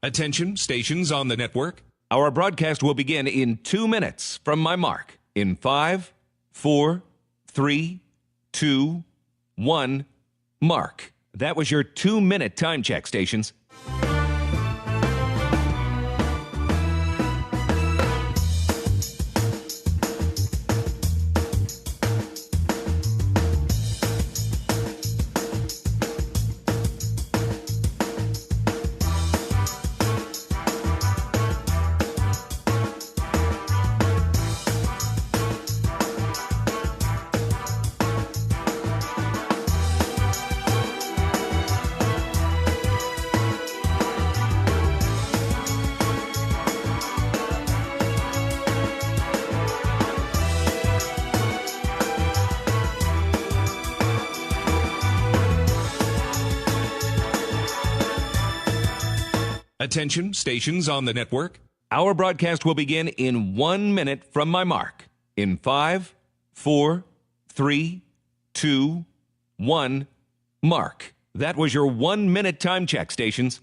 Attention, stations on the network. Our broadcast will begin in 2 minutes from my mark. In 5, 4, 3, 2, 1, mark. That was your 2-minute time check, stations. Attention, stations on the network. Our broadcast will begin in 1 minute from my mark. In 5, 4, 3, 2, 1, mark. That was your 1-minute time check, stations.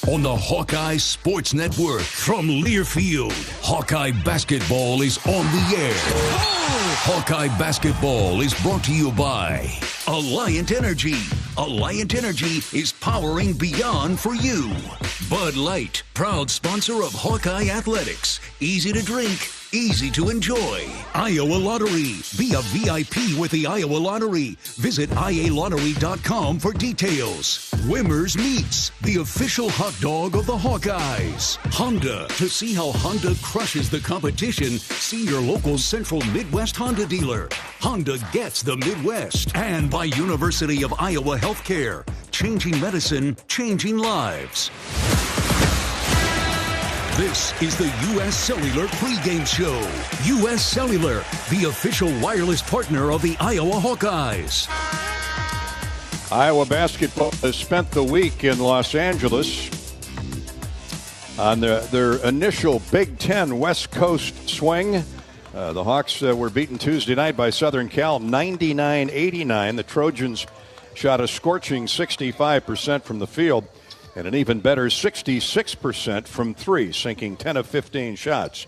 On the Hawkeye Sports Network from Learfield, Hawkeye Basketball is on the air. Oh! Hawkeye Basketball is brought to you by Alliant Energy. Alliant Energy is powering beyond for you. Bud Light, proud sponsor of Hawkeye Athletics. Easy to drink, easy to enjoy. Iowa Lottery. Be a VIP with the Iowa Lottery. Visit ialottery.com for details. Wimmers Meats, the official hot dog of the Hawkeyes. Honda. To see how Honda crushes the competition, see your local Central Midwest Honda dealer. Honda gets the Midwest. And by University of Iowa Healthcare. Changing medicine, changing lives. This is the U.S. Cellular pregame show. U.S. Cellular, the official wireless partner of the Iowa Hawkeyes. Iowa basketball has spent the week in Los Angeles on their initial Big Ten West Coast swing. The Hawks were beaten Tuesday night by Southern Cal 99-89. The Trojans shot a scorching 65% from the field and an even better 66% from three, sinking 10 of 15 shots.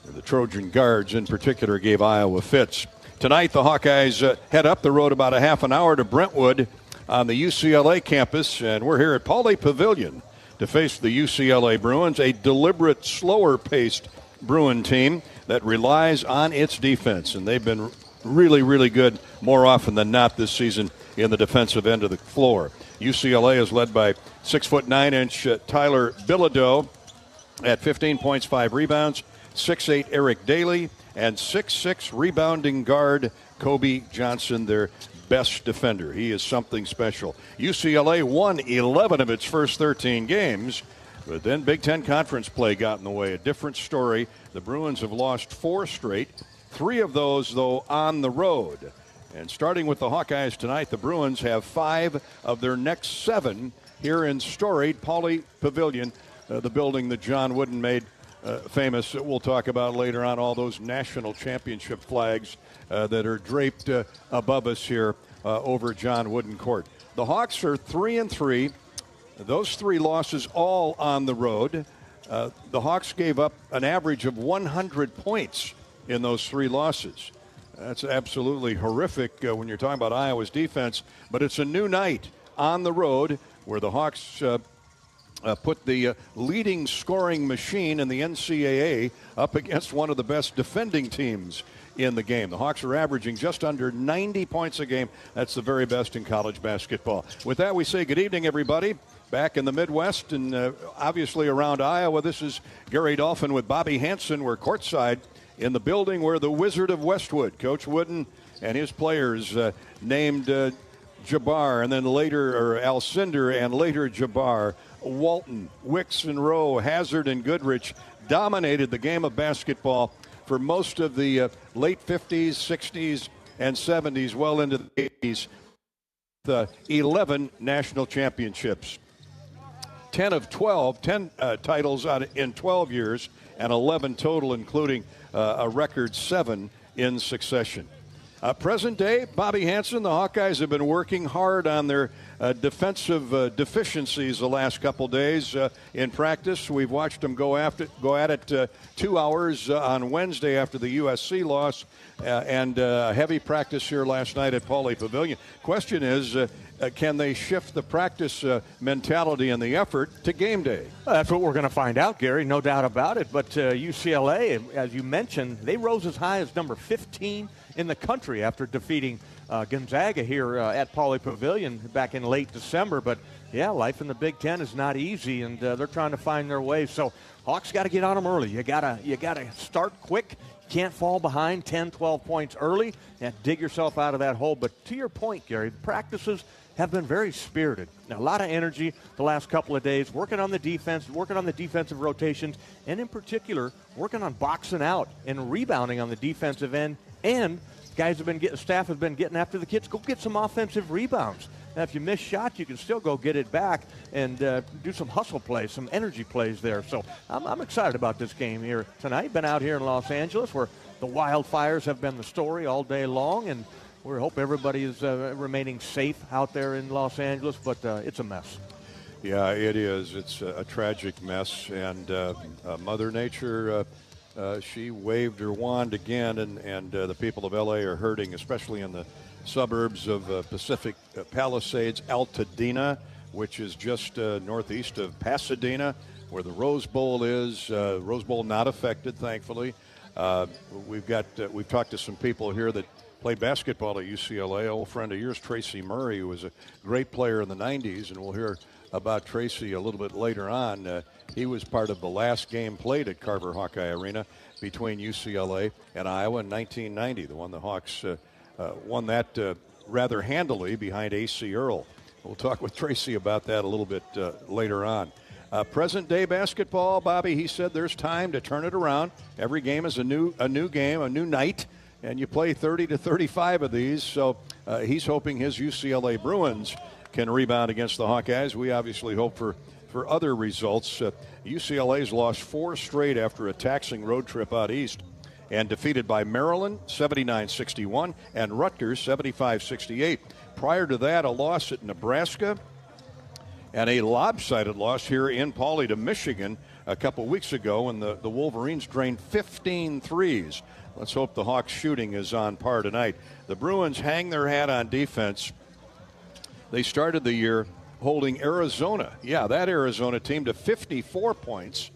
The Trojan guards in particular gave Iowa fits. Tonight the Hawkeyes head up the road about a half an hour to Brentwood on the UCLA campus, and we're here at Pauley Pavilion to face the UCLA Bruins, a deliberate, slower-paced Bruin team that relies on its defense, and they've been really, really good more often than not this season in the defensive end of the floor. UCLA is led by 6'9" Tyler Bilodeau at 15 points, 5 rebounds, 6'8" Eric Daly, and 6'6" rebounding guard Kobe Johnson, their best defender. He is something special. UCLA won 11 of its first 13 games, but then Big Ten Conference play got in the way. A different story. The Bruins have lost 4 straight, 3 of those, though, on the road. And starting with the Hawkeyes tonight, the Bruins have 5 of their next 7 here in storied Pauley Pavilion, the building that John Wooden made famous. We'll talk about later on all those national championship flags that are draped above us here over John Wooden Court. The Hawks are 3-3. Those 3 losses all on the road. The Hawks gave up an average of 100 points in those 3 losses. That's absolutely horrific when you're talking about Iowa's defense, but it's a new night on the road where the Hawks put the leading scoring machine in the NCAA up against one of the best defending teams in the game. The Hawks are averaging just under 90 points a game. That's the very best in college basketball. With that, we say good evening, everybody. Back in the Midwest and obviously around Iowa, this is Gary Dolphin with Bobby Hansen. We're courtside in the building where the Wizard of Westwood, Coach Wooden, and his players named Jabbar, and then later, or Alcindor, and later Jabbar, Walton, Wicks and Rowe, Hazard and Goodrich dominated the game of basketball for most of the late 50s, 60s, and 70s, well into the 80s. The 11 national championships. 10 titles in 12 years, and 11 total, including a record 7 in succession. Present day, Bobby Hansen, the Hawkeyes have been working hard on their defensive deficiencies the last couple days in practice. We've watched them go at it 2 hours on Wednesday after the USC loss, and heavy practice here last night at Pauley Pavilion. Question is, can they shift the practice mentality and the effort to game day? Well, that's what we're going to find out, Gary, no doubt about it. But UCLA, as you mentioned, they rose as high as number 15 in the country after defeating Gonzaga here at Pauley Pavilion back in late December. But, yeah, life in the Big Ten is not easy, and they're trying to find their way. So Hawks got to get on them early. You gotta start quick. Can't fall behind 10, 12 points early and dig yourself out of that hole. But to your point, Gary, the practices have been very spirited. Now, a lot of energy the last couple of days, working on the defense, working on the defensive rotations, and in particular, working on boxing out and rebounding on the defensive end. And staff have been getting after the kids. Go get some offensive rebounds. Now, if you miss shots, you can still go get it back and do some hustle plays, some energy plays there. So I'm excited about this game here tonight. Been out here in Los Angeles where the wildfires have been the story all day long, and we hope everybody is remaining safe out there in Los Angeles, but it's a mess. Yeah, it is. It's a tragic mess, and Mother Nature, she waved her wand again, and the people of L.A. are hurting, especially in the suburbs of Pacific Palisades, Altadena, which is just northeast of Pasadena, where the Rose Bowl is. Rose Bowl not affected, thankfully. We've talked to some people here that played basketball at UCLA. Old friend of yours, Tracy Murray, who was a great player in the 90s, and we'll hear about Tracy a little bit later on. He was part of the last game played at Carver Hawkeye Arena between UCLA and Iowa in 1990, the one the Hawks won that rather handily behind A.C. Earl. We'll talk with Tracy about that a little bit later on. Present-day basketball, Bobby, he said there's time to turn it around. Every game is a new game, a new night. And you play 30 to 35 of these, so he's hoping his UCLA Bruins can rebound against the Hawkeyes. We obviously hope for other results. UCLA's lost 4 straight after a taxing road trip out east and defeated by Maryland 79-61 and Rutgers 75-68. Prior to that, a loss at Nebraska and a lopsided loss here in Pauley to Michigan a couple weeks ago when the Wolverines drained 15 threes. Let's hope the Hawks shooting is on par tonight. The Bruins hang their hat on defense. They started the year holding Arizona. Yeah, that Arizona team to 54 points.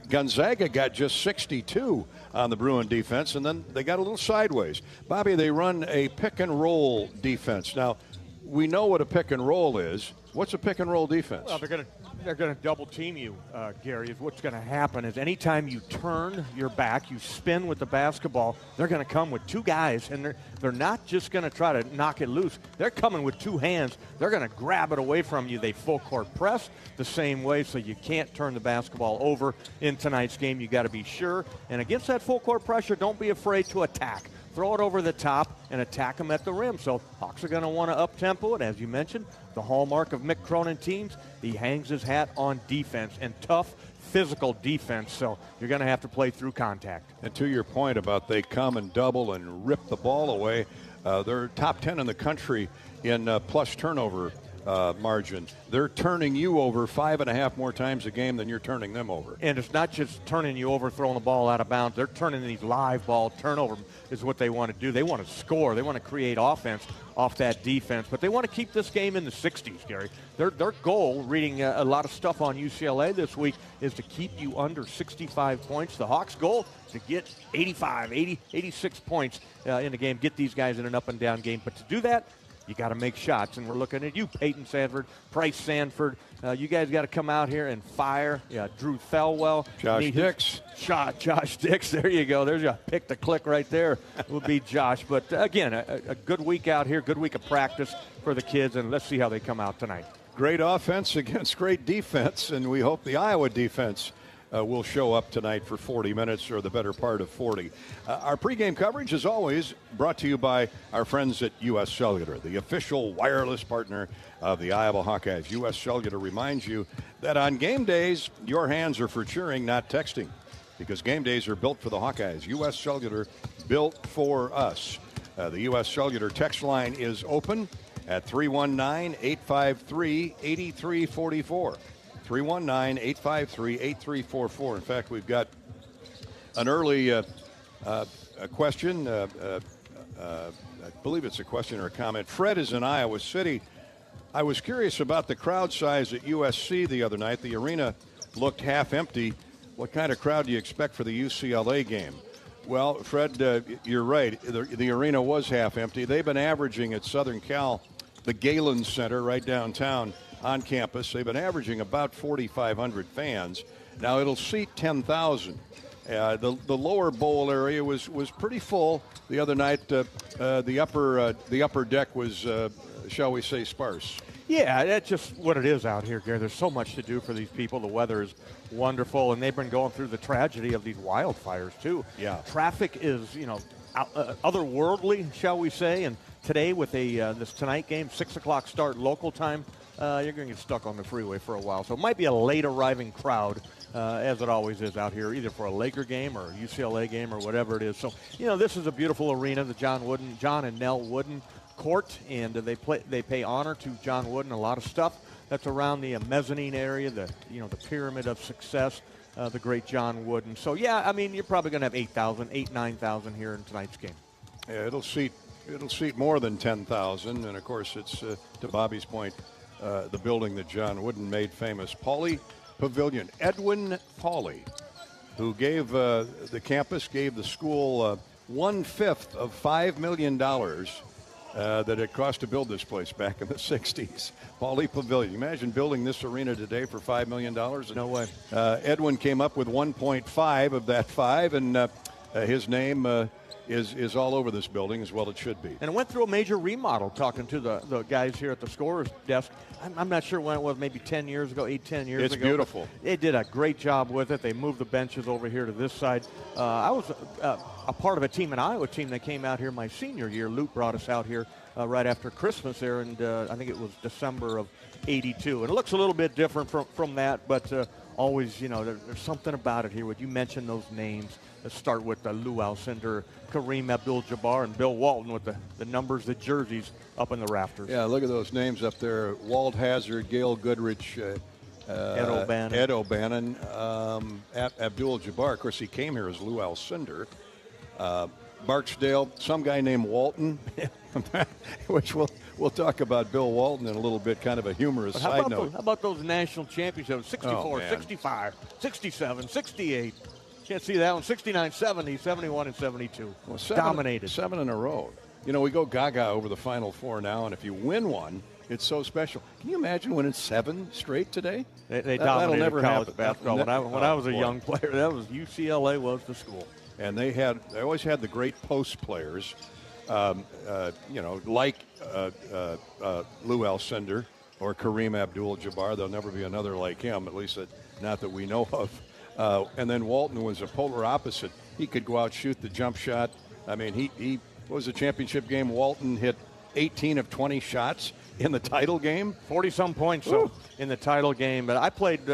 Gonzaga got just 62 on the Bruin defense, and then they got a little sideways. Bobby, they run a pick-and-roll defense. Now, we know what a pick-and-roll is. What's a pick-and-roll defense? Well, they're going to double team you, Gary. What's going to happen is anytime you turn your back, you spin with the basketball, they're going to come with 2 guys, and they're not just going to try to knock it loose. They're coming with 2 hands. They're going to grab it away from you. They full-court press the same way, so you can't turn the basketball over in tonight's game. You got to be sure. And against that full-court pressure, don't be afraid to attack. Throw it over the top and attack them at the rim. So Hawks are going to want to up-tempo it. As you mentioned, the hallmark of Mick Cronin teams, he hangs his hat on defense and tough physical defense. So you're going to have to play through contact. And to your point about they come and double and rip the ball away, they're top 10 in the country in plus turnover margin. They're turning you over 5.5 more times a game than you're turning them over. And it's not just turning you over, throwing the ball out of bounds. They're turning these live ball turnover is what they want to do. They want to score. They want to create offense off that defense. But they want to keep this game in the 60s, Gary. Their goal, reading a lot of stuff on UCLA this week, is to keep you under 65 points. The Hawks' goal to get 85, 80, 86 points in the game, get these guys in an up-and-down game. But to do that, you got to make shots, and we're looking at you, Peyton Sanford, Price Sanford. You guys got to come out here and fire. Yeah, Drew Thelwell. Josh Dix. Josh Dix, there you go. There's a pick to click right there would be Josh. But, again, a good week out here, good week of practice for the kids, and let's see how they come out tonight. Great offense against great defense, and we hope the Iowa defense will show up tonight for 40 minutes or the better part of 40. Our pregame coverage, as always, brought to you by our friends at U.S. Cellular, the official wireless partner of the Iowa Hawkeyes. U.S. Cellular reminds you that on game days, your hands are for cheering, not texting, because game days are built for the Hawkeyes. U.S. Cellular, built for us. The U.S. Cellular text line is open at 319-853-8344. 319-853-8344. In fact, we've got an early a question. I believe it's a question or a comment. Fred is in Iowa City. I was curious about the crowd size at USC the other night. The arena looked half empty. What kind of crowd do you expect for the UCLA game? Well, Fred, you're right. The arena was half empty. They've been averaging at Southern Cal, the Galen Center right downtown, on campus. They've been averaging about 4,500 fans. Now it'll seat 10,000. The lower bowl area was pretty full the other night. The upper deck was, shall we say, sparse. Yeah, that's just what it is out here, Gary. There's so much to do for these people. The weather is wonderful, and they've been going through the tragedy of these wildfires too. Yeah, traffic is otherworldly, shall we say, and today with this tonight game, 6 o'clock start local time. You're going to get stuck on the freeway for a while. So it might be a late arriving crowd, as it always is out here, either for a Laker game or a UCLA game or whatever it is. So, this is a beautiful arena, the John and Nell Wooden court, and they pay honor to John Wooden. A lot of stuff that's around the mezzanine area, the pyramid of success, the great John Wooden. So, yeah, I mean, you're probably going to have 9,000 here in tonight's game. Yeah, it'll seat more than 10,000, and of course it's to Bobby's point. The building that John Wooden made famous, Pauley Pavilion. Edwin Pauley, who gave the school 1/5 of $5 million that it cost to build this place back in the 60s. Pauley Pavilion. Imagine building this arena today for $5 million. No way. Edwin came up with 1.5 of that 5, and his name is all over this building, as well it should be. And it went through a major remodel, talking to the guys here at the scorer's desk. I'm not sure when it was, maybe 10 years ago, 10 years ago. It's beautiful. They did a great job with it. They moved the benches over here to this side. I was a part of an Iowa team that came out here my senior year. Luke brought us out here right after Christmas there, and I think it was December of '82. And it looks a little bit different from that, but always, there's something about it here. When you mention those names, let's start with Lou Alcindor, Kareem Abdul-Jabbar, and Bill Walton with the numbers, the jerseys up in the rafters. Yeah, look at those names up there. Walt Hazard, Gail Goodrich, Ed O'Bannon, Abdul-Jabbar. Of course, he came here as Lou Alcindor. Barksdale, some guy named Walton, which we'll talk about Bill Walton in a little bit, kind of a humorous side note. How about those national championships, 64, 65, 67, 68. Can't see that one. 69, 70, 71, and 72. Well, dominated. 7 in a row. We go gaga over the Final Four now, and if you win one, it's so special. Can you imagine winning 7 straight today? They that'll dominated never college happen. basketball. When I was a young player, that was UCLA was the school. And they always had the great post players, like Lou Alcindor or Kareem Abdul-Jabbar. There'll never be another like him, at least not that we know of. And then Walton was a polar opposite. He could go out, shoot the jump shot. I mean, he was a championship game. Walton hit 18 of 20 shots in the title game. 40-some points in the title game. But I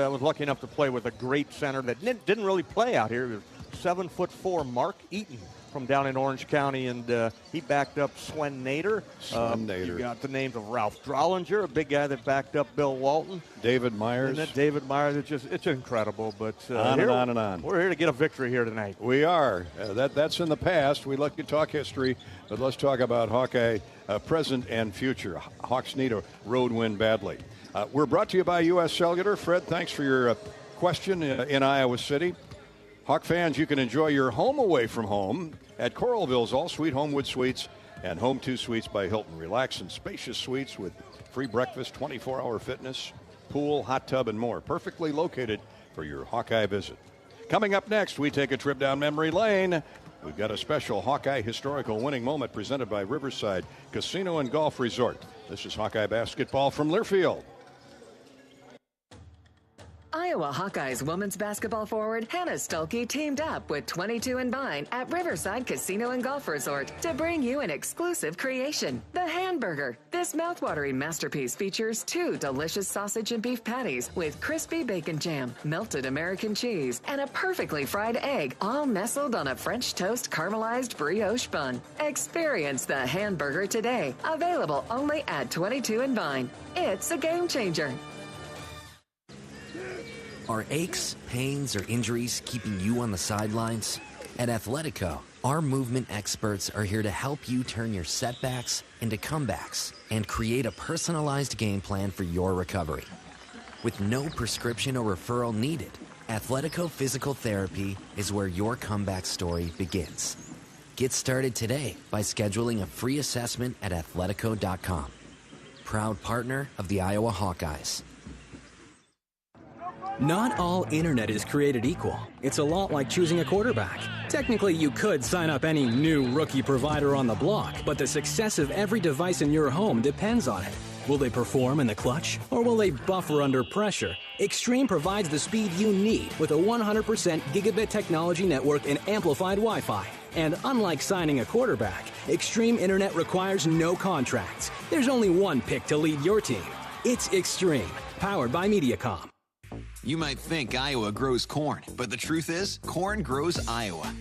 was lucky enough to play with a great center that didn't really play out here. It was 7'4" Mark Eaton from down in Orange County, and he backed up Swen Nader. Nader. You got the names of Ralph Drollinger, a big guy that backed up Bill Walton. David Myers. And then David Myers. It's incredible. But on and on. We're here to get a victory here tonight. We are. That's in the past. We like to talk history, but let's talk about Hawkeye present and future. Hawks need a road win badly. We're brought to you by U.S. Cellular. Fred, thanks for your question in Iowa City. Hawk fans, you can enjoy your home away from home at Coralville's all-suite Homewood Suites and Home 2 Suites by Hilton. Relax in spacious suites with free breakfast, 24-hour fitness, pool, hot tub, and more. Perfectly located for your Hawkeye visit. Coming up next, we take a trip down memory lane. We've got a special Hawkeye historical winning moment presented by Riverside Casino and Golf Resort. This is Hawkeye basketball from Learfield. Iowa Hawkeyes women's basketball forward Hannah Stuelke teamed up with 22 and Vine at Riverside Casino and Golf Resort to bring you an exclusive creation, the Hamburger. This mouthwatering masterpiece features 2 delicious sausage and beef patties with crispy bacon jam, melted American cheese, and a perfectly fried egg, all nestled on a French toast caramelized brioche bun. Experience the Hamburger today, available only at 22 and Vine. It's a game changer. Are aches, pains, or injuries keeping you on the sidelines? At Athletico, our movement experts are here to help you turn your setbacks into comebacks and create a personalized game plan for your recovery. With no prescription or referral needed, Athletico Physical Therapy is where your comeback story begins. Get started today by scheduling a free assessment at athletico.com. Proud partner of the Iowa Hawkeyes. Not all internet is created equal. It's a lot like choosing a quarterback. Technically, you could sign up any new rookie provider on the block, but the success of every device in your home depends on it. Will they perform in the clutch, or will they buffer under pressure? Extreme provides the speed you need with a 100% gigabit technology network and amplified Wi-Fi. And unlike signing a quarterback, Extreme Internet requires no contracts. There's only one pick to lead your team. It's Extreme, powered by Mediacom. You might think Iowa grows corn, but the truth is, corn grows Iowa.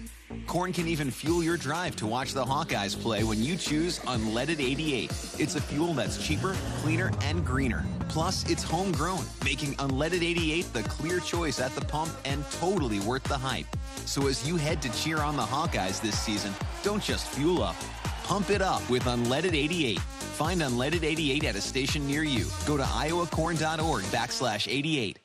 Corn can even fuel your drive to watch the Hawkeyes play when you choose Unleaded 88. It's a fuel that's cheaper, cleaner, and greener. Plus, it's homegrown, making Unleaded 88 the clear choice at the pump and totally worth the hype. So as you head to cheer on the Hawkeyes this season, don't just fuel up. Pump it up with Unleaded 88. Find Unleaded 88 at a station near you. Go to iowacorn.org/88.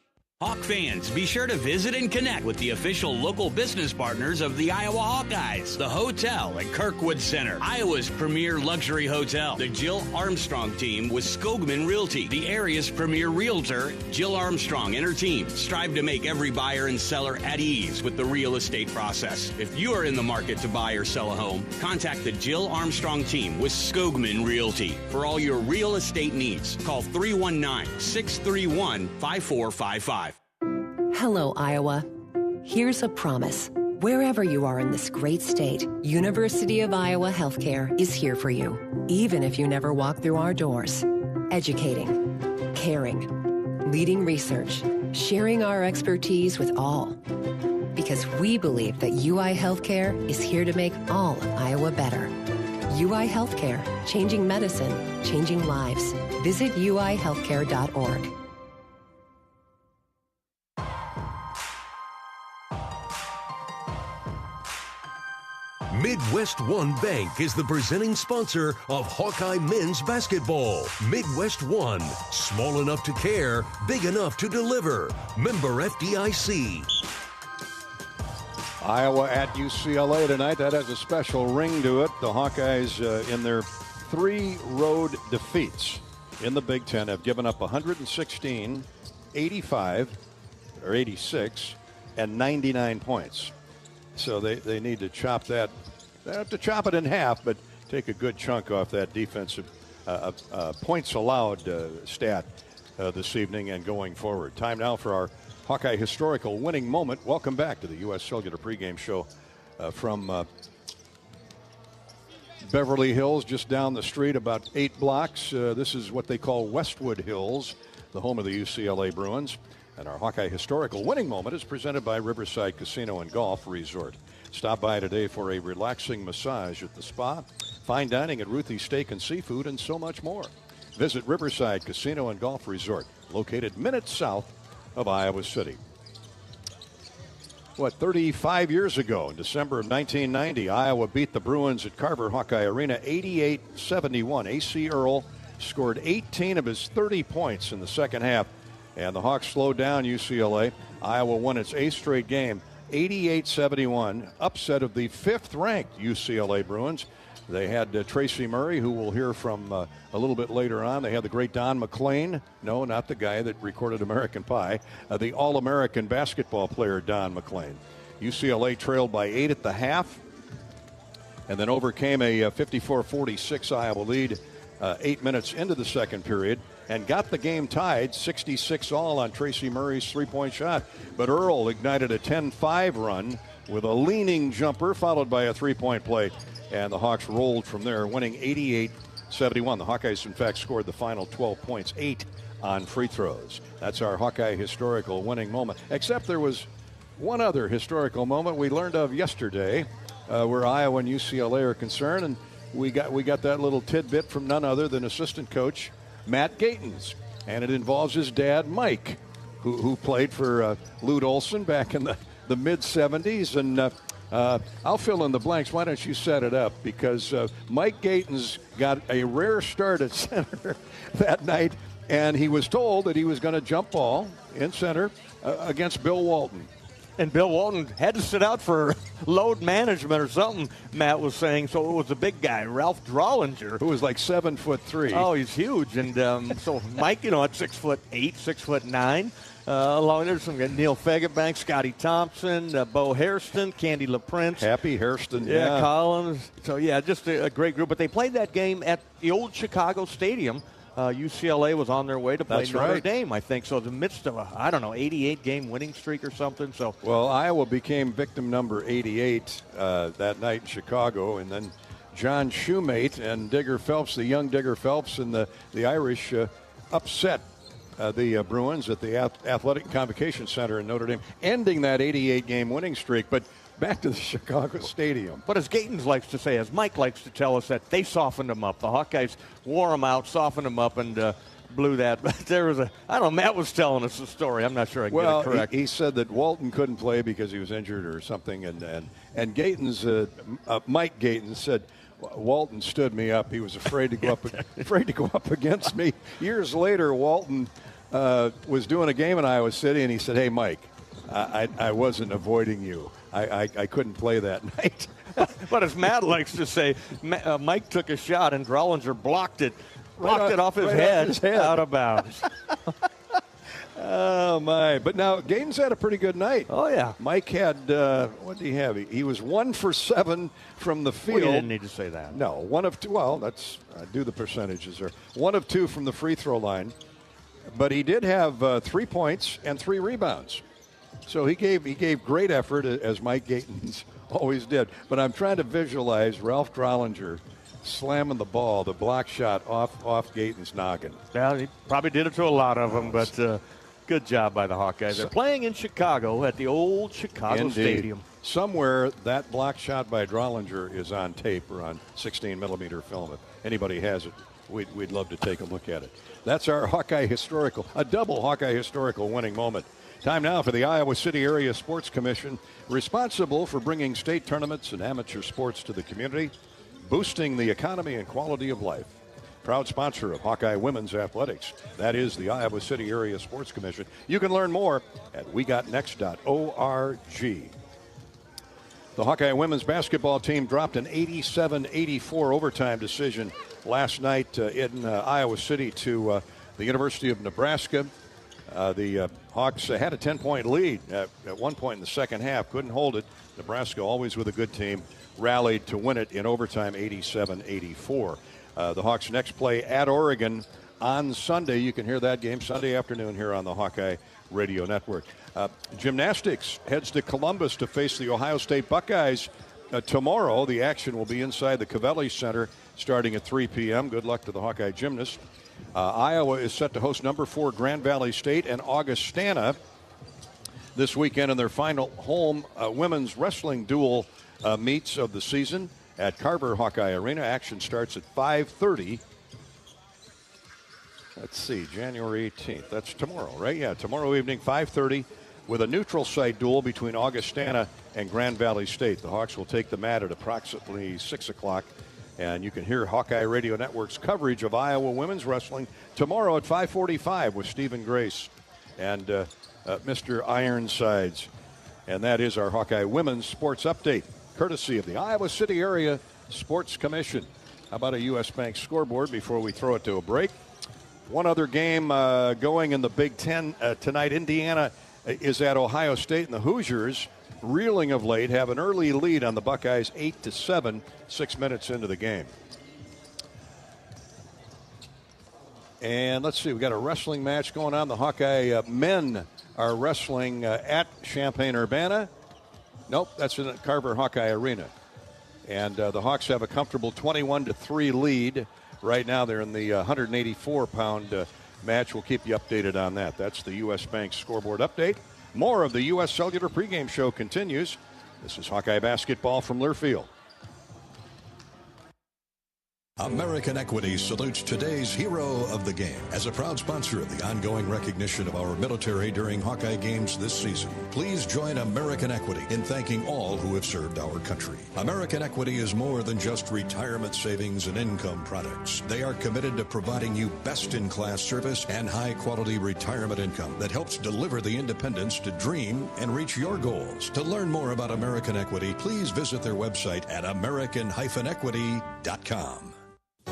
Hawk fans, be sure to visit and connect with the official local business partners of the Iowa Hawkeyes. The hotel at Kirkwood Center, Iowa's premier luxury hotel. The Jill Armstrong team with Skogman Realty, the area's premier realtor. Jill Armstrong and her team strive to make every buyer and seller at ease with the real estate process. If you are in the market to buy or sell a home, contact the Jill Armstrong team with Skogman Realty for all your real estate needs. Call 319-631-5455. Hello, Iowa. Here's a promise. Wherever you are in this great state, University of Iowa Healthcare is here for you, even if you never walk through our doors. Educating, caring, leading research, sharing our expertise with all. Because we believe that UI Healthcare is here to make all of Iowa better. UI Healthcare, changing medicine, changing lives. Visit uihealthcare.org. Midwest One Bank is the presenting sponsor of Hawkeye men's basketball. Midwest One, small enough to care, big enough to deliver. Member FDIC. Iowa at UCLA tonight. That has a special ring to it. The Hawkeyes, in their 3 road defeats in the Big Ten, have given up 116, 85, or 86, and 99 points. So they need to chop that. They have to chop it in half, but take a good chunk off that defensive points allowed stat this evening and going forward. Time now for our Hawkeye historical winning moment. Welcome back to the U.S. Cellular pregame show from Beverly Hills, just down the street, about 8 blocks. This is what they call Westwood Hills, the home of the UCLA Bruins. And our Hawkeye Historical Winning Moment is presented by Riverside Casino and Golf Resort. Stop by today for a relaxing massage at the spa, fine dining at Ruthie's Steak and Seafood, and so much more. Visit Riverside Casino and Golf Resort, located minutes south of Iowa City. 35 years ago, in December of 1990, Iowa beat the Bruins at Carver Hawkeye Arena 88-71. A.C. Earl scored 18 of his 30 points in the second half, and the Hawks slowed down UCLA. Iowa won its 8th straight game, 88-71, upset of the 5th-ranked UCLA Bruins. They had Tracy Murray, who we'll hear from a little bit later on. They had the great Don McLean. No, not the guy that recorded American Pie. The All-American basketball player, Don McLean. UCLA trailed by 8 at the half and then overcame a 54-46 Iowa lead 8 minutes into the second period and got the game tied 66-all on Tracy Murray's three-point shot. But Earl ignited a 10-5 run with a leaning jumper followed by a three-point play. And the Hawks rolled from there, winning 88-71. The Hawkeyes, in fact, scored the final 12 points, 8 on free throws. That's our Hawkeye historical winning moment. Except there was one other historical moment we learned of yesterday where Iowa and UCLA are concerned. And we got that little tidbit from none other than assistant coach Matt Gatens. And it involves his dad, Mike, who played for Lute Olson back in the mid-'70s. And I'll fill in the blanks. Why don't you set it up? Because Mike Gatens got a rare start at center that night, and he was told that he was going to jump ball in center against Bill Walton. And Bill Walton had to sit out for load management or something, Matt was saying. So it was a big guy, Ralph Drollinger. Who was like 7'3". Oh, he's huge. And so Mike, at 6'8", 6'9". Along there's some Neil Fegebank, Scotty Thompson, Bo Hairston, Candy LaPrince. Happy Hairston, yeah. Collins. So, yeah, just a great group. But they played that game at the old Chicago Stadium. UCLA was on their way to play Notre Dame, I think. So in the midst of a, 88-game winning streak or something. So well, Iowa became victim number 88 that night in Chicago. And then John Shoemate and Digger Phelps, the young Digger Phelps, and the Irish upset the Bruins at the Athletic and Convocation Center in Notre Dame, ending that 88-game winning streak. But back to the Chicago Stadium. But as Gatens likes to say, as Mike likes to tell us, that they softened them up. The Hawkeyes wore them out, softened them up, and blew that. But there was Matt was telling us the story. I'm not sure I can get it correct. He said that Walton couldn't play because he was injured or something. And Gatens, Mike Gatens said, Walton stood me up. He was afraid to go up against me. Years later, Walton was doing a game in Iowa City, and he said, "Hey, Mike, I wasn't avoiding you. I couldn't play that night." But as Matt likes to say, Mike took a shot, and Drollinger blocked it off his head, out of bounds. Oh, my. But now, Gatens had a pretty good night. Oh, yeah. Mike had, what did he have? He was 1 for 7 from the field. Well, you didn't need to say that. No, 1 of 2. Well, do the percentages there. 1 of 2 from the free throw line. But he did have 3 points and 3 rebounds. So he gave great effort, as Mike Gatens always did. But I'm trying to visualize Ralph Drollinger slamming the ball, the block shot off Gatens' noggin. Yeah, he probably did it to a lot of them, but good job by the Hawkeyes. They're playing in Chicago at the old Chicago Stadium. Somewhere that block shot by Drollinger is on tape or on 16-millimeter film. If anybody has it, we'd love to take a look at it. That's our a double Hawkeye historical winning moment. Time now for the Iowa City Area Sports Commission, responsible for bringing state tournaments and amateur sports to the community, boosting the economy and quality of life. Proud sponsor of Hawkeye Women's Athletics. That is the Iowa City Area Sports Commission. You can learn more at wegotnext.org. The Hawkeye women's basketball team dropped an 87-84 overtime decision last night in Iowa City to the University of Nebraska. The Hawks had a 10-point lead at one point in the second half, couldn't hold it. Nebraska, always with a good team, rallied to win it in overtime 87-84. The Hawks next play at Oregon on Sunday. You can hear that game Sunday afternoon here on the Hawkeye Radio Network. Gymnastics heads to Columbus to face the Ohio State Buckeyes tomorrow. The action will be inside the Covelli Center starting at 3 p.m. Good luck to the Hawkeye gymnasts. Iowa is set to host number 4 Grand Valley State and Augustana this weekend in their final home women's wrestling duel meets of the season at Carver Hawkeye Arena. Action starts at 5:30. Let's see, January 18th. That's tomorrow, right? Yeah, tomorrow evening, 5:30, with a neutral site duel between Augustana and Grand Valley State. The Hawks will take the mat at approximately 6 o'clock. And you can hear Hawkeye Radio Network's coverage of Iowa women's wrestling tomorrow at 5:45 with Stephen Grace and Mr. Ironsides. And that is our Hawkeye Women's Sports Update, courtesy of the Iowa City Area Sports Commission. How about a U.S. Bank scoreboard before we throw it to a break? One other game going in the Big Ten tonight. Indiana is at Ohio State, and the Hoosiers, reeling of late, have an early lead on the Buckeyes 8-7, 6 minutes into the game. And let's see, we got a wrestling match going on. The Hawkeye men are wrestling at Champaign-Urbana. Nope, that's in Carver Hawkeye Arena. And the Hawks have a comfortable 21-3 lead. Right now they're in the 184-pound match. We'll keep you updated on that. That's the U.S. Bank scoreboard update. More of the U.S. Cellular pregame show continues. This is Hawkeye basketball from Learfield. American Equity salutes today's hero of the game. As a proud sponsor of the ongoing recognition of our military during Hawkeye games this season, please join American Equity in thanking all who have served our country. American Equity is more than just retirement savings and income products. They are committed to providing you best-in-class service and high-quality retirement income that helps deliver the independence to dream and reach your goals. To learn more about American Equity, please visit their website at american-equity.com.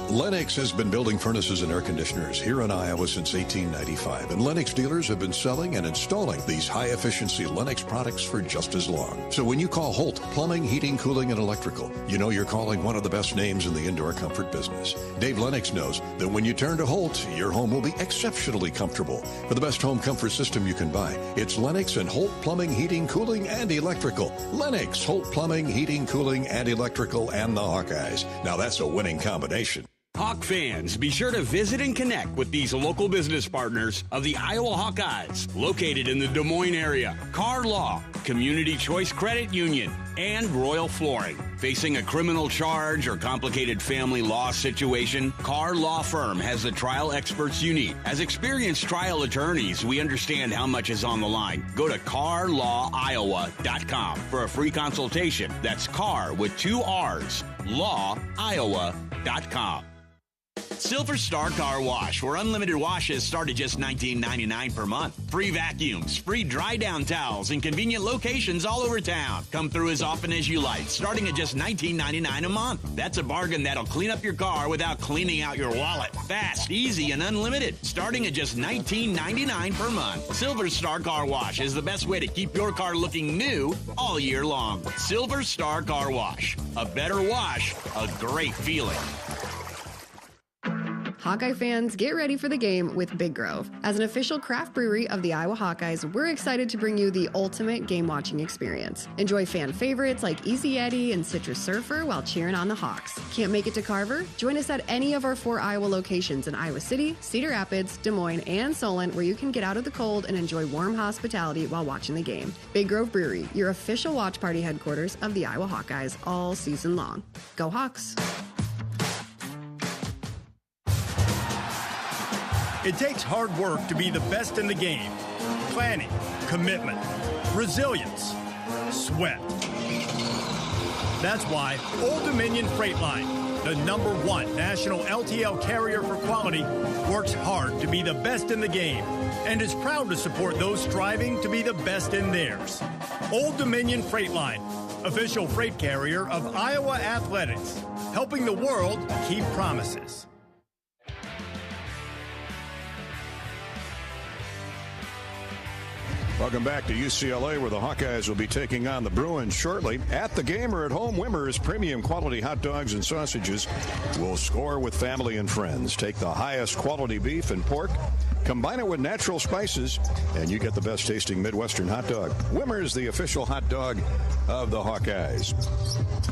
Lennox has been building furnaces and air conditioners here in Iowa since 1895, and Lennox dealers have been selling and installing these high-efficiency Lennox products for just as long. So when you call Holt Plumbing, Heating, Cooling, and Electrical, you know you're calling one of the best names in the indoor comfort business. Dave Lennox knows that when you turn to Holt, your home will be exceptionally comfortable. For the best home comfort system you can buy, it's Lennox and Holt Plumbing, Heating, Cooling, and Electrical. Lennox, Holt Plumbing, Heating, Cooling, and Electrical, and the Hawkeyes. Now that's a winning combination. Hawk fans, be sure to visit and connect with these local business partners of the Iowa Hawkeyes, located in the Des Moines area. Carr Law, Community Choice Credit Union, and Royal Flooring. Facing a criminal charge or complicated family law situation, Carr Law Firm has the trial experts you need. As experienced trial attorneys, we understand how much is on the line. Go to carlawiowa.com for a free consultation. That's Carr with 2 R's, lawiowa.com. Silver Star Car Wash, where unlimited washes start at just $19.99 per month. Free vacuums, free dry down towels, and convenient locations all over town. Come through as often as you like, starting at just $19.99 a month. That's a bargain that'll clean up your car without cleaning out your wallet. Fast, easy, and unlimited, starting at just $19.99 per month. Silver Star Car Wash is the best way to keep your car looking new all year long. Silver Star Car Wash. A better wash, a great feeling. Hawkeye fans, get ready for the game with Big Grove. As an official craft brewery of the Iowa Hawkeyes, we're excited to bring you the ultimate game-watching experience. Enjoy fan favorites like Easy Eddie and Citrus Surfer while cheering on the Hawks. Can't make it to Carver? Join us at any of our 4 Iowa locations in Iowa City, Cedar Rapids, Des Moines, and Solon, where you can get out of the cold and enjoy warm hospitality while watching the game. Big Grove Brewery, your official watch party headquarters of the Iowa Hawkeyes all season long. Go Hawks! It takes hard work to be the best in the game. Planning, commitment, resilience, sweat. That's why Old Dominion Freight Line, the #1 national LTL carrier for quality, works hard to be the best in the game and is proud to support those striving to be the best in theirs. Old Dominion Freight Line, official freight carrier of Iowa Athletics, helping the world keep promises. Welcome back to UCLA, where the Hawkeyes will be taking on the Bruins shortly. At the game or at home, Wimmer's premium quality hot dogs and sausages will score with family and friends. Take the highest quality beef and pork Combine it with natural spices, and you get the best tasting Midwestern hot dog. Wimmer's, the official hot dog of the Hawkeyes.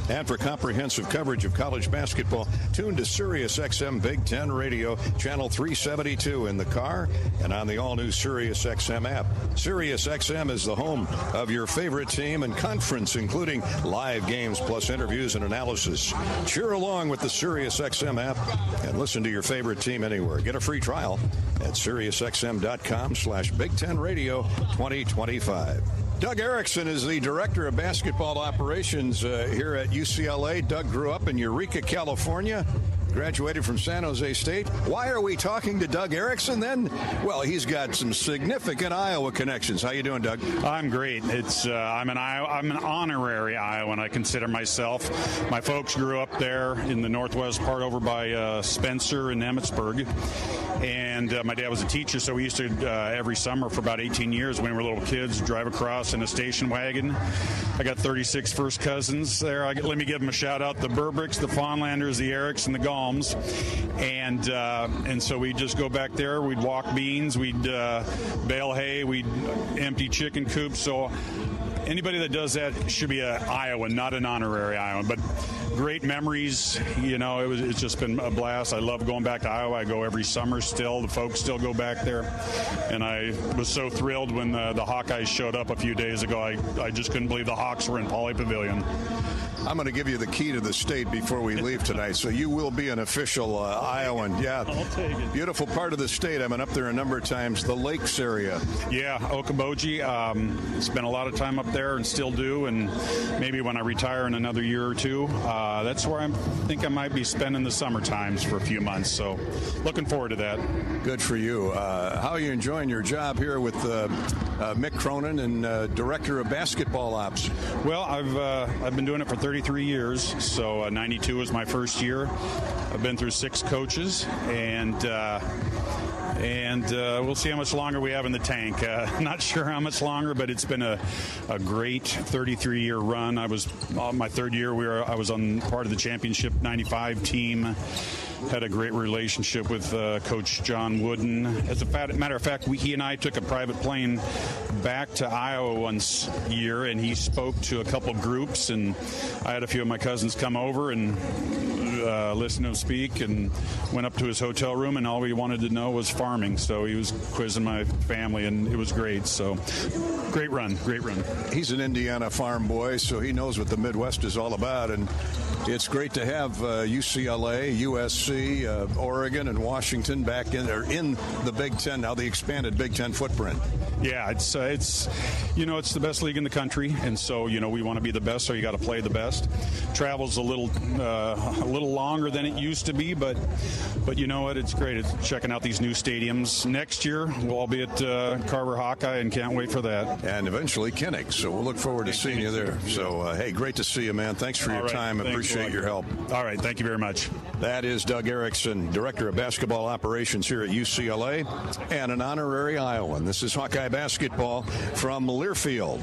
And for comprehensive coverage of college basketball, tune to Sirius XM Big Ten Radio, channel 372 in the car and on the all-new Sirius XM app. Sirius XM is the home of your favorite team and conference, including live games plus interviews and analysis. Cheer along with the Sirius XM app and listen to your favorite team anywhere. Get a free trial at SiriusXM.com/Big Ten Radio 2025. Doug Erikson is the Director of Basketball Operations here at UCLA. Doug grew up in Eureka, California, graduated from San Jose State. Why are we talking to Doug Erikson then? Well, he's got some significant Iowa connections. How you doing, Doug? I'm great. I'm an honorary Iowan, I consider myself. My folks grew up there in the northwest part over by Spencer and Emmitsburg. And my dad was a teacher, so we used to every summer for about 18 years when we were little kids drive across in a station wagon. I got 36 first cousins there. Let me give them a shout out: the Burbricks, the Fawnlanders, the Erics, and the Galms. And so we'd just go back there. We'd walk beans. We'd bale hay. We'd empty chicken coops. So anybody that does that should be an Iowan, not an honorary Iowan. But great memories. You know, it's just been a blast. I love going back to Iowa. I go every summer still. The folks still go back there. And I was so thrilled when the Hawkeyes showed up a few days ago. I just couldn't believe the Hawks were in Pauley Pavilion. I'm going to give you the key to the state before we leave tonight, so you will be an official Iowan. Yeah, I'll take it. Beautiful part of the state. I've been up there a number of times. The lakes area. Yeah, Okoboji. Spent a lot of time up there and still do. And maybe when I retire in another year or two, that's where I think I might be spending the summer times for a few months. So looking forward to that. Good for you. How are you enjoying your job here with Mick Cronin and Director of Basketball Ops? Well, I've been doing it for 33 years, so 92 was my first year. I've been through 6 coaches, and we'll see how much longer we have in the tank. Not sure how much longer, but it's been a great 33-year run. I was my third year. I was on part of the championship '95 team. Had a great relationship with Coach John Wooden. As a matter of fact, he and I took a private plane back to Iowa once a year, and he spoke to a couple groups, and I had a few of my cousins come over and listen to him speak, and went up to his hotel room, and all we wanted to know was farming. So he was quizzing my family, and it was great. So great run. He's an Indiana farm boy, so he knows what the Midwest is all about, and it's great to have UCLA, USC, Oregon, and Washington back in the Big Ten, now the expanded Big Ten footprint. Yeah, it's the best league in the country, and so we want to be the best, so you got to play the best. Travel's a little longer than it used to be, but you know what? It's great. It's checking out these new stadiums. Next year we'll all be at Carver Hawkeye, and can't wait for that. And eventually Kinnick. So we'll look forward to seeing you there. So hey, great to see you, man. Thanks for your time. Appreciate your help. All right, thank you very much. That is Doug Erikson, Director of Basketball Operations here at UCLA, and an honorary Iowan. This is Hawkeye basketball from Learfield.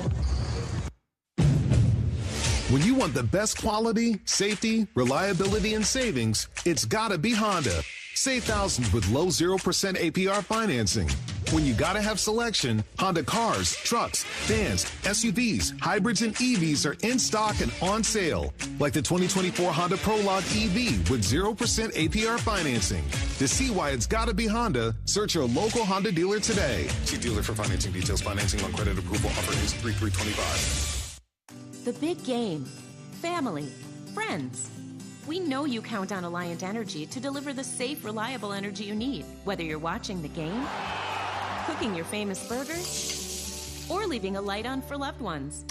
When you want the best quality, safety, reliability, and savings, it's gotta be Honda. Save thousands with low 0% APR financing. When you gotta have selection, Honda cars, trucks, vans, SUVs, hybrids, and EVs are in stock and on sale. Like the 2024 Honda Prologue EV with 0% APR financing. To see why it's gotta be Honda, search your local Honda dealer today. See dealer for financing details. Financing on credit approval. Offer is 3/3/25. The big game. Family. Friends. We know you count on Alliant Energy to deliver the safe, reliable energy you need, whether you're watching the game, cooking your famous burgers, or leaving a light on for loved ones.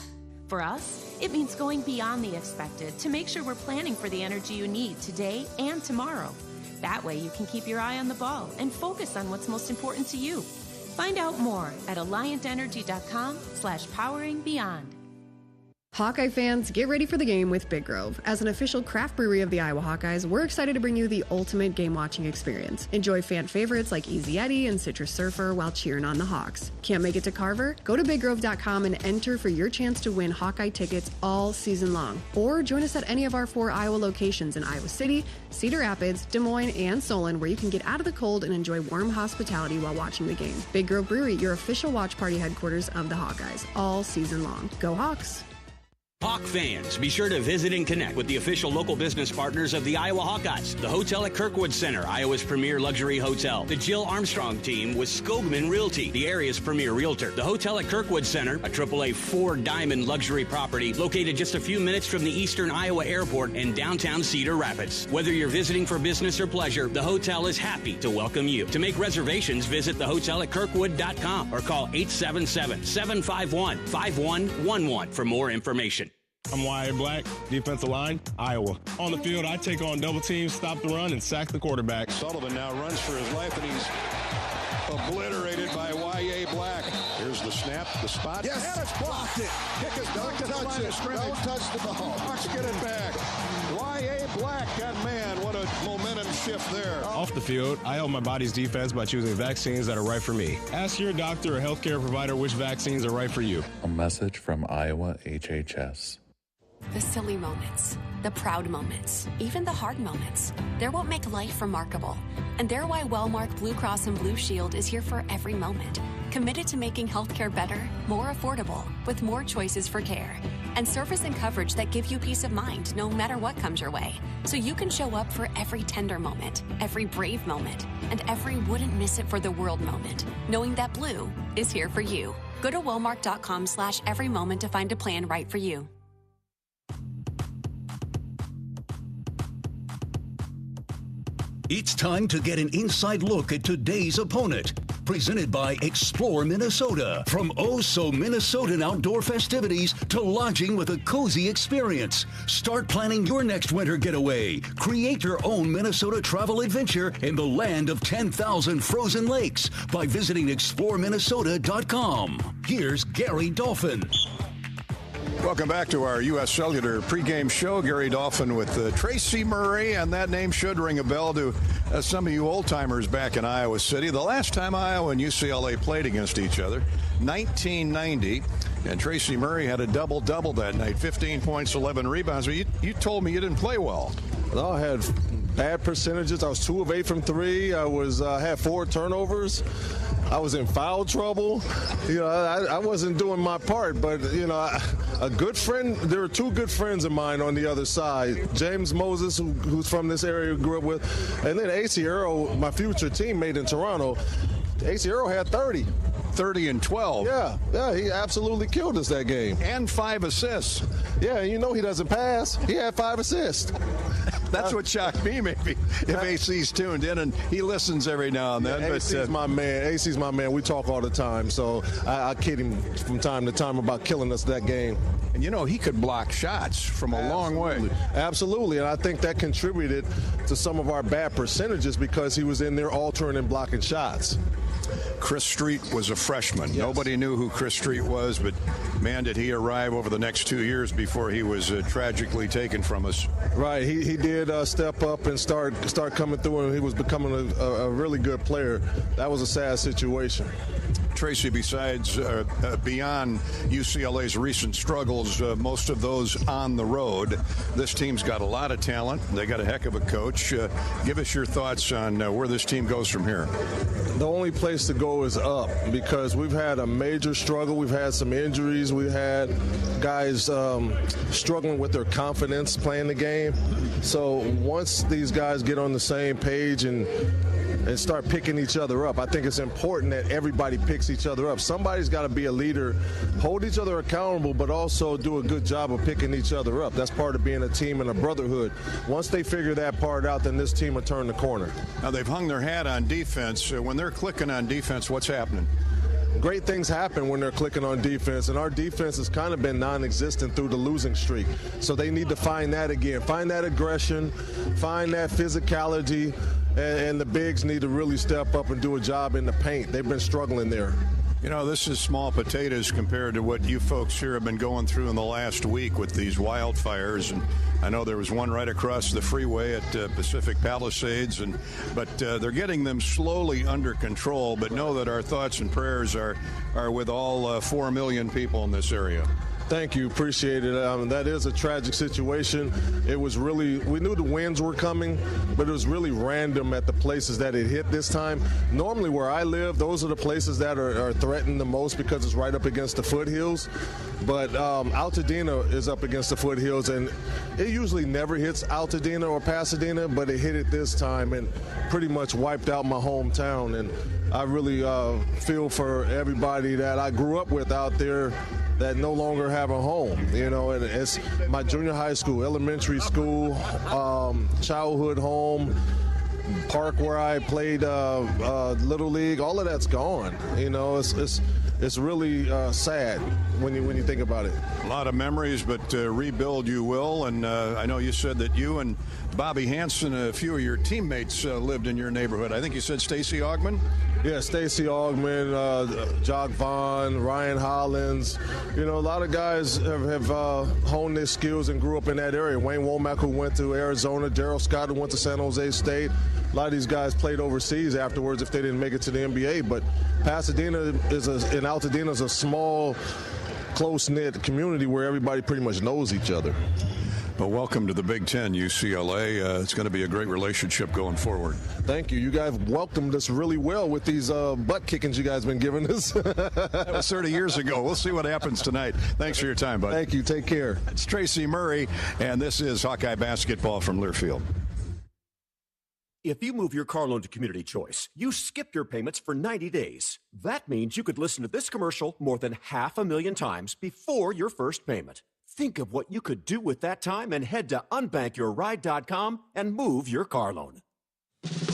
For us, it means going beyond the expected to make sure we're planning for the energy you need today and tomorrow. That way you can keep your eye on the ball and focus on what's most important to you. Find out more at AlliantEnergy.com/poweringbeyond. Hawkeye fans, get ready for the game with Big Grove. As an official craft brewery of the Iowa Hawkeyes, we're excited to bring you the ultimate game-watching experience. Enjoy fan favorites like Easy Eddie and Citrus Surfer while cheering on the Hawks. Can't make it to Carver? Go to BigGrove.com and enter for your chance to win Hawkeye tickets all season long. Or join us at any of our 4 Iowa locations in Iowa City, Cedar Rapids, Des Moines, and Solon, where you can get out of the cold and enjoy warm hospitality while watching the game. Big Grove Brewery, your official watch party headquarters of the Hawkeyes, all season long. Go Hawks! Hawk fans, be sure to visit and connect with the official local business partners of the Iowa Hawkeyes. The Hotel at Kirkwood Center, Iowa's premier luxury hotel. The Jill Armstrong team with Skogman Realty, the area's premier realtor. The Hotel at Kirkwood Center, a AAA 4-diamond luxury property located just a few minutes from the Eastern Iowa Airport in downtown Cedar Rapids. Whether you're visiting for business or pleasure, the hotel is happy to welcome you. To make reservations, visit thehotelatKirkwood.com or call 877-751-5111 for more information. I'm Y.A. Black, defensive line, Iowa. On the field, I take on double teams, stop the run, and sack the quarterback. Sullivan now runs for his life, and he's obliterated by Y.A. Black. Here's the snap, the spot. Yes, and it's blocked it. Kick is blocked at the line of scrimmage. Don't touch the ball. Hawks get it back. Y.A. Black, and man, what a momentum shift there. Off the field, I help my body's defense by choosing vaccines that are right for me. Ask your doctor or healthcare provider which vaccines are right for you. A message from Iowa HHS. The silly moments, the proud moments, even the hard moments. They're what make life remarkable. And they're why Wellmark Blue Cross and Blue Shield is here for every moment. Committed to making healthcare better, more affordable, with more choices for care. And service and coverage that give you peace of mind no matter what comes your way. So you can show up for every tender moment, every brave moment, and every wouldn't miss it for the world moment, knowing that Blue is here for you. Go to Wellmark.com/everymoment to find a plan right for you. It's time to get an inside look at today's opponent. Presented by Explore Minnesota. From oh-so Minnesotan outdoor festivities to lodging with a cozy experience. Start planning your next winter getaway. Create your own Minnesota travel adventure in the land of 10,000 frozen lakes by visiting exploreminnesota.com. Here's Gary Dolphin. Welcome back to our U.S. Cellular pregame show. Gary Dolphin with Tracy Murray, and that name should ring a bell to some of you old-timers back in Iowa City. The last time Iowa and UCLA played against each other, 1990, and Tracy Murray had a double-double that night, 15 points, 11 rebounds. But you told me you didn't play well. No, I had bad percentages. I was 2 of 8 from 3. I had 4 turnovers. I was in foul trouble. I wasn't doing my part, but, a good friend, there are 2 good friends of mine on the other side. James Moses, who's from this area, grew up with, and then AC Earl, my future teammate in Toronto. AC Earl had 30 and 12. Yeah, he absolutely killed us that game. And 5 assists. Yeah, he doesn't pass. He had 5 assists. That's what shocked me, maybe, if AC's tuned in, and he listens every now and then. Yeah, AC's my man. AC's my man. We talk all the time, so I kid him from time to time about killing us that game. And, he could block shots from a long way. Absolutely, and I think that contributed to some of our bad percentages because he was in there altering and blocking shots. Chris Street was a freshman. Yes. Nobody knew who Chris Street was, but man, did he arrive over the next 2 years before he was tragically taken from us. Right, he did step up and start coming through, and he was becoming a really good player. That was a sad situation. Tracy, besides beyond UCLA's recent struggles, most of those on the road, this team's got a lot of talent. They got a heck of a coach. Give us your thoughts on where this team goes from here. The only place to go is up because we've had a major struggle. We've had some injuries. We've had guys struggling with their confidence playing the game. So once these guys get on the same page and start picking each other up, I think it's important that everybody picks each other up. Somebody's got to be a leader, hold each other accountable, but also do a good job of picking each other up. That's part of being a team and a brotherhood. Once they figure that part out, then this team will turn the corner. Now, they've hung their hat on defense. When they're clicking on defense, what's happening? Great things happen when they're clicking on defense, and our defense has kind of been non-existent through the losing streak. So they need to find that again, find that aggression, find that physicality, and the bigs need to really step up and do a job in the paint. They've been struggling there. You know, this is small potatoes compared to what you folks here have been going through in the last week with these wildfires. And I know there was one right across the freeway at Pacific Palisades, but they're getting them slowly under control. But know that our thoughts and prayers are with all 4 million people in this area. Thank you. Appreciate it. That is a tragic situation. It was really, we knew the winds were coming, but it was really random at the places that it hit this time. Normally where I live, those are the places that are threatened the most because it's right up against the foothills. But Altadena is up against the foothills, and it usually never hits Altadena or Pasadena, but it hit it this time and pretty much wiped out my hometown. And I really feel for everybody that I grew up with out there that no longer have a home, you know, and it's my junior high school, elementary school, childhood home, park where I played Little League, all of that's gone. You know, it's really sad when you think about it. A lot of memories, but rebuild you will. And I know you said that you and Bobby Hansen, a few of your teammates lived in your neighborhood. I think you said Stacy Augman? Yeah, Stacy Augman, Jock Vaughn, Ryan Hollins. You know, a lot of guys have honed their skills and grew up in that area. Wayne Womack, who went to Arizona, Darryl Scott, who went to San Jose State. A lot of these guys played overseas afterwards if they didn't make it to the NBA. But Pasadena and Altadena is a small, close-knit community where everybody pretty much knows each other. Well, welcome to the Big Ten, UCLA. It's going to be a great relationship going forward. Thank you. You guys welcomed us really well with these butt kickings you guys been giving us. That was 30 years ago. We'll see what happens tonight. Thanks for your time, bud. Thank you. Take care. It's Tracy Murray, and this is Hawkeye basketball from Learfield. If you move your car loan to Community Choice, you skip your payments for 90 days. That means you could listen to this commercial more than 500,000 times before your first payment. Think of what you could do with that time and head to unbankyourride.com and move your car loan.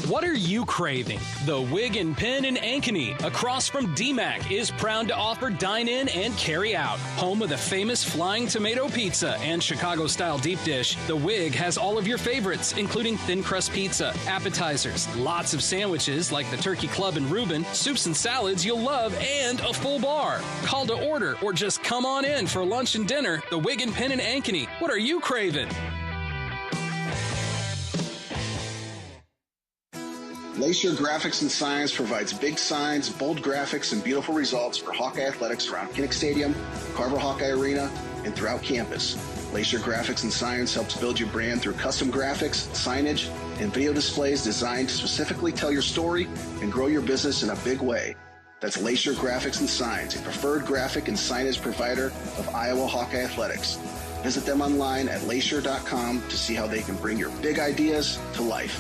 What are you craving? The Wig and Pin in Ankeny, across from DMAC, is proud to offer dine-in and carry-out. Home of the famous Flying Tomato Pizza and Chicago-style deep dish, the Wig has all of your favorites, including thin crust pizza, appetizers, lots of sandwiches like the Turkey Club and Reuben, soups and salads you'll love, and a full bar. Call to order or just come on in for lunch and dinner. The Wig and Pin in Ankeny. What are you craving? Lacier Graphics and Signs provides big signs, bold graphics, and beautiful results for Hawkeye athletics around Kinnick Stadium, Carver Hawkeye Arena, and throughout campus. Lacier Graphics and Signs helps build your brand through custom graphics, signage, and video displays designed to specifically tell your story and grow your business in a big way. That's Lacier Graphics and Signs, a preferred graphic and signage provider of Iowa Hawkeye athletics. Visit them online at lacier.com to see how they can bring your big ideas to life.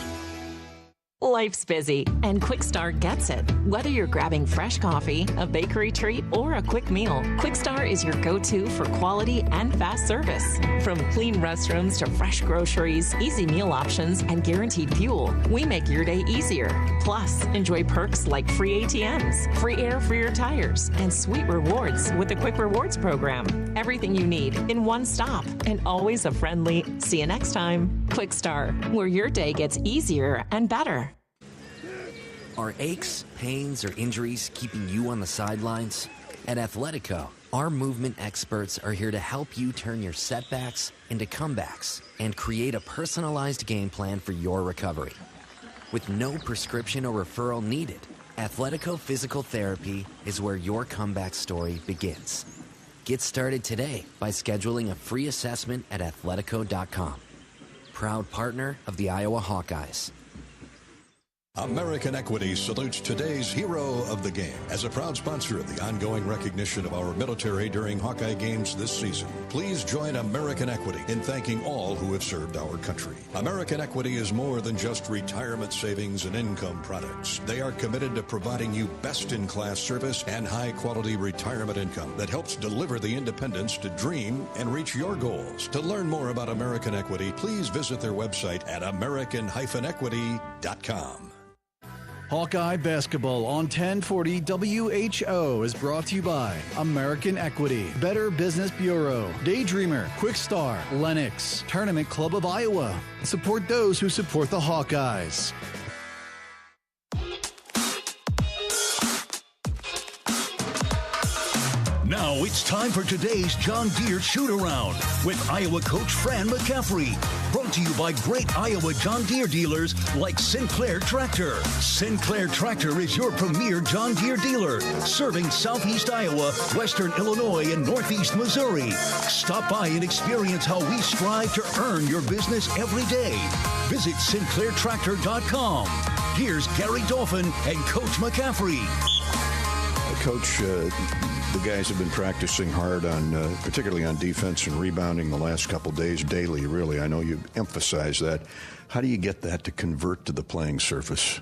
Life's busy, and Quickstar gets it. Whether you're grabbing fresh coffee, a bakery treat, or a quick meal, Quickstar is your go-to for quality and fast service. From clean restrooms to fresh groceries, easy meal options, and guaranteed fuel, we make your day easier. Plus, enjoy perks like free ATMs, free air for your tires, and sweet rewards with the Quick Rewards program. Everything you need in one stop, and always a friendly, see you next time. Quickstar, where your day gets easier and better. Are aches, pains, or injuries keeping you on the sidelines? At Athletico, our movement experts are here to help you turn your setbacks into comebacks and create a personalized game plan for your recovery. With no prescription or referral needed, Athletico Physical Therapy is where your comeback story begins. Get started today by scheduling a free assessment at athletico.com. Proud partner of the Iowa Hawkeyes. American Equity salutes today's hero of the game. As a proud sponsor of the ongoing recognition of our military during Hawkeye games this season, please join American Equity in thanking all who have served our country. American Equity is more than just retirement savings and income products. They are committed to providing you best-in-class service and high-quality retirement income that helps deliver the independence to dream and reach your goals. To learn more about American Equity, please visit their website at american-equity.com. Hawkeye Basketball on 1040 WHO is brought to you by American Equity, Better Business Bureau, Daydreamer, Quickstar, Lennox, Tournament Club of Iowa. Support those who support the Hawkeyes. It's time for today's John Deere shoot-around with Iowa coach Fran McCaffrey. Brought to you by great Iowa John Deere dealers like Sinclair Tractor. Sinclair Tractor is your premier John Deere dealer, serving southeast Iowa, western Illinois, and northeast Missouri. Stop by and experience how we strive to earn your business every day. Visit SinclairTractor.com. Here's Gary Dolphin and Coach McCaffrey. Coach, the guys have been practicing hard on, particularly on defense and rebounding the last couple days, daily, really. I know you emphasize that. How do you get that to convert to the playing surface?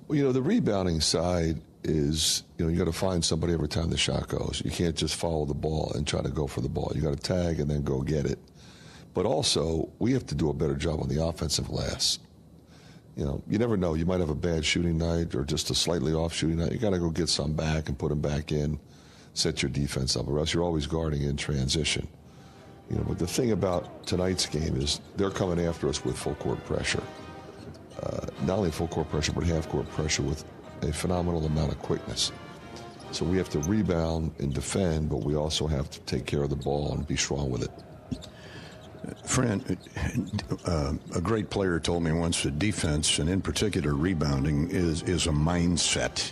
Well, the rebounding side is, you got to find somebody every time the shot goes. You can't just follow the ball and try to go for the ball. You got to tag and then go get it. But also, we have to do a better job on the offensive glass. You never know. You might have a bad shooting night or just a slightly off shooting night. You got to go get some back and put them back in, set your defense up, or else you're always guarding in transition. But the thing about tonight's game is they're coming after us with full court pressure. Not only full court pressure, but half court pressure with a phenomenal amount of quickness. So we have to rebound and defend, but we also have to take care of the ball and be strong with it. Fran, a great player told me once that defense, and in particular rebounding, is a mindset.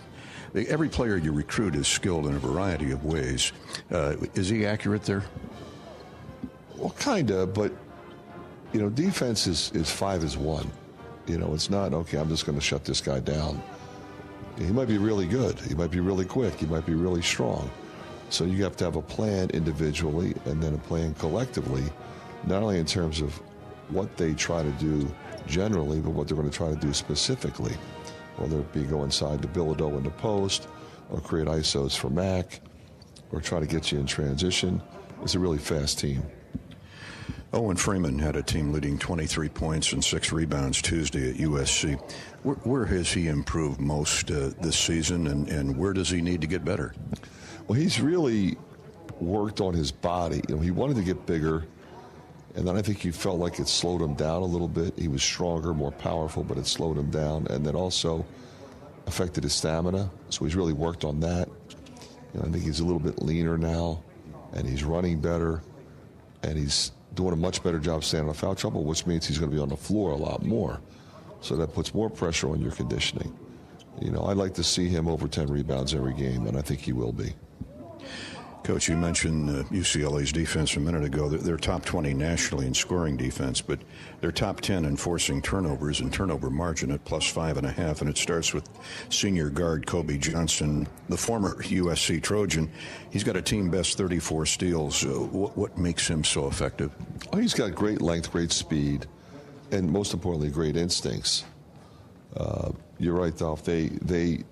Every player you recruit is skilled in a variety of ways. Is he accurate there? Well, kind of, but, defense is 5-1. It's not, okay, I'm just going to shut this guy down. He might be really good. He might be really quick. He might be really strong. So you have to have a plan individually and then a plan collectively, not only in terms of what they try to do generally, but what they're going to try to do specifically, whether it be go inside to Bilodeau in the post or create ISOs for Mac or try to get you in transition. It's a really fast team. Owen Freeman had a team leading 23 points and 6 rebounds Tuesday at USC. Where has he improved most this season, and where does he need to get better? Well, he's really worked on his body. He wanted to get bigger, and then I think he felt like it slowed him down a little bit. He was stronger, more powerful, but it slowed him down, and then also affected his stamina. So he's really worked on that. I think he's a little bit leaner now, and he's running better, and he's doing a much better job staying out of foul trouble, which means he's going to be on the floor a lot more. So that puts more pressure on your conditioning. I'd like to see him over 10 rebounds every game, and I think he will be. Coach, you mentioned UCLA's defense a minute ago. They're top 20 nationally in scoring defense, but they're top 10 in forcing turnovers and turnover margin at +5.5, and it starts with senior guard Kobe Johnson, the former USC Trojan. He's got a team best 34 steals. What makes him so effective? Oh, he's got great length, great speed, and most importantly, great instincts. You're right, Dolph. They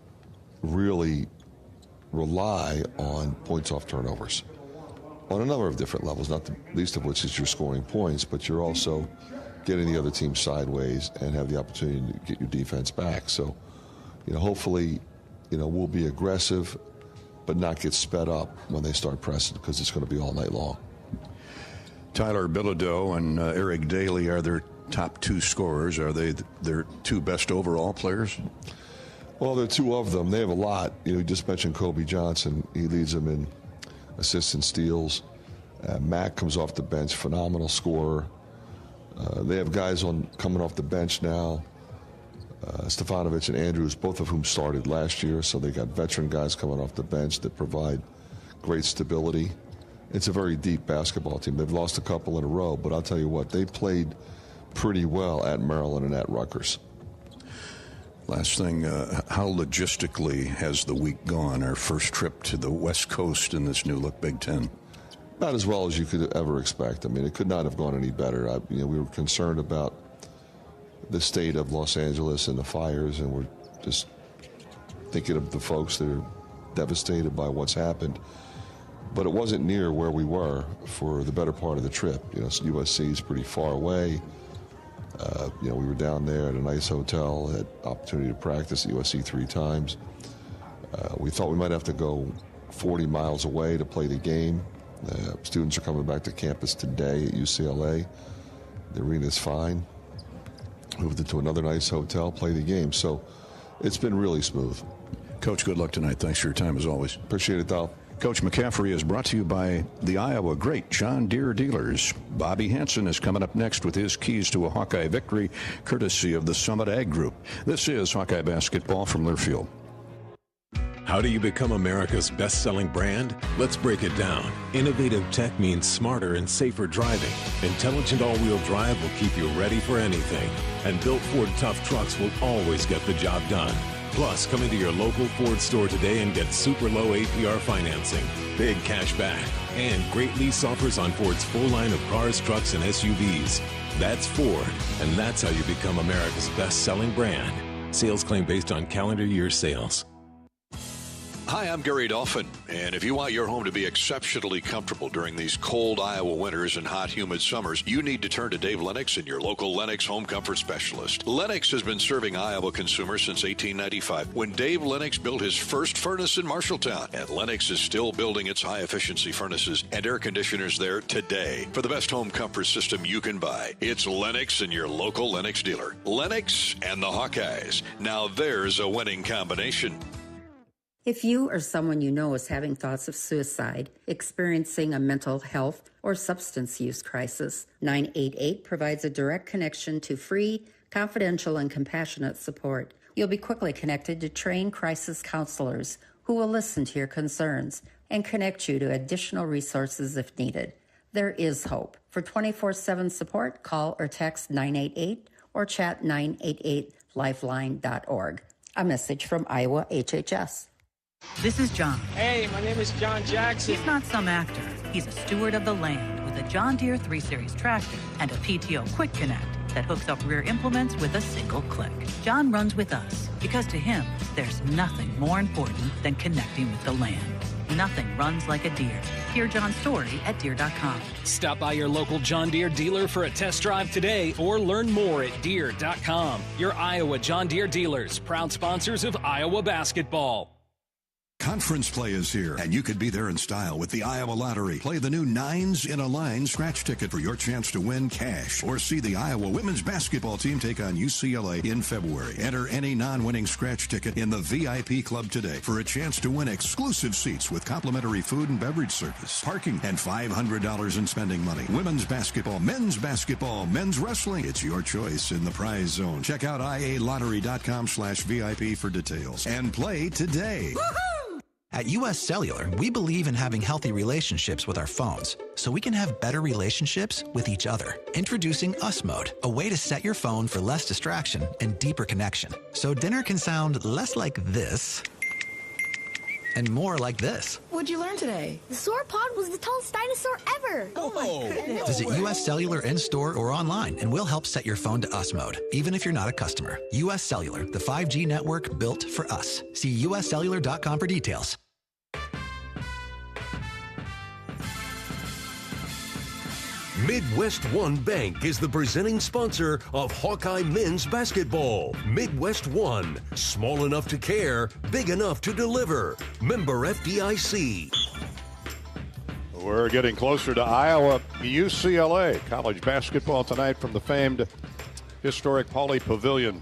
really rely on points off turnovers on a number of different levels, not the least of which is you're scoring points, but you're also getting the other team sideways and have the opportunity to get your defense back. So, hopefully, we'll be aggressive but not get sped up when they start pressing, because it's going to be all night long. Tyler Bilodeau and Eric Daly are their top 2 scorers. Are they their 2 best overall players? Well, there are 2 of them. They have a lot. You just mentioned Kobe Johnson. He leads them in assists and steals. Mac comes off the bench, phenomenal scorer. They have guys coming off the bench now. Stefanovic and Andrews, both of whom started last year. So they got veteran guys coming off the bench that provide great stability. It's a very deep basketball team. They've lost a couple in a row, but I'll tell you what, they played pretty well at Maryland and at Rutgers. Last thing, how logistically has the week gone, our first trip to the West Coast in this new look Big Ten? Not as well as you could ever expect. I mean, it could not have gone any better. We were concerned about the state of Los Angeles and the fires, and we're just thinking of the folks that are devastated by what's happened. But it wasn't near where we were for the better part of the trip. USC is pretty far away. We were down there at a nice hotel, had opportunity to practice at USC 3 times. We thought we might have to go 40 miles away to play the game. Students are coming back to campus today at UCLA. The arena's fine. Moved into another nice hotel, play the game. So it's been really smooth. Coach, good luck tonight. Thanks for your time as always. Appreciate it, Dal. Coach McCaffrey is brought to you by the Iowa great John Deere dealers. Bobby Hansen is coming up next with his keys to a Hawkeye victory, courtesy of the Summit Ag Group. This is Hawkeye Basketball from Learfield. How do you become America's best-selling brand? Let's break it down. Innovative tech means smarter and safer driving. Intelligent all-wheel drive will keep you ready for anything. And built Ford tough trucks will always get the job done. Plus, come into your local Ford store today and get super low APR financing, big cash back, and great lease offers on Ford's full line of cars, trucks, and SUVs. That's Ford, and that's how you become America's best-selling brand. Sales claim based on calendar year sales. Hi, I'm Gary Dolphin, and if you want your home to be exceptionally comfortable during these cold Iowa winters and hot, humid summers, you need to turn to Dave Lennox and your local Lennox home comfort specialist. Lennox has been serving Iowa consumers since 1895, when Dave Lennox built his first furnace in Marshalltown, and Lennox is still building its high-efficiency furnaces and air conditioners there today. For the best home comfort system you can buy, it's Lennox and your local Lennox dealer. Lennox and the Hawkeyes. Now there's a winning combination. If you or someone you know is having thoughts of suicide, experiencing a mental health or substance use crisis, 988 provides a direct connection to free, confidential, and compassionate support. You'll be quickly connected to trained crisis counselors who will listen to your concerns and connect you to additional resources if needed. There is hope. For 24/7 support, call or text 988 or chat 988lifeline.org. A message from Iowa HHS. This is John. Hey, my name is John Jackson. He's not some actor. He's a steward of the land with a John Deere 3 Series tractor and a PTO Quick Connect that hooks up rear implements with a single click. John runs with us because to him, there's nothing more important than connecting with the land. Nothing runs like a Deere. Hear John's story at Deere.com. Stop by your local John Deere dealer for a test drive today or learn more at Deere.com. Your Iowa John Deere dealers, proud sponsors of Iowa basketball. Conference play is here, and you could be there in style with the Iowa Lottery. Play the new 9s in a Line scratch ticket for your chance to win cash, or see the Iowa women's basketball team take on UCLA in February. Enter any non-winning scratch ticket in the VIP club today for a chance to win exclusive seats with complimentary food and beverage service, parking, and $500 in spending money. Women's basketball, men's wrestling. It's your choice in the prize zone. Check out ialottery.com/VIP for details and play today. Woohoo! At U.S. Cellular, we believe in having healthy relationships with our phones, so we can have better relationships with each other. Introducing US Mode, a way to set your phone for less distraction and deeper connection. So dinner can sound less like this and more like this. What'd you learn today? The sauropod was the tallest dinosaur ever. Oh my goodness. Visit U.S. Cellular in-store or online, and we'll help set your phone to US Mode, even if you're not a customer. U.S. Cellular, the 5G network built for us. See uscellular.com for details. Midwest One Bank is the presenting sponsor of Hawkeye men's basketball. Midwest One, small enough to care, big enough to deliver. Member FDIC. We're getting closer to Iowa, UCLA. College basketball tonight from the famed historic Pauley Pavilion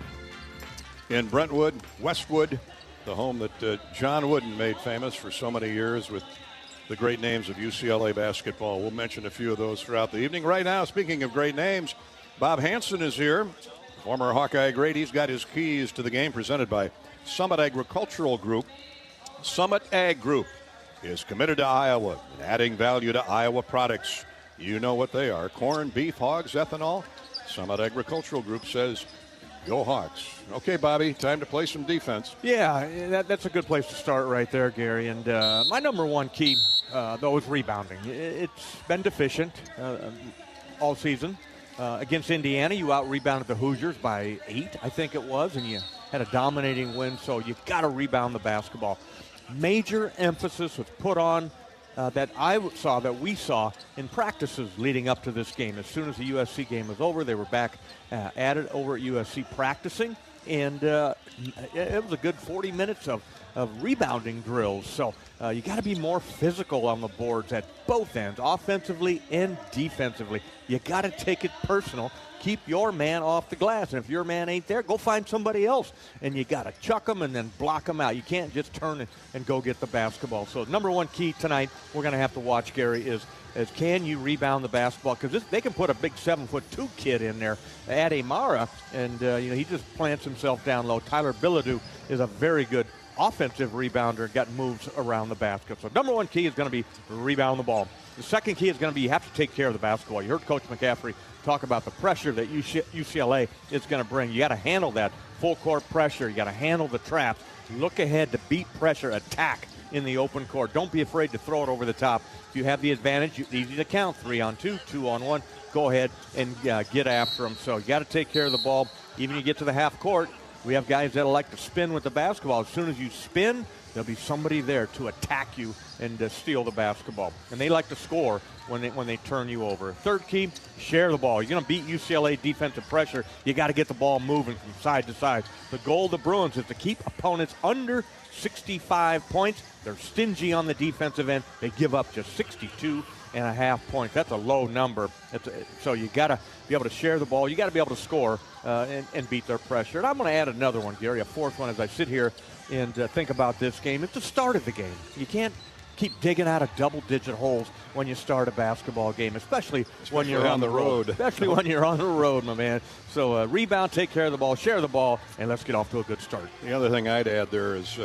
in Brentwood, Westwood, the home that John Wooden made famous for so many years with the great names of UCLA basketball. We'll mention a few of those throughout the evening. Right now, speaking of great names, Bob Hansen is here, former Hawkeye great. He's got his keys to the game presented by Summit Agricultural Group. Summit Ag Group is committed to Iowa and adding value to Iowa products. You know what they are: corn, beef, hogs, ethanol. Summit Agricultural Group says, go Hawks. Okay, Bobby, time to play some defense. Yeah, that's a good place to start right there, Gary. And my number one key, though, is rebounding. It's been deficient all season. Against Indiana, you out-rebounded the Hoosiers by 8, I think it was, and you had a dominating win, so you've got to rebound the basketball. Major emphasis was put on that we saw in practices leading up to this game. As soon as the USC game was over, they were back at it over at USC practicing, and it was a good 40 minutes of rebounding drills. So you got to be more physical on the boards at both ends, offensively and defensively. You got to take it personal. Keep your man off the glass. And if your man ain't there, go find somebody else. And you got to chuck them and then block them out. You can't just turn and go get the basketball. So number one key tonight we're going to have to watch, Gary, is can you rebound the basketball? Because they can put a big 7'2" kid in there at Amara, and he just plants himself down low. Tyler Bilodeau is a very good offensive rebounder, got moves around the basket. So number one key is going to be rebound the ball. The second key is going to be you have to take care of the basketball. You heard Coach McCaffrey talk about the pressure that UCLA is going to bring. You got to handle that full court pressure. You got to handle the traps. Look ahead to beat pressure, attack in the open court. Don't be afraid to throw it over the top. If you have the advantage, it's easy to count 3-on-2, 2-on-1. Go ahead and get after them. So you got to take care of the ball. Even you get to the half court, we have guys that like to spin with the basketball. As soon as you spin, there'll be somebody there to attack you and steal the basketball. And they like to score when they turn you over. Third key, share the ball. You're going to beat UCLA defensive pressure. You got to get the ball moving from side to side. The goal of the Bruins is to keep opponents under 65 points. They're stingy on the defensive end. They give up just 62.5 points. That's a low number. So you got to be able to share the ball. You got to be able to score and beat their pressure. And I'm going to add another one, Gary, a fourth one as I sit here and think about this game. It's the start of the game. You can't keep digging out of double-digit holes when you start a basketball game, especially when you're on the road. Especially when you're on the road, my man. So rebound, take care of the ball, share the ball, and let's get off to a good start. The other thing I'd add there is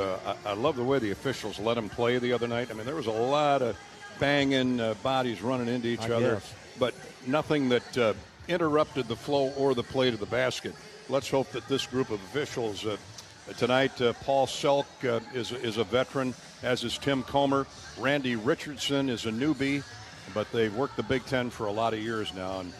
I love the way the officials let them play the other night. I mean, there was a lot of banging, bodies running into each other, but nothing that interrupted the flow or the play to the basket. Let's hope that this group of officials tonight, Paul Selk is a veteran, as is Tim Comer. Randy Richardson is a newbie, but they've worked the Big Ten for a lot of years now. And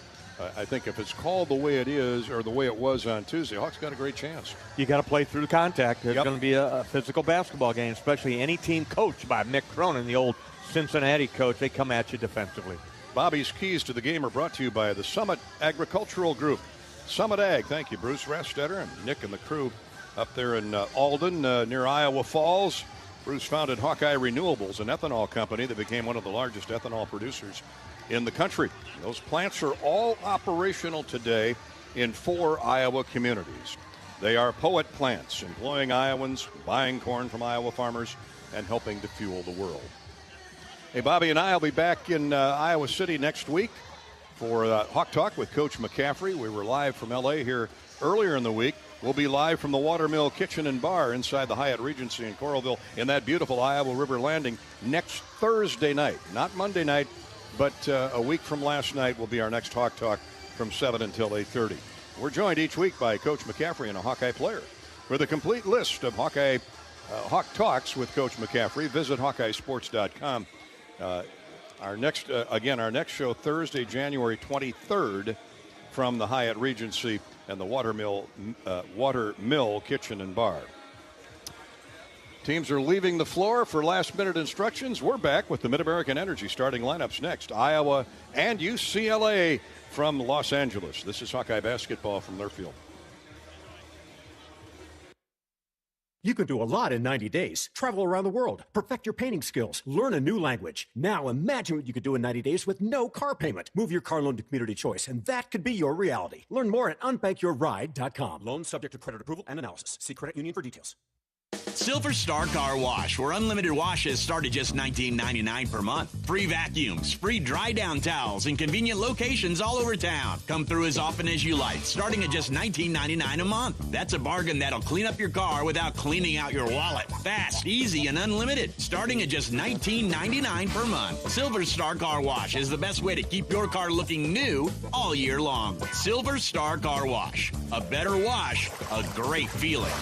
I think if it's called the way it is or the way it was on Tuesday, Hawks got a great chance. You got to play through the contact. It's going to be a physical basketball game, especially any team coached by Mick Cronin, the old Cincinnati coach. They come at you defensively. Bobby's Keys to the Game are brought to you by the Summit Agricultural Group. Summit Ag, thank you, Bruce Restetter and Nick and the crew up there in Alden near Iowa Falls. Bruce founded Hawkeye Renewables, an ethanol company that became one of the largest ethanol producers in the country. Those plants are all operational today in 4 Iowa communities. They are poet plants, employing Iowans, buying corn from Iowa farmers, and helping to fuel the world. Hey, Bobby and I will be back in Iowa City next week for Hawk Talk with Coach McCaffrey. We were live from L.A. here earlier in the week. We'll be live from the Watermill Kitchen and Bar inside the Hyatt Regency in Coralville in that beautiful Iowa River Landing next Thursday night. Not Monday night, but a week from last night will be our next Hawk Talk from 7 until 8:30. We're joined each week by Coach McCaffrey and a Hawkeye player. For the complete list of Hawk Talks with Coach McCaffrey, visit HawkeyeSports.com. Our next show Thursday, January 23rd from the Hyatt Regency and the Watermill Kitchen and Bar. Teams are leaving the floor for last-minute instructions. We're back with the Mid-American Energy starting lineups next. Iowa and UCLA from Los Angeles. This is Hawkeye basketball from Learfield. You can do a lot in 90 days. Travel around the world, perfect your painting skills, learn a new language. Now imagine what you could do in 90 days with no car payment. Move your car loan to Community Choice, and that could be your reality. Learn more at unbankyourride.com. Loan subject to credit approval and analysis. See credit union for details. Silver Star Car Wash, where unlimited washes start at just $19.99 per month. Free vacuums, free dry down towels, and convenient locations all over town. Come through as often as you like, starting at just $19.99 a month. That's a bargain that'll clean up your car without cleaning out your wallet. Fast, easy, and unlimited, starting at just $19.99 per month. Silver Star Car Wash is the best way to keep your car looking new all year long. Silver Star Car Wash. A better wash, a great feeling.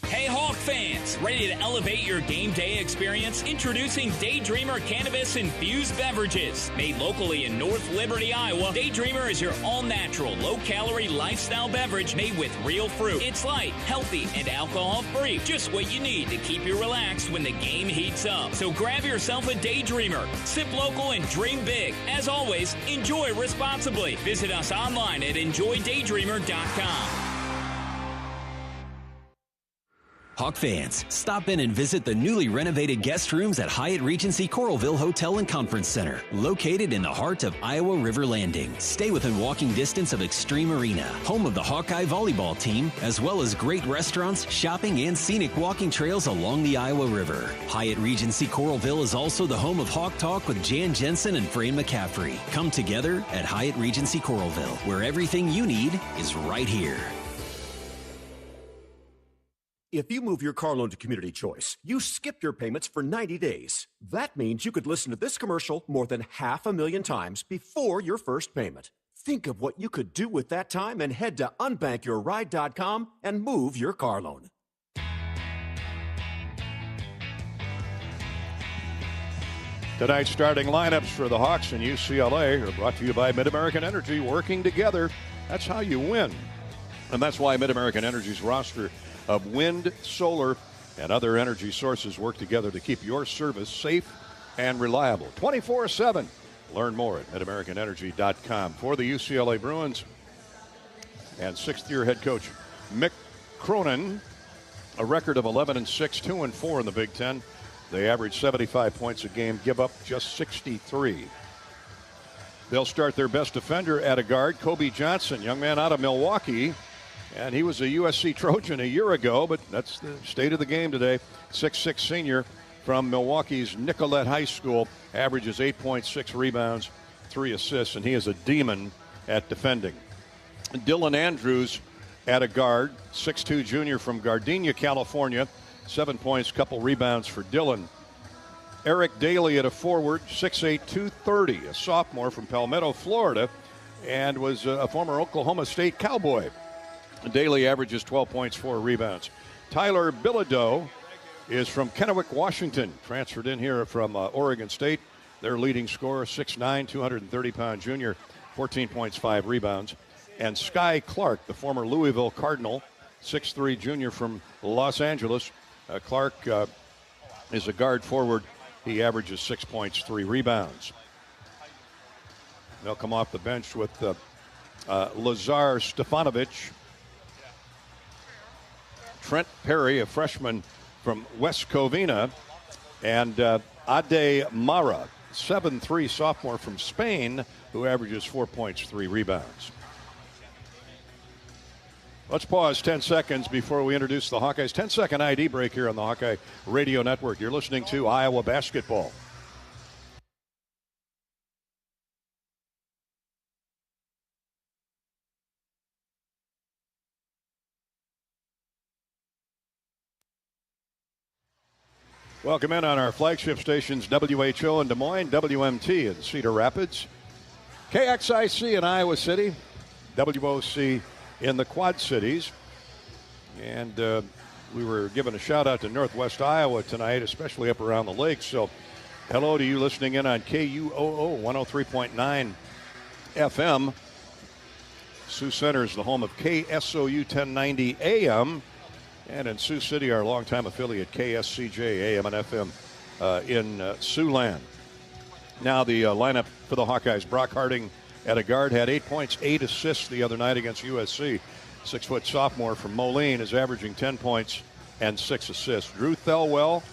Hey Hawk fans, ready to elevate your game day experience? Introducing Daydreamer Cannabis Infused Beverages. Made locally in North Liberty, Iowa, Daydreamer is your all-natural, low-calorie lifestyle beverage made with real fruit. It's light, healthy, and alcohol-free. Just what you need to keep you relaxed when the game heats up. So grab yourself a Daydreamer. Sip local and dream big. As always, enjoy responsibly. Visit us online at enjoydaydreamer.com. Hawk fans, stop in and visit the newly renovated guest rooms at Hyatt Regency Coralville Hotel and Conference Center, located in the heart of Iowa River Landing. Stay within walking distance of Extreme Arena, home of the Hawkeye volleyball team, as well as great restaurants, shopping, and scenic walking trails along the Iowa River. Hyatt Regency Coralville is also the home of Hawk Talk with Jan Jensen and Fran McCaffrey. Come together at Hyatt Regency Coralville, where everything you need is right here. If you move your car loan to Community Choice, you skip your payments for 90 days. That means you could listen to this commercial more than 500,000 times before your first payment. Think of what you could do with that time and head to unbankyourride.com and move your car loan. Tonight's starting lineups for the Hawks and UCLA are brought to you by Mid-American Energy. Working together, that's how you win. And that's why Mid-American Energy's roster of wind, solar, and other energy sources work together to keep your service safe and reliable 24/7. Learn more at midamericanenergy.com. For the UCLA Bruins and sixth-year head coach Mick Cronin, a record of 11-6, 2-4 in the Big Ten. They average 75 points a game, give up just 63. They'll start their best defender at a guard, Kobe Johnson, young man out of Milwaukee. And he was a USC Trojan a year ago, but that's the state of the game today. 6'6" senior from Milwaukee's Nicollet High School, averages 8.6 rebounds, 3 assists, and he is a demon at defending. Dylan Andrews at a guard, 6'2" junior from Gardena, California, 7 points, couple rebounds for Dylan. Eric Daly at a forward, 6'8", 230, a sophomore from Palmetto, Florida, and was a former Oklahoma State Cowboy. Daly averages 12 points, 4 rebounds. Tyler Bilodeau is from Kennewick, Washington, transferred in here from Oregon State. Their leading scorer, 6'9", 230-pound junior, 14 points, 5 rebounds. And Sky Clark, the former Louisville Cardinal, 6'3", junior from Los Angeles. Clark is a guard forward. He averages 6 points, 3 rebounds. They'll come off the bench with Lazar Stefanovic, Trent Perry, a freshman from West Covina, and Ade Mara, 7'3", sophomore from Spain, who averages 4 points, 3 rebounds. Let's pause 10 seconds before we introduce the Hawkeyes. 10-second ID break here on the Hawkeye Radio Network. You're listening to Iowa Basketball. Welcome in on our flagship stations, WHO in Des Moines, WMT in Cedar Rapids, KXIC in Iowa City, WOC in the Quad Cities. And we were giving a shout out to Northwest Iowa tonight, especially up around the lake. So hello to you listening in on KUOO 103.9 FM. Sioux Center is the home of KSOU 1090 AM. And in Sioux City, our longtime affiliate, KSCJ, AM and FM in Siouxland. Now the lineup for the Hawkeyes. Brock Harding at a guard had 8 points, 8 assists the other night against USC. 6-foot sophomore from Moline is averaging 10 points and 6 assists. Drew Thelwell,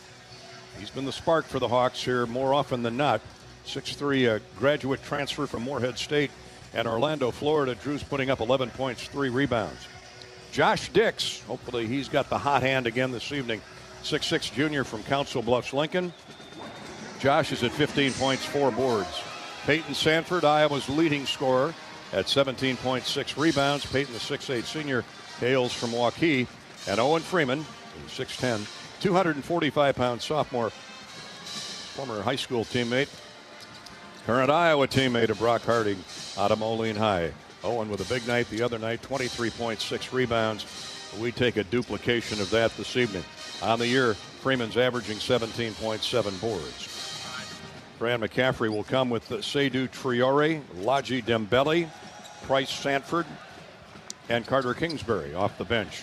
he's been the spark for the Hawks here more often than not. 6'3", graduate transfer from Morehead State and Orlando, Florida. Drew's putting up 11 points, 3 rebounds. Josh Dix, hopefully he's got the hot hand again this evening. 6'6", junior from Council Bluffs, Lincoln. Josh is at 15 points, 4 boards. Peyton Sanford, Iowa's leading scorer, at 17.6 rebounds. Peyton, the 6'8" senior, hails from Waukee. And Owen Freeman, 6'10", 245-pound sophomore, former high school teammate, current Iowa teammate of Brock Harding out of Moline High. Owen with a big night the other night, 23.6 rebounds. We take a duplication of that this evening. On the year, Freeman's averaging 17.7 boards. Fran McCaffrey will come with Seydou Traoré, Laji Dembele, Price Sanford, and Carter Kingsbury off the bench.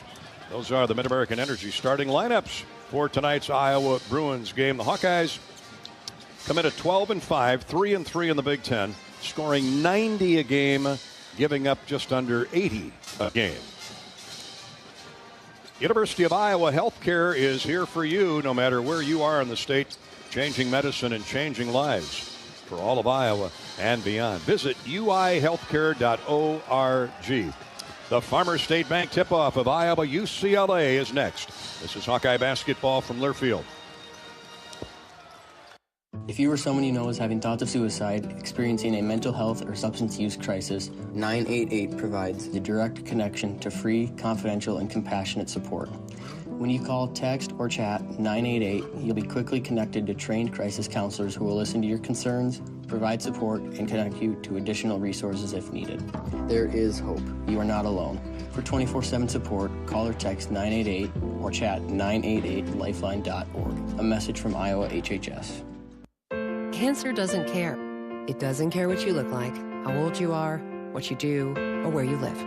Those are the Mid-American Energy starting lineups for tonight's Iowa Bruins game. The Hawkeyes come in at 12-5, 3-3 in the Big Ten, scoring 90 a game, giving up just under 80 a game. University of Iowa Healthcare is here for you no matter where you are in the state, changing medicine and changing lives for all of Iowa and beyond. Visit uihealthcare.org. The Farmers State Bank tip-off of Iowa UCLA is next. This is Hawkeye basketball from Learfield. If you or someone you know is having thoughts of suicide, experiencing a mental health or substance use crisis, 988 provides the direct connection to free, confidential, and compassionate support. When you call, text, or chat 988, you'll be quickly connected to trained crisis counselors who will listen to your concerns, provide support, and connect you to additional resources if needed. There is hope. You are not alone. For 24/7 support, call or text 988 or chat 988lifeline.org. A message from Iowa HHS. Cancer doesn't care. It doesn't care what you look like, how old you are, what you do, or where you live.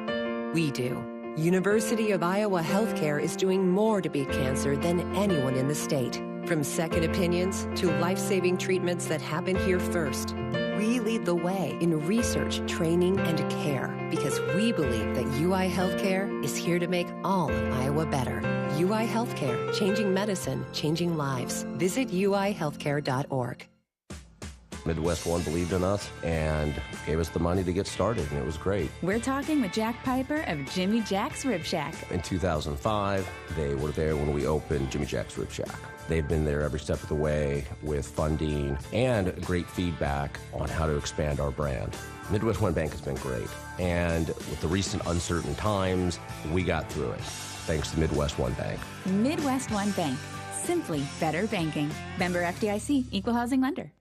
We do. University of Iowa Healthcare is doing more to beat cancer than anyone in the state. From second opinions to life-saving treatments that happen here first. We lead the way in research, training, and care because we believe that UI Healthcare is here to make all of Iowa better. UI Healthcare, changing medicine, changing lives. Visit uihealthcare.org. Midwest One believed in us and gave us the money to get started, and it was great. We're talking with Jack Piper of Jimmy Jack's Rib Shack. In 2005, they were there when we opened Jimmy Jack's Rib Shack. They've been there every step of the way with funding and great feedback on how to expand our brand. Midwest One Bank has been great, and with the recent uncertain times, we got through it, thanks to Midwest One Bank. Midwest One Bank. Simply better banking. Member FDIC, Equal Housing Lender.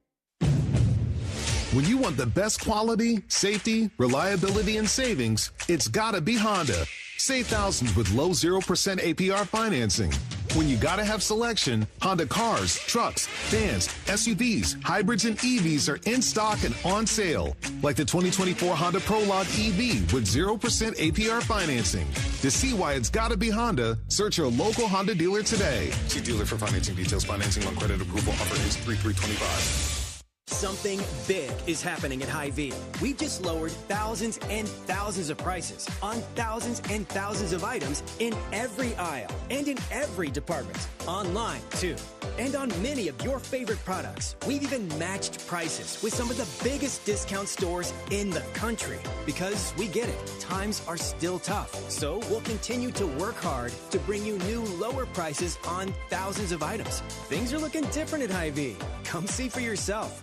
When you want the best quality, safety, reliability, and savings, it's gotta be Honda. Save thousands with low 0% APR financing. When you gotta have selection, Honda cars, trucks, vans, SUVs, hybrids, and EVs are in stock and on sale. Like the 2024 Honda Prologue EV with 0% APR financing. To see why it's gotta be Honda, search your local Honda dealer today. See dealer for financing details. Financing on credit approval. Offer is 3/3/25. Something big is happening at Hy-Vee. We've just lowered thousands and thousands of prices on thousands and thousands of items in every aisle and in every department. Online, too. And on many of your favorite products. We've even matched prices with some of the biggest discount stores in the country. Because we get it, times are still tough. So we'll continue to work hard to bring you new lower prices on thousands of items. Things are looking different at Hy-Vee. Come see for yourself.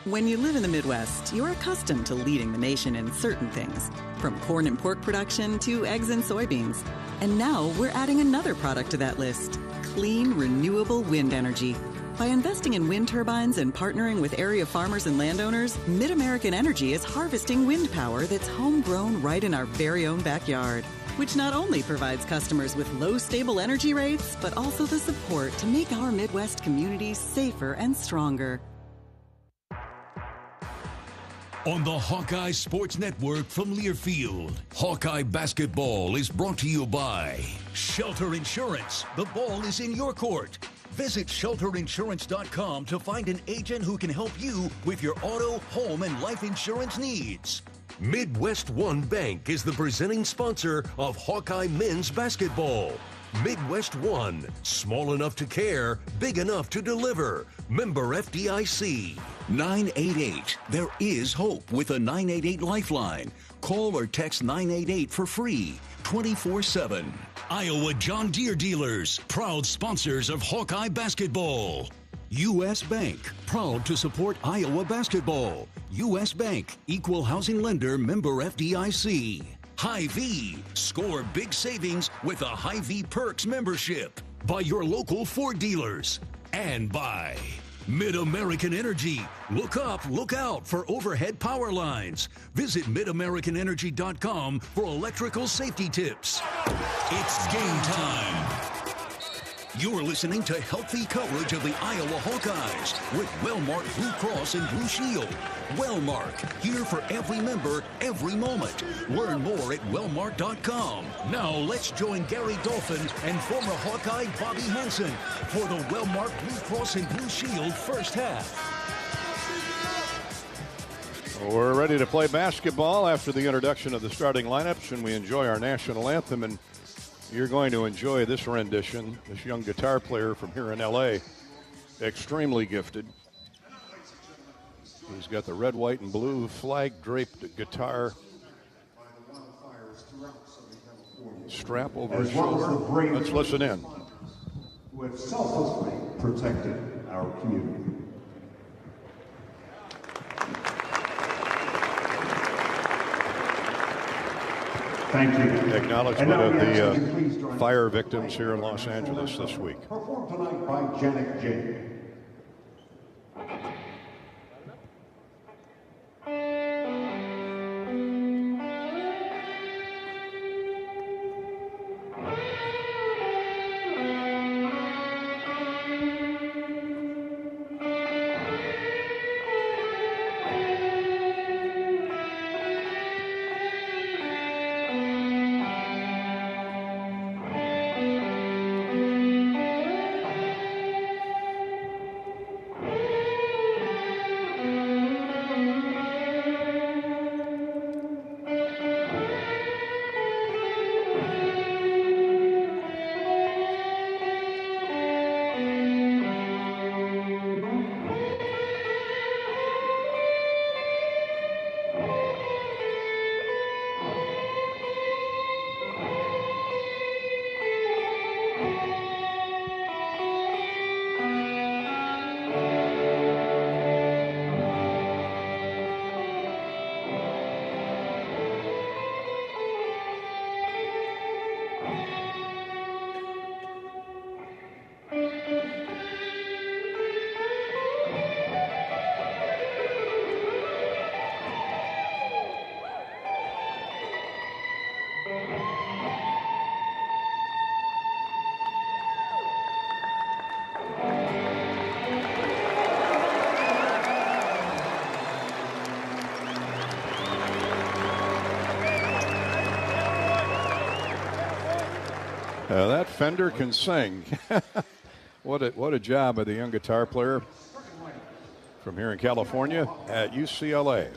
When you live in the Midwest, you're accustomed to leading the nation in certain things, from corn and pork production to eggs and soybeans. And now we're adding another product to that list, clean, renewable wind energy. By investing in wind turbines and partnering with area farmers and landowners, Mid-American Energy is harvesting wind power that's homegrown right in our very own backyard, which not only provides customers with low, stable energy rates, but also the support to make our Midwest communities safer and stronger. On the Hawkeye Sports Network from Learfield, Hawkeye basketball is brought to you by Shelter Insurance. The ball is in your court. Visit shelterinsurance.com to find an agent who can help you with your auto, home, and life insurance needs. Midwest One Bank is the presenting sponsor of Hawkeye men's basketball. Midwest One, small enough to care, big enough to deliver. Member FDIC. 988. There is hope with a 988 lifeline. Call or text 988 for free, 24/7. Iowa John Deere dealers, proud sponsors of Hawkeye basketball. U.S. Bank, proud to support Iowa basketball. U.S. Bank, equal housing lender, member FDIC. Hy-Vee, score big savings with a Hy-Vee Perks membership. By your local Ford dealers. And by Mid-American Energy. Look up, look out for overhead power lines. Visit midamericanenergy.com for electrical safety tips. It's game time. You're listening to healthy coverage of the Iowa Hawkeyes with Wellmark Blue Cross and Blue Shield. Wellmark, here for every member, every moment. Learn more at wellmark.com. Now let's join Gary Dolphin and former Hawkeye Bobby Hansen for the Wellmark Blue Cross and Blue Shield first half. We're ready to play basketball after the introduction of the starting lineups, and we enjoy our national anthem. And You're going to enjoy this rendition. This young guitar player from here in L.A., extremely gifted. He's got the red, white, and blue flag-draped guitar strap over his shoulder. Let's listen in. Who have selflessly protected our community. Thank you. Acknowledgement of the fire victims here in Los Angeles this week. Performed tonight by Janet J. That Fender can sing. What a job by the young guitar player from here in California at UCLA.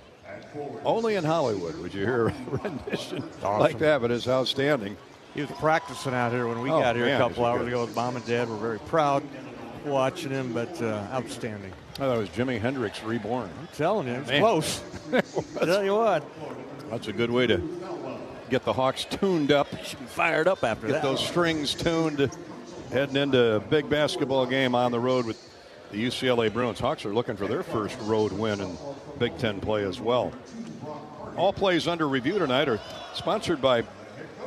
Only in Hollywood would you hear a rendition like that, but it's outstanding. He was practicing out here when we got here a couple hours ago with Mom and Dad. We're very proud watching him, but outstanding. I thought it was Jimi Hendrix reborn. I'm telling you, it's close. I'll tell you what. That's a good way to get the Hawks tuned up. Should be fired up after that. Get those strings tuned, heading into a big basketball game on the road with the UCLA Bruins. Hawks are looking for their first road win in Big Ten play as well. All plays under review tonight are sponsored by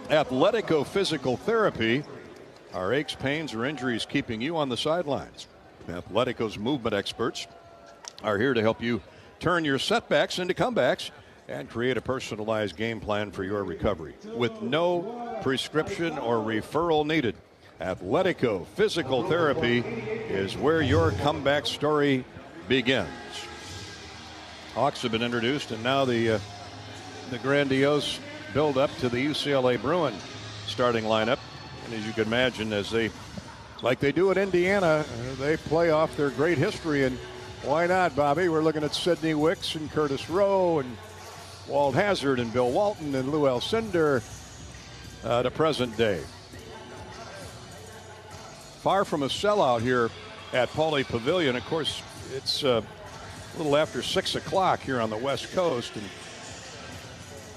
Athletico Physical Therapy. Are aches, pains, or injuries keeping you on the sidelines? Athletico's movement experts are here to help you turn your setbacks into comebacks and create a personalized game plan for your recovery. With no prescription or referral needed, Athletico Physical Therapy is where your comeback story begins. Hawks have been introduced, and now the grandiose build-up to the UCLA Bruin starting lineup. And as you can imagine, as they, like they do at Indiana, they play off their great history. And why not, Bobby? We're looking at Sidney Wicks and Curtis Rowe and Walt Hazard and Bill Walton and Lou Alcindor to present day. Far from a sellout here at Pauley Pavilion. Of course, it's a little after 6 o'clock here on the West Coast, and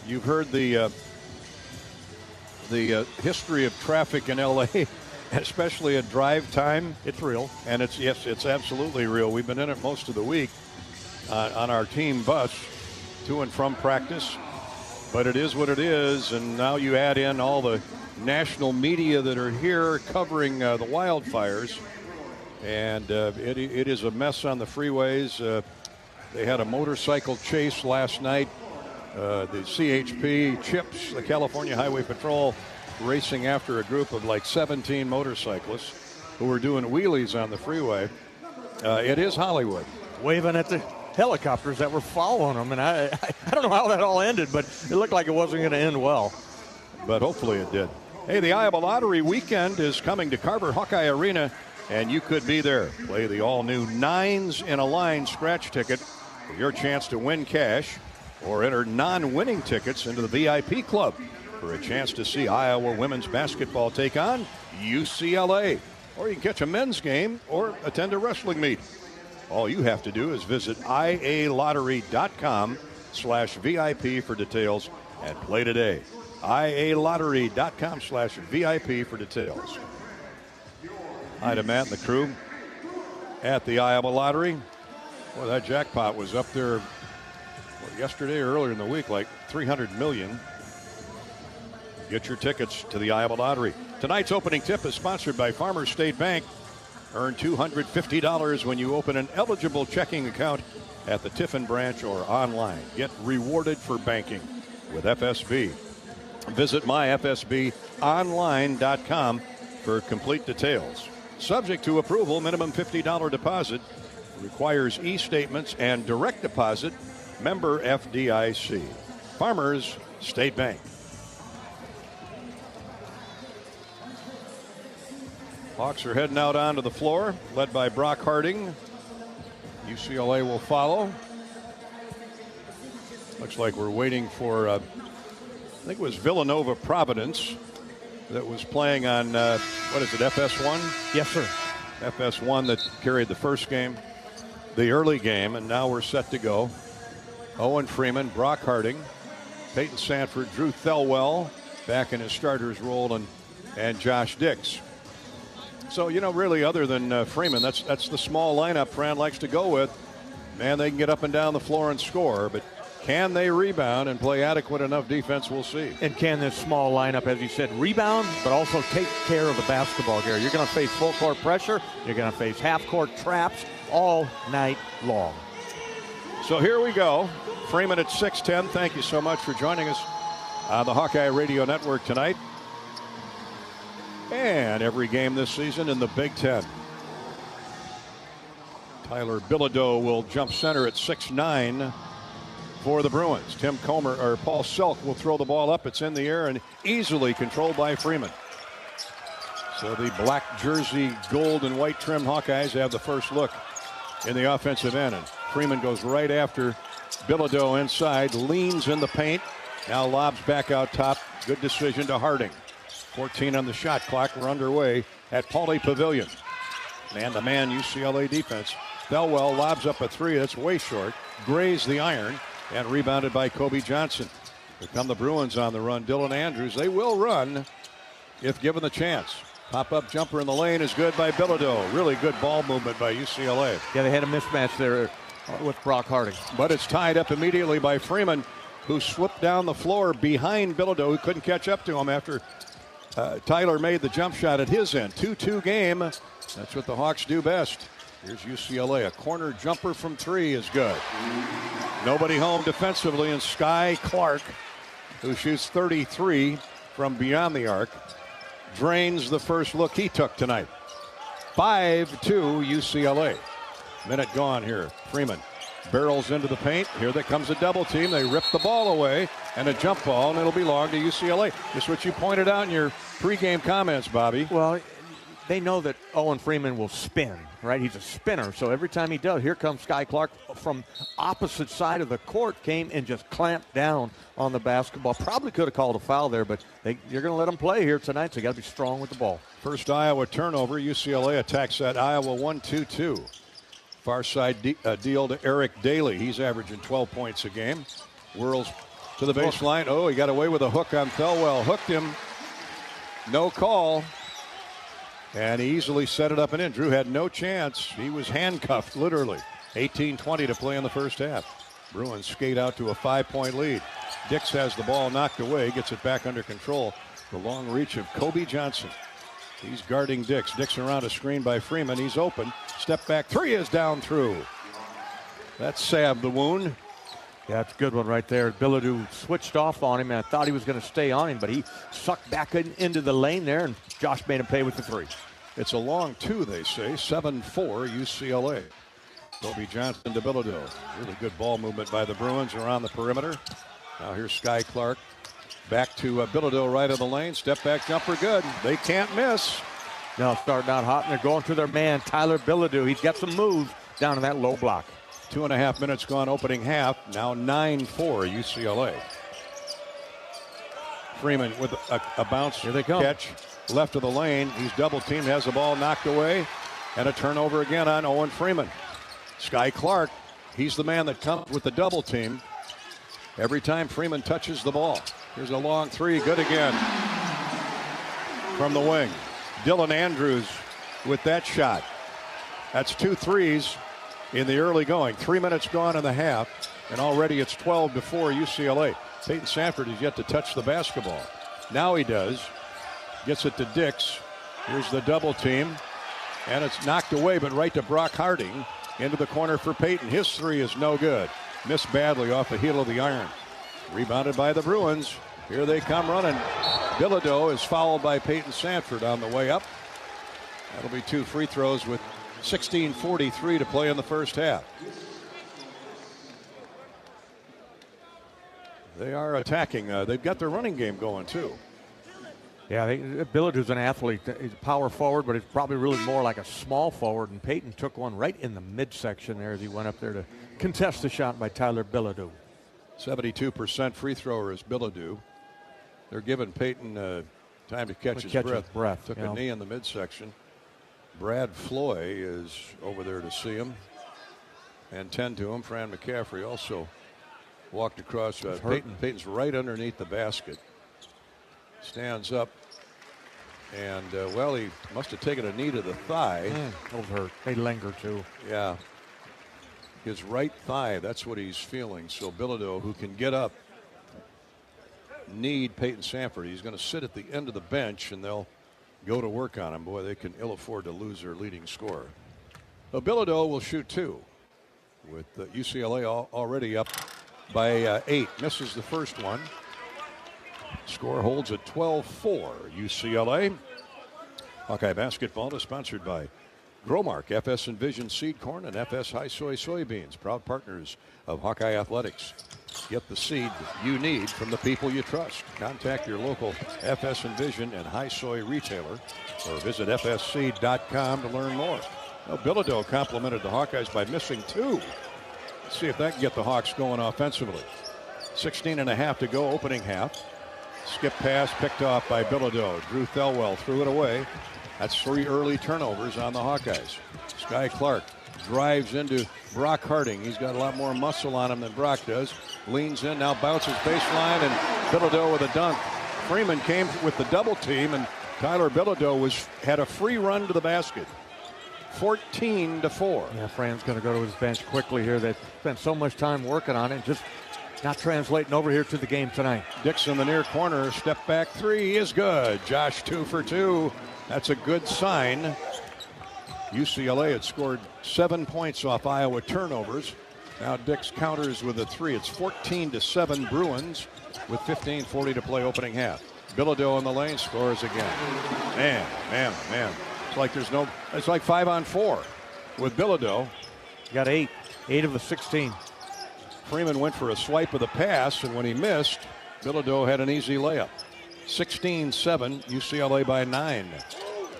you've heard the history of traffic in L.A., especially at drive time. It's real. And it's absolutely real. We've been in it most of the week on our team bus to and from practice, but it is what it is. And now you add in all the national media that are here covering the wildfires, and it is a mess on the freeways. They had a motorcycle chase last night. The CHP, CHIPS, the California Highway Patrol, racing after a group of like 17 motorcyclists who were doing wheelies on the freeway. It is Hollywood. Waving at the helicopters that were following them, and I don't know how that all ended, but it looked like it wasn't going to end well. But hopefully it did. Hey, the Iowa Lottery weekend is coming to Carver Hawkeye Arena, and you could be there. Play the all-new Nines in a Line scratch ticket for your chance to win cash, or enter non-winning tickets into the VIP club for a chance to see Iowa women's basketball take on UCLA. Or you can catch a men's game or attend a wrestling meet. All you have to do is visit ialottery.com/VIP for details and play today. ialottery.com/VIP for details. Hi to Matt and the crew at the Iowa Lottery. Well, that jackpot was up there yesterday or earlier in the week, like $300 million. Get your tickets to the Iowa Lottery. Tonight's opening tip is sponsored by Farmers State Bank. Earn $250 when you open an eligible checking account at the Tiffin branch or online. Get rewarded for banking with FSB. Visit myfsbonline.com for complete details. Subject to approval, minimum $50 deposit. Requires e-statements and direct deposit. Member FDIC. Farmers State Bank. Hawks are heading out onto the floor, led by Brock Harding. UCLA will follow. Looks like we're waiting for, I think it was Villanova Providence that was playing on, what is it, FS1? Yes, sir. FS1 that carried the first game, the early game, and now we're set to go. Owen Freeman, Brock Harding, Peyton Sanford, Drew Thelwell back in his starter's role, and Josh Dix. So, you know, really, other than Freeman, that's the small lineup Fran likes to go with. Man, they can get up and down the floor and score, but can they rebound and play adequate enough defense? We'll see. And can this small lineup, as you said, rebound, but also take care of the basketball, Gary? You're going to face full court pressure. You're going to face half court traps all night long. So here we go. Freeman at 6'10". Thank you so much for joining us on the Hawkeye Radio Network tonight. And every game this season in the Big Ten. Tyler Bilodeau will jump center at 6'9" for the Bruins. Tim Comer or Paul Selk will throw the ball up. It's in the air and easily controlled by Freeman. So the black jersey, gold and white trim Hawkeyes have the first look in the offensive end. And Freeman goes right after Bilodeau inside, leans in the paint. Now lobs back out top. Good decision to Harding. 14 on the shot clock. We're underway at Pauley Pavilion. Man-to-man UCLA defense. Thelwell lobs up a three. That's way short. Grazed the iron and rebounded by Kobe Johnson. Here come the Bruins on the run. Dylan Andrews. They will run if given the chance. Pop-up jumper in the lane is good by Bilodeau. Really good ball movement by UCLA. Yeah, they had a mismatch there with Brock Harding. But it's tied up immediately by Freeman, who slipped down the floor behind Bilodeau, who couldn't catch up to him after Tyler made the jump shot at his end. 2-2 game. That's what the Hawks do best. Here's UCLA. A corner jumper from three is good. Nobody home defensively, and Sky Clark, who shoots 33 from beyond the arc, drains the first look he took tonight. 5-2 UCLA. Minute gone here. Freeman barrels into the paint. Here that comes a double team. They rip the ball away and a jump ball, and it'll belong to UCLA. Just what you pointed out in your pregame comments, Bobby. Well, they know that Owen Freeman will spin, right? He's a spinner. So every time he does, here comes Sky Clark from opposite side of the court, came and just clamped down on the basketball. Probably could have called a foul there, but you're going to let them play here tonight, so you got to be strong with the ball. First Iowa turnover. UCLA attacks that Iowa 1-2-2. Far side deal to Eric Daly. He's averaging 12 points a game. Whirls to the baseline. Oh, he got away with a hook on Thelwell. Hooked him. No call. And he easily set it up and in. Drew had no chance. He was handcuffed, literally. 18-20 to play in the first half. Bruins skate out to a 5-point lead. Dix has the ball knocked away. Gets it back under control. The long reach of Kobe Johnson. He's guarding Dix. Dix around a screen by Freeman. He's open. Step back. Three is down through. That salved the wound. Yeah, that's a good one right there. Bilodeau switched off on him, and I thought he was going to stay on him, but he sucked back into the lane there, and Josh made him pay with the three. It's a long two, they say. 7-4 UCLA. Kobe Johnson to Bilodeau. Really good ball movement by the Bruins around the perimeter. Now here's Sky Clark. Back to Bilodeau right of the lane. Step back jumper good. They can't miss. Now starting out hot, and they're going to their man, Tyler Bilodeau. He's got some moves down in that low block. 2.5 minutes gone opening half. Now 9-4 UCLA. Freeman with a bounce catch left of the lane. He's double teamed, has the ball knocked away, and a turnover again on Owen Freeman. Sky Clark, he's the man that comes with the double team every time Freeman touches the ball. Here's a long three, good again from the wing. Dylan Andrews with that shot. That's 2 threes in the early going. 3 minutes gone in the half, and already it's 12-4 UCLA. Peyton Sanford has yet to touch the basketball. Now he does. Gets it to Dix. Here's the double team, and it's knocked away, but right to Brock Harding. Into the corner for Peyton. His three is no good. Missed badly off the heel of the iron. Rebounded by the Bruins. Here they come running. Bilodeau is fouled by Peyton Sanford on the way up. That'll be 2 free throws with 16:43 to play in the first half. They are attacking. They've got their running game going, too. Yeah, Bilodeau's an athlete. He's a power forward, but he's probably really more like a small forward. And Peyton took one right in the midsection there as he went up there to contest the shot by Tyler Bilodeau. 72% free thrower is Bilodeau. They're giving Peyton time to catch his breath. Took a knee in the midsection. Brad Floy is over there to see him and tend to him. Fran McCaffrey also walked across. Peyton's right underneath the basket. Stands up, and he must have taken a knee to the thigh. Those hurt. They linger too. Yeah. His right thigh, that's what he's feeling. So Bilodeau, who can get up, need Peyton Sanford. He's going to sit at the end of the bench, and they'll go to work on him. Boy, they can ill afford to lose their leading scorer. But Bilodeau will shoot 2, with UCLA already up by 8. Misses the first one. Score holds at 12-4 UCLA. Hawkeye basketball is sponsored by Growmark, FS Envision Seed Corn, and FS High Soy Soybeans, proud partners of Hawkeye Athletics. Get the seed you need from the people you trust. Contact your local FS Envision and High Soy retailer or visit fsseed.com to learn more. Well, Bilodeau complimented the Hawkeyes by missing 2. Let's see if that can get the Hawks going offensively. 16.5 to go, opening half. Skip pass picked off by Bilodeau. Drew Thelwell threw it away. That's 3 early turnovers on the Hawkeyes. Sky Clark drives into Brock Harding. He's got a lot more muscle on him than Brock does. Leans in, now bounces baseline, and Bilodeau with a dunk. Freeman came with the double team, and Tyler Bilodeau had a free run to the basket. 14-4. Yeah, Fran's going to go to his bench quickly here. They've spent so much time working on it, just not translating over here to the game tonight. Dix in the near corner, step back 3 is good. Josh 2 for 2. That's a good sign. UCLA had scored 7 points off Iowa turnovers. Now Dix counters with a 3. It's 14-7 Bruins with 15:40 to play opening half. Bilodeau in the lane scores again. Man. It's like 5 on 4 with Bilodeau. Got 8 of the 16. Freeman went for a swipe of the pass, and when he missed, Bilodeau had an easy layup. 16-7, UCLA by 9.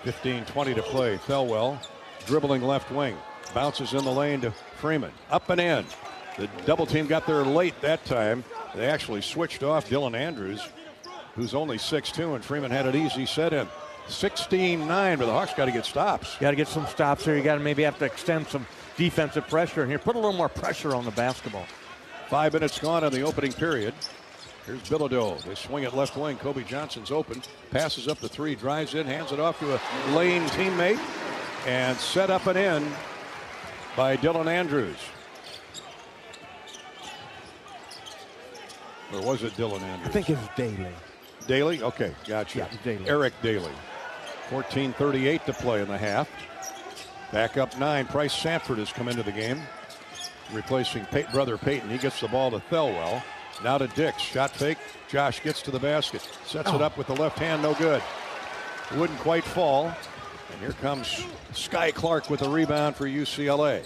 15:20 to play. Thelwell dribbling left wing. Bounces in the lane to Freeman. Up and in. The double team got there late that time. They actually switched off Dylan Andrews, who's only 6'2", and Freeman had an easy set in. 16-9, but the Hawks got to get stops. Got to get some stops here. You got to maybe have to extend some defensive pressure in here. Put a little more pressure on the basketball. 5 minutes gone in the opening period. Here's Bilodeau. They swing it left wing. Kobe Johnson's open. Passes up the 3, drives in, hands it off to a lane teammate, and set up and in by Dylan Andrews. Or was it Dylan Andrews? I think it's Daly. Daly? Okay, gotcha. Yeah, Daly. Eric Daly. 14:38 to play in the half. Back up 9. Price Sanford has come into the game, replacing brother Peyton. He gets the ball to Thelwell. Now to Dix. Shot fake. Josh gets to the basket. Sets it up with the left hand. No good. Wouldn't quite fall. And here comes Sky Clark with a rebound for UCLA.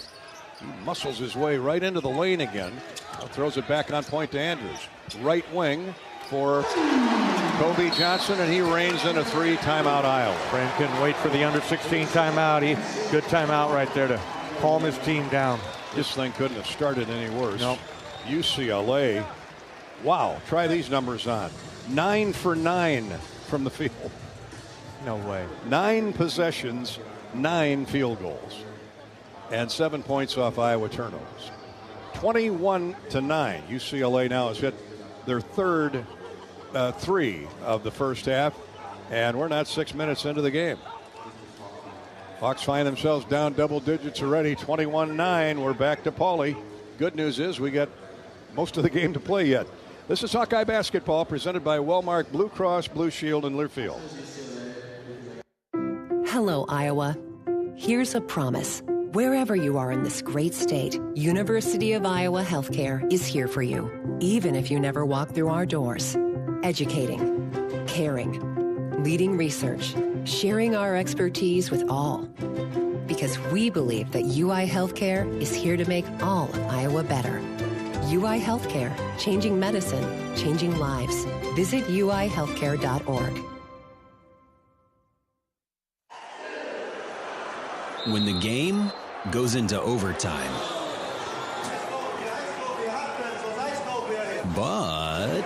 He muscles his way right into the lane again. Now throws it back on point to Andrews. Right wing for Kobe Johnson, and he reigns in a 3. Timeout, Iowa. Fran couldn't wait for the under 16 timeout. Good timeout right there to calm his team down. This thing couldn't have started any worse. Nope. UCLA, wow, try these numbers on. 9 for 9 from the field. No way. 9 possessions, 9 field goals, and 7 points off Iowa turnovers. 21-9. UCLA now has hit their third 3 of the first half, and we're not 6 minutes into the game. Hawks find themselves down double digits already, 21-9. We're back to Pauly. Good news is we got most of the game to play yet. This is Hawkeye basketball presented by Wellmark Blue Cross Blue Shield in Learfield. Hello, Iowa. Here's a promise. Wherever you are in this great state, University of Iowa Healthcare is here for you, even if you never walk through our doors. Educating, caring, leading research, sharing our expertise with all. Because we believe that UI Healthcare is here to make all of Iowa better. UI Healthcare, changing medicine, changing lives. Visit uihealthcare.org. When the game goes into overtime, but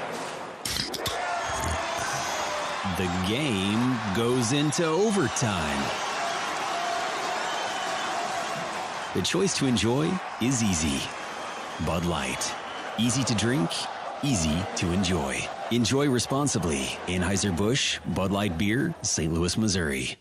the game goes into overtime. The choice to enjoy is easy. Bud Light. Easy to drink, easy to enjoy. Enjoy responsibly. Anheuser-Busch, Bud Light Beer, St. Louis, Missouri.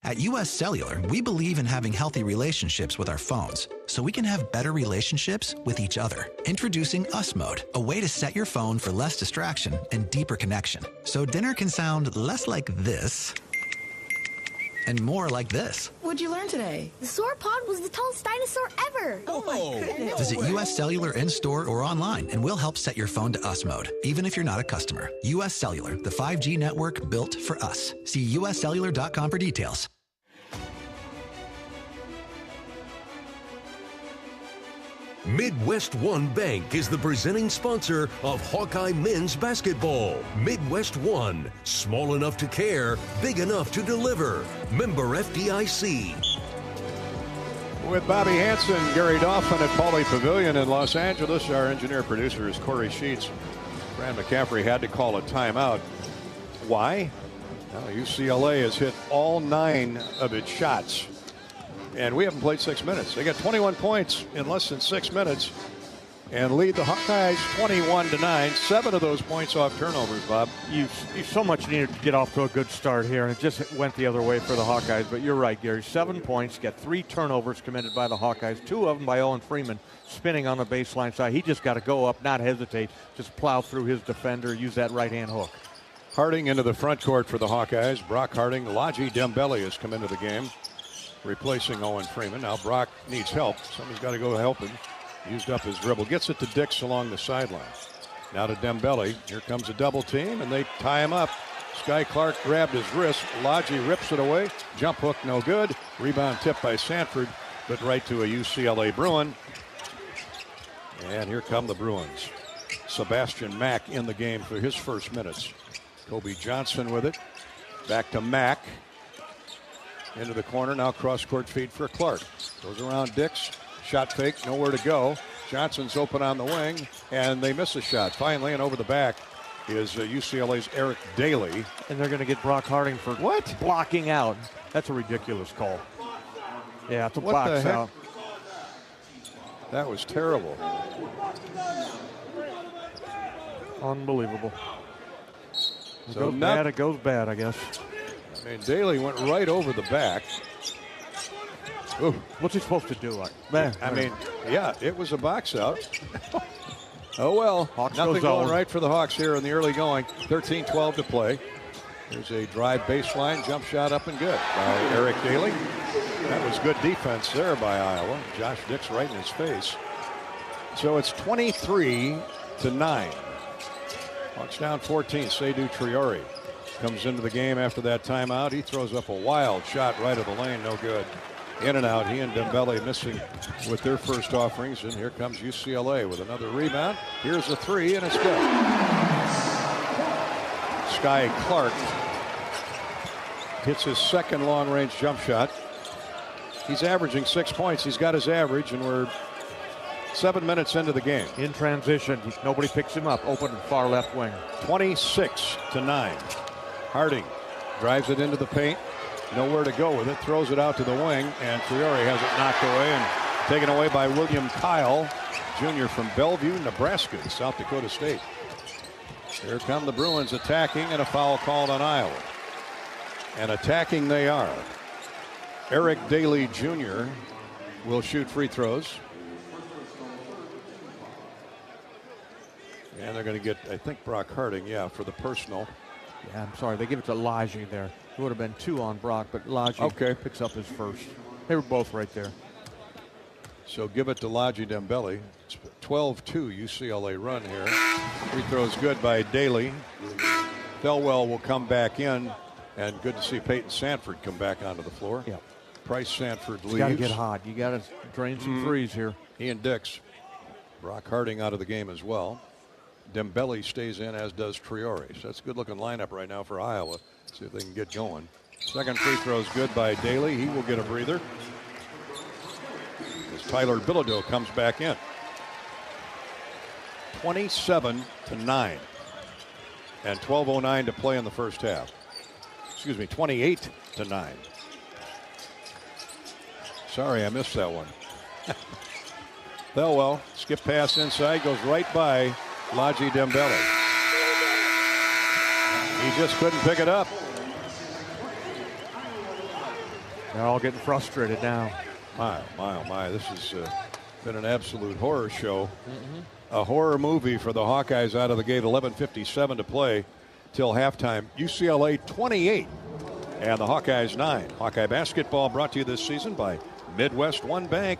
At US Cellular, we believe in having healthy relationships with our phones, so we can have better relationships with each other. Introducing Us Mode, a way to set your phone for less distraction and deeper connection. So dinner can sound less like this and more like this. What'd you learn today? The sauropod was the tallest dinosaur ever. Oh my goodness. Visit US Cellular in-store or online, and we'll help set your phone to Us Mode, even if you're not a customer. US Cellular, the 5G network built for us. See uscellular.com for details. Midwest One Bank is the presenting sponsor of Hawkeye men's basketball. Midwest One, small enough to care, big enough to deliver. Member FDIC. With Bobby Hansen, Gary Dolphin at Pauley Pavilion in Los Angeles. Our engineer-producer is Corey Sheets. Brad McCaffrey had to call a timeout. Why? Well, UCLA has hit all 9 of its shots. And we haven't played 6 minutes. They got 21 points in less than 6 minutes and lead the Hawkeyes 21-9. 7 of those points off turnovers, Bob. You so much needed to get off to a good start here, and it just went the other way for the Hawkeyes. But you're right, Gary. 7 points, got 3 turnovers committed by the Hawkeyes, 2 of them by Owen Freeman, spinning on the baseline side. He just got to go up, not hesitate, just plow through his defender, use that right-hand hook. Harding into the front court for the Hawkeyes. Brock Harding, Laji Dembele has come into the game, replacing Owen Freeman. Now Brock needs help. Somebody's got to go help him. Used up his dribble. Gets it to Dix along the sideline. Now to Dembele. Here comes a double team, and they tie him up. Sky Clark grabbed his wrist. Laji rips it away. Jump hook no good. Rebound tipped by Sanford, but right to a UCLA Bruin. And here come the Bruins. Sebastian Mack in the game for his first minutes. Kobe Johnson with it. Back to Mack. Into the corner, now cross-court feed for Clark. Goes around Dix, shot fake, nowhere to go. Johnson's open on the wing, and they miss a shot. Finally, and over the back is UCLA's Eric Daly. And they're going to get Brock Harding for what? Blocking out. That's a ridiculous call. Yeah, it's a what box the heck? out. That was terrible. Unbelievable. It So goes bad, it goes bad, I guess. I mean, Daly went right over the back. Ooh. What's he supposed to do? I mean, yeah, it was a box out. Oh, well. Hawks Nothing going zone. right for the Hawks here in the early going. 13-12 to play. There's a drive baseline, jump shot up and good by Eric Daly. That was good defense there by Iowa. Josh Dix right in his face. So it's 23-9. Hawks down 14. Seydou Traoré comes into the game after that timeout. He throws up a wild shot right of the lane, no good. In and out, he and Dembele missing with their first offerings. And here comes UCLA with another rebound. Here's a 3, and it's good. Sky Clark hits his second long-range jump shot. He's averaging 6 points. He's got his average, and we're 7 minutes into the game. In transition, nobody picks him up. Open far left wing. 26-9. Harding drives it into the paint. Nowhere to go with it. Throws it out to the wing, and Fiore has it knocked away and taken away by William Kyle, Jr. from Bellevue, Nebraska, South Dakota State. Here come the Bruins attacking, and a foul called on Iowa. And attacking they are. Eric Daly Jr. will shoot free throws. And they're going to get, I think, Brock Harding, for the personal. Yeah, I'm sorry. They give it to Lodgy there. It would have been 2 on Brock, but Lodgy picks up his first. They were both right there. So give it to Lodgy Dembele. It's 12-2 UCLA run here. Free throws good by Daly. Thelwell will come back in, and good to see Peyton Sanford come back onto the floor. Yeah. Price Sanford leaves. You got to get hot. You got to drain some threes here. Ian Dix. Brock Harding out of the game as well. Dembele stays in, as does Traore. So that's a good-looking lineup right now for Iowa. See if they can get going. Second free throw is good by Daly. He will get a breather as Tyler Bilodeau comes back in. 27-9. And 12:09 to play in the first half. Excuse me, 28-9. Sorry, I missed that one. Thelwell, skip pass inside, goes right by Lodgy Dembele. He just couldn't pick it up. They're all getting frustrated now. My. This has been an absolute horror show. A horror movie for the Hawkeyes out of the gate. 11:57 to play till halftime. UCLA 28 and the Hawkeyes 9. Hawkeye basketball brought to you this season by Midwest One Bank.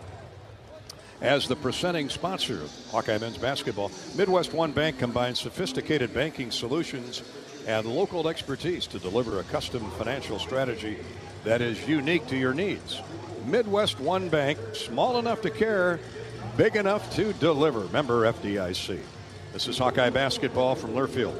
As the presenting sponsor of Hawkeye men's basketball, Midwest One Bank combines sophisticated banking solutions and local expertise to deliver a custom financial strategy that is unique to your needs. Midwest One Bank, small enough to care, big enough to deliver. Member FDIC. This is Hawkeye basketball from Learfield.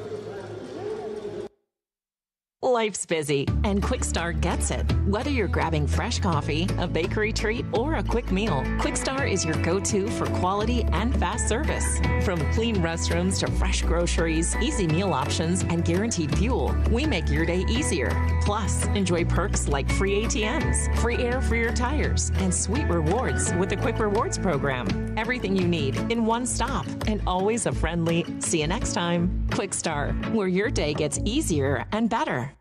Life's busy, and Quick Start gets it. Whether you're grabbing fresh coffee, a bakery treat, or a quick meal, Quick Start is your go-to for quality and fast service. From clean restrooms to fresh groceries, easy meal options, and guaranteed fuel, we make your day easier. Plus, enjoy perks like free ATMs, free air for your tires, and sweet rewards with the Quick Rewards program. Everything you need in one stop, and always a friendly, see you next time. Quick Start, where your day gets easier and better.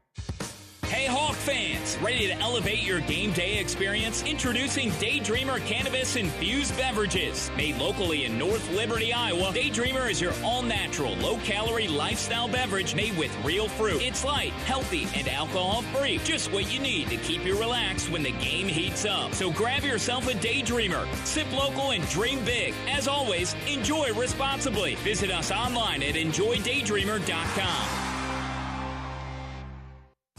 Hey Hawk fans, ready to elevate your game day experience? Introducing Daydreamer Cannabis Infused Beverages. Made locally in North Liberty, Iowa, Daydreamer is your all-natural, low-calorie lifestyle beverage made with real fruit. It's light, healthy, and alcohol-free. Just what you need to keep you relaxed when the game heats up. So grab yourself a Daydreamer. Sip local and dream big. As always, enjoy responsibly. Visit us online at enjoydaydreamer.com.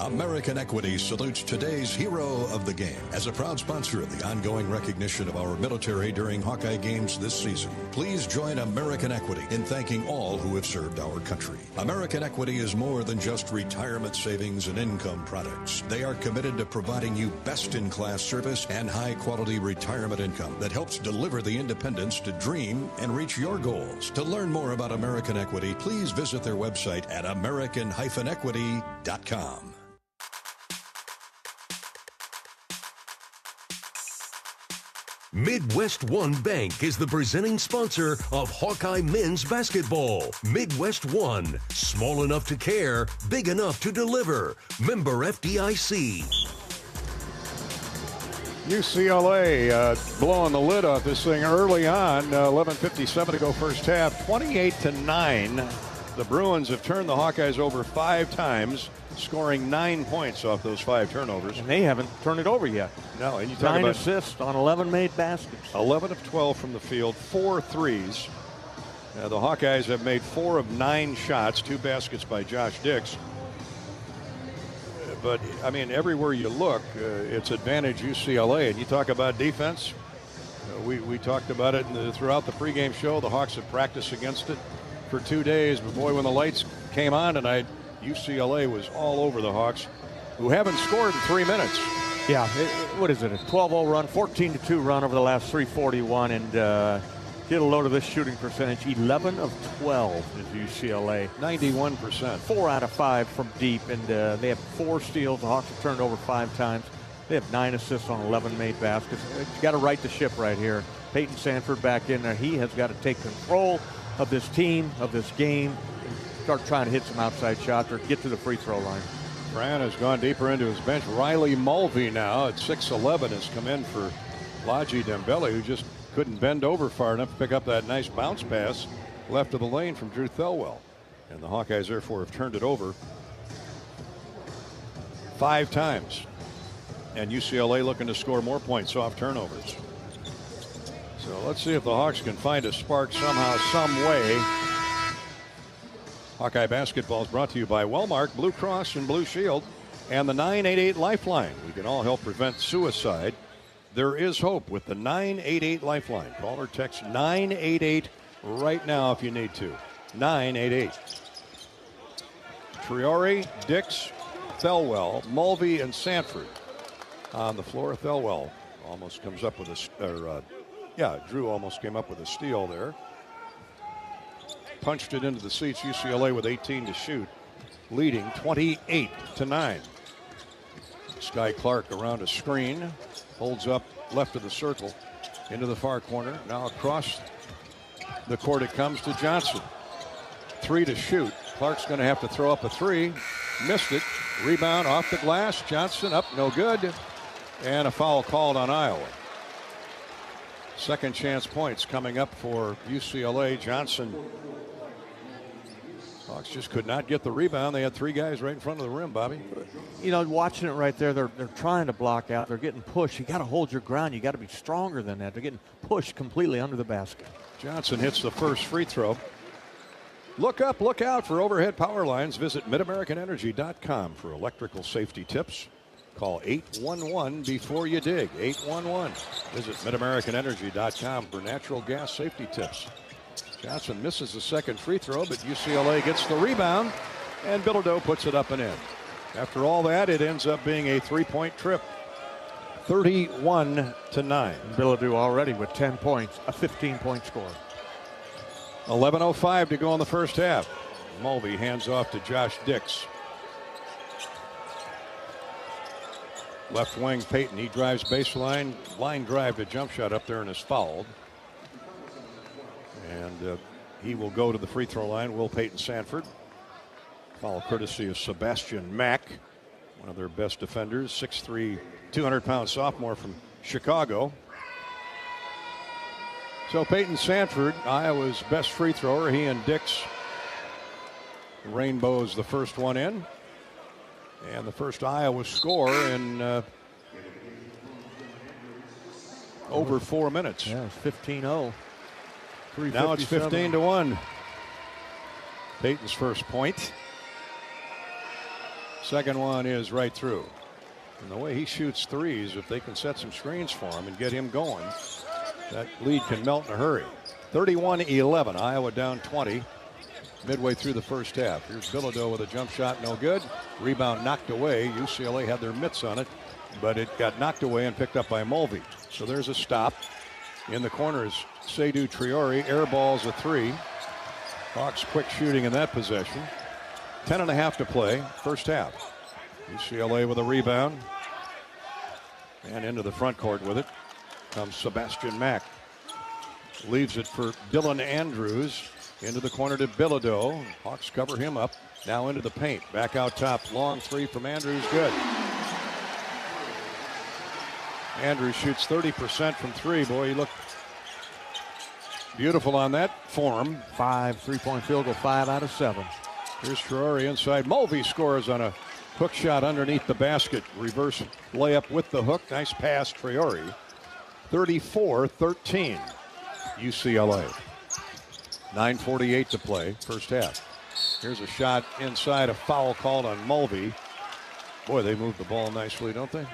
American Equity salutes today's hero of the game as a proud sponsor of the ongoing recognition of our military during Hawkeye games this season. Please join American Equity in thanking all who have served our country. American Equity is more than just retirement savings and income products. They are committed to providing you best-in-class service and high-quality retirement income that helps deliver the independence to dream and reach your goals. To learn more about American Equity, please visit their website at american-equity.com. Midwest One Bank is the presenting sponsor of Hawkeye men's basketball. Midwest One, small enough to care, big enough to deliver. Member FDIC. UCLA blowing the lid off this thing early on. 11:57 to go first half. 28-9. The Bruins have turned the Hawkeyes over 5 times, scoring 9 points off those 5 turnovers. And they haven't turned it over yet. No, and you talk 9 about assists on 11 made baskets. 11 of 12 from the field, 4 threes. The Hawkeyes have made 4 of 9 shots, 2 baskets by Josh Dix. But, I mean, everywhere you look, it's advantage UCLA. And you talk about defense, we talked about it throughout the pregame show. The Hawks have practiced against it for 2 days. But, boy, when the lights came on tonight, UCLA was all over the Hawks, who haven't scored in 3 minutes. Yeah, what is it, a 12-0 run, 14-2 run over the last 3:41, and Get a load of this shooting percentage. 11 of 12 is UCLA. 91%. 4 out of 5 from deep, and they have 4 steals. The Hawks have turned over 5 times. They have 9 assists on 11 made baskets. You got to right the ship right here. Peyton Sandford back in there. He has got to take control of this team, of this game, and start trying to hit some outside shots or get to the free throw line. Fran has gone deeper into his bench. Riley Mulvey now at 6'11" has come in for Laji Dembele, who just couldn't bend over far enough to pick up that nice bounce pass left of the lane from Drew Thelwell. And the Hawkeyes therefore have turned it over 5 times. And UCLA looking to score more points off turnovers. So let's see if the Hawks can find a spark somehow, some way. Hawkeye basketball is brought to you by Wellmark, Blue Cross and Blue Shield, and the 988 Lifeline. We can all help prevent suicide. There is hope with the 988 Lifeline. Call or text 988 right now if you need to. 988. Traore, Dix, Thelwell, Mulvey, and Sandford on the floor. Thelwell almost comes up with Drew almost came up with a steal there. Punched it into the seats. UCLA with 18 to shoot, leading 28-9. Sky Clark around a screen, holds up left of the circle into the far corner. Now across the court it comes to Johnson. 3 to shoot. Clark's going to have to throw up a 3. Missed it. Rebound off the glass. Johnson up, no good. And a foul called on Iowa. Second chance points coming up for UCLA. Johnson. Hawks just could not get the rebound. They had 3 guys right in front of the rim, Bobby. You know, watching it right there, they're trying to block out. They're getting pushed. You got to hold your ground. You got to be stronger than that. They're getting pushed completely under the basket. Johnson hits the first free throw. Look up, look out for overhead power lines. Visit MidAmericanEnergy.com for electrical safety tips. Call 811 before you dig. 811. Visit MidAmericanEnergy.com for natural gas safety tips. Johnson misses the second free throw, but UCLA gets the rebound, and Bilodeau puts it up and in. After all that, it ends up being a 3-point trip. 31-9. Bilodeau already with 10 points, a 15-point score. 11:05 to go in the first half. Mulvey hands off to Josh Dix. Left wing Peyton, he drives baseline, line drive to jump shot up there and is fouled. And he will go to the free throw line. Will Peyton Sandford. Foul courtesy of Sebastian Mack, one of their best defenders, 6'3", 200-pound sophomore from Chicago. So Peyton Sandford, Iowa's best free thrower. He and Dix rainbows the first one in. And the first Iowa score in over 4 minutes. Yeah, it's 15-0. Now it's 15-1. Peyton's first point. Second one is right through. And the way he shoots threes, if they can set some screens for him and get him going, that lead can melt in a hurry. 31-11. Iowa down 20. Midway through the first half. Here's Bilodeau with a jump shot, no good. Rebound knocked away. UCLA had their mitts on it, but it got knocked away and picked up by Mulvey. So there's a stop. In the corner is Seydou Traore. Airballs a 3. Hawks quick shooting in that possession. 10.5 to play, first half. UCLA with a rebound. And into the front court with it comes Sebastian Mack. Leaves it for Dylan Andrews. Into the corner to Bilodeau. Hawks cover him up. Now into the paint. Back out top. Long 3 from Andrews. Good. Andrews shoots 30% from 3. Boy, he looked beautiful on that form. 5 3-point field goal, 5 out of 7. Here's Traore inside. Mulvey scores on a hook shot underneath the basket. Reverse layup with the hook. Nice pass, Traore. 34-13. UCLA. 9:48 to play, first half. Here's a shot inside, a foul called on Mulvey. Boy, they move the ball nicely, don't they?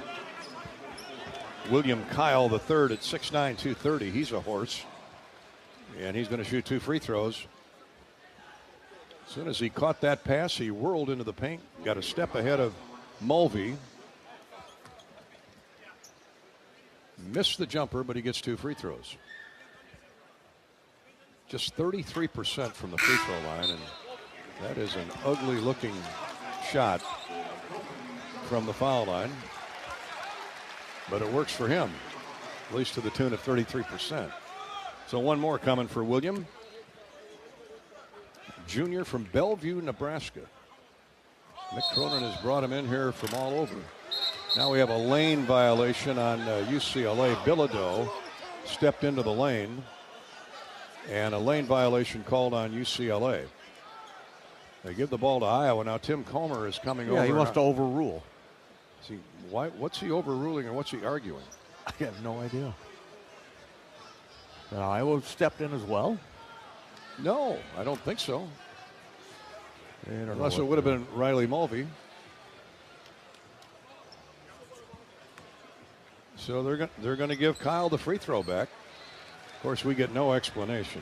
William Kyle III at 6'9", 230. He's a horse. And he's going to shoot 2 free throws. As soon as he caught that pass, he whirled into the paint. Got a step ahead of Mulvey. Missed the jumper, but he gets 2 free throws. just 33% from the free throw line, and that is an ugly-looking shot from the foul line. But it works for him, at least to the tune of 33%. So one more coming for William. Junior from Bellevue, Nebraska. Mick Cronin has brought him in here from all over. Now we have a lane violation on UCLA. Bilodeau stepped into the lane, and a lane violation called on UCLA. They give the ball to Iowa. Now Tim Comer is coming over. Yeah, he wants to overrule. See, what's he overruling or what's he arguing? I have no idea. Iowa stepped in as well? No, I don't think so. Unless it would have been Riley Mulvey. So they're going to give Kyle the free throw back. Of course, we get no explanation.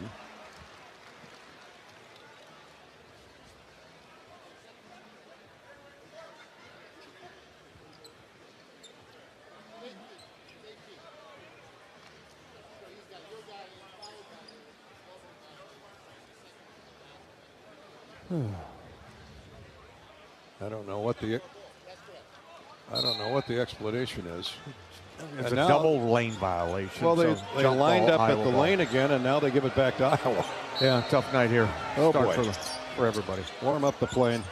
I don't know what the explanation is. It's a double lane violation. Well, they lined up at the ball. lane again, and now they give it back to Iowa. Yeah, tough night here. Oh, Start boy. For everybody. Warm up the plane.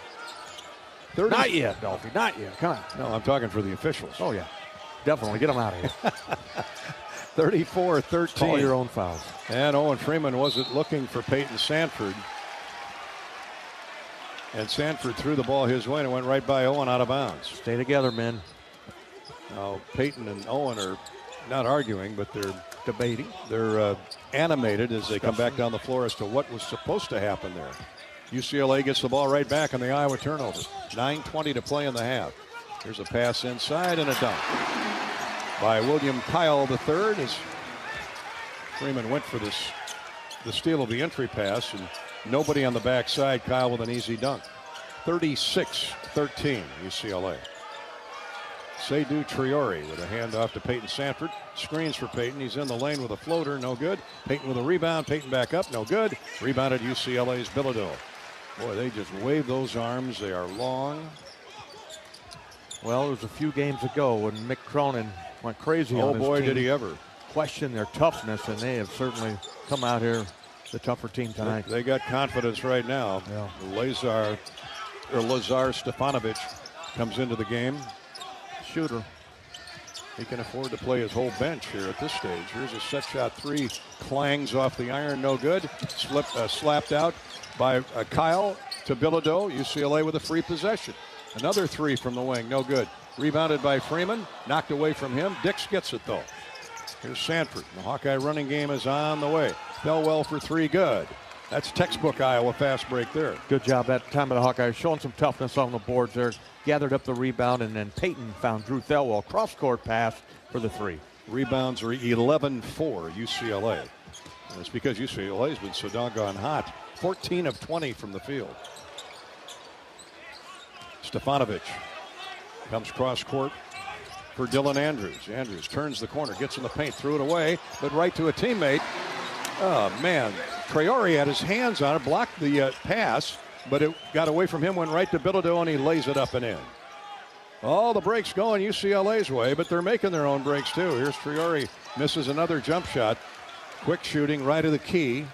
Not yet, Dolphy. Not yet. Come on. No, I'm talking for the officials. Oh, yeah. Definitely. Get them out of here. 34-13. Call your own fouls. And Owen Freeman wasn't looking for Peyton Sanford. And Sanford threw the ball his way and it went right by Owen out of bounds. Stay together, men. Now, Peyton and Owen are not arguing, but they're debating. They're animated as they come back down the floor as to what was supposed to happen there. UCLA gets the ball right back on the Iowa turnover. 9:20 to play in the half. Here's a pass inside and a dunk by William Kyle III as Freeman went for the steal of the entry pass, and nobody on the backside. Kyle with an easy dunk. 36-13 UCLA. Seydou Traore with a handoff to Peyton Sanford. Screens for Peyton. He's in the lane with a floater. No good. Peyton with a rebound. Peyton back up. No good. Rebounded UCLA's Bilodeau. Boy, they just wave those arms. They are long. Well, it was a few games ago when Mick Cronin went crazy on Oh, his boy, team. did he ever. Question their toughness, and they have certainly come out here the tougher team tonight. They got confidence right now. Yeah. Lazar Stefanovic comes into the game. Shooter. He can afford to play his whole bench here at this stage. Here's a set shot three. Clangs off the iron, no good. Slapped out by Kyle to Bilodeau. UCLA with a free possession. Another three from the wing, no good. Rebounded by Freeman, knocked away from him. Dix gets it though. Here's Sanford. The Hawkeye running game is on the way. Bellwell for three, good. That's textbook Iowa fast break there. Good job that time of the Hawkeyes, showing some toughness on the boards there. Gathered up the rebound, and then Peyton found Drew Thelwell. Cross-court pass for the three. Rebounds are 11-4 UCLA. And it's because UCLA has been so doggone hot. 14 of 20 from the field. Stefanovic comes cross-court for Dylan Andrews. Andrews turns the corner, gets in the paint, threw it away, but right to a teammate. Oh, man. Traore had his hands on it, blocked the pass, but it got away from him, went right to Bilodeau, and he lays it up and in. All the breaks going UCLA's way, but they're making their own breaks too. Here's Traore, misses another jump shot. Quick shooting, right of the key.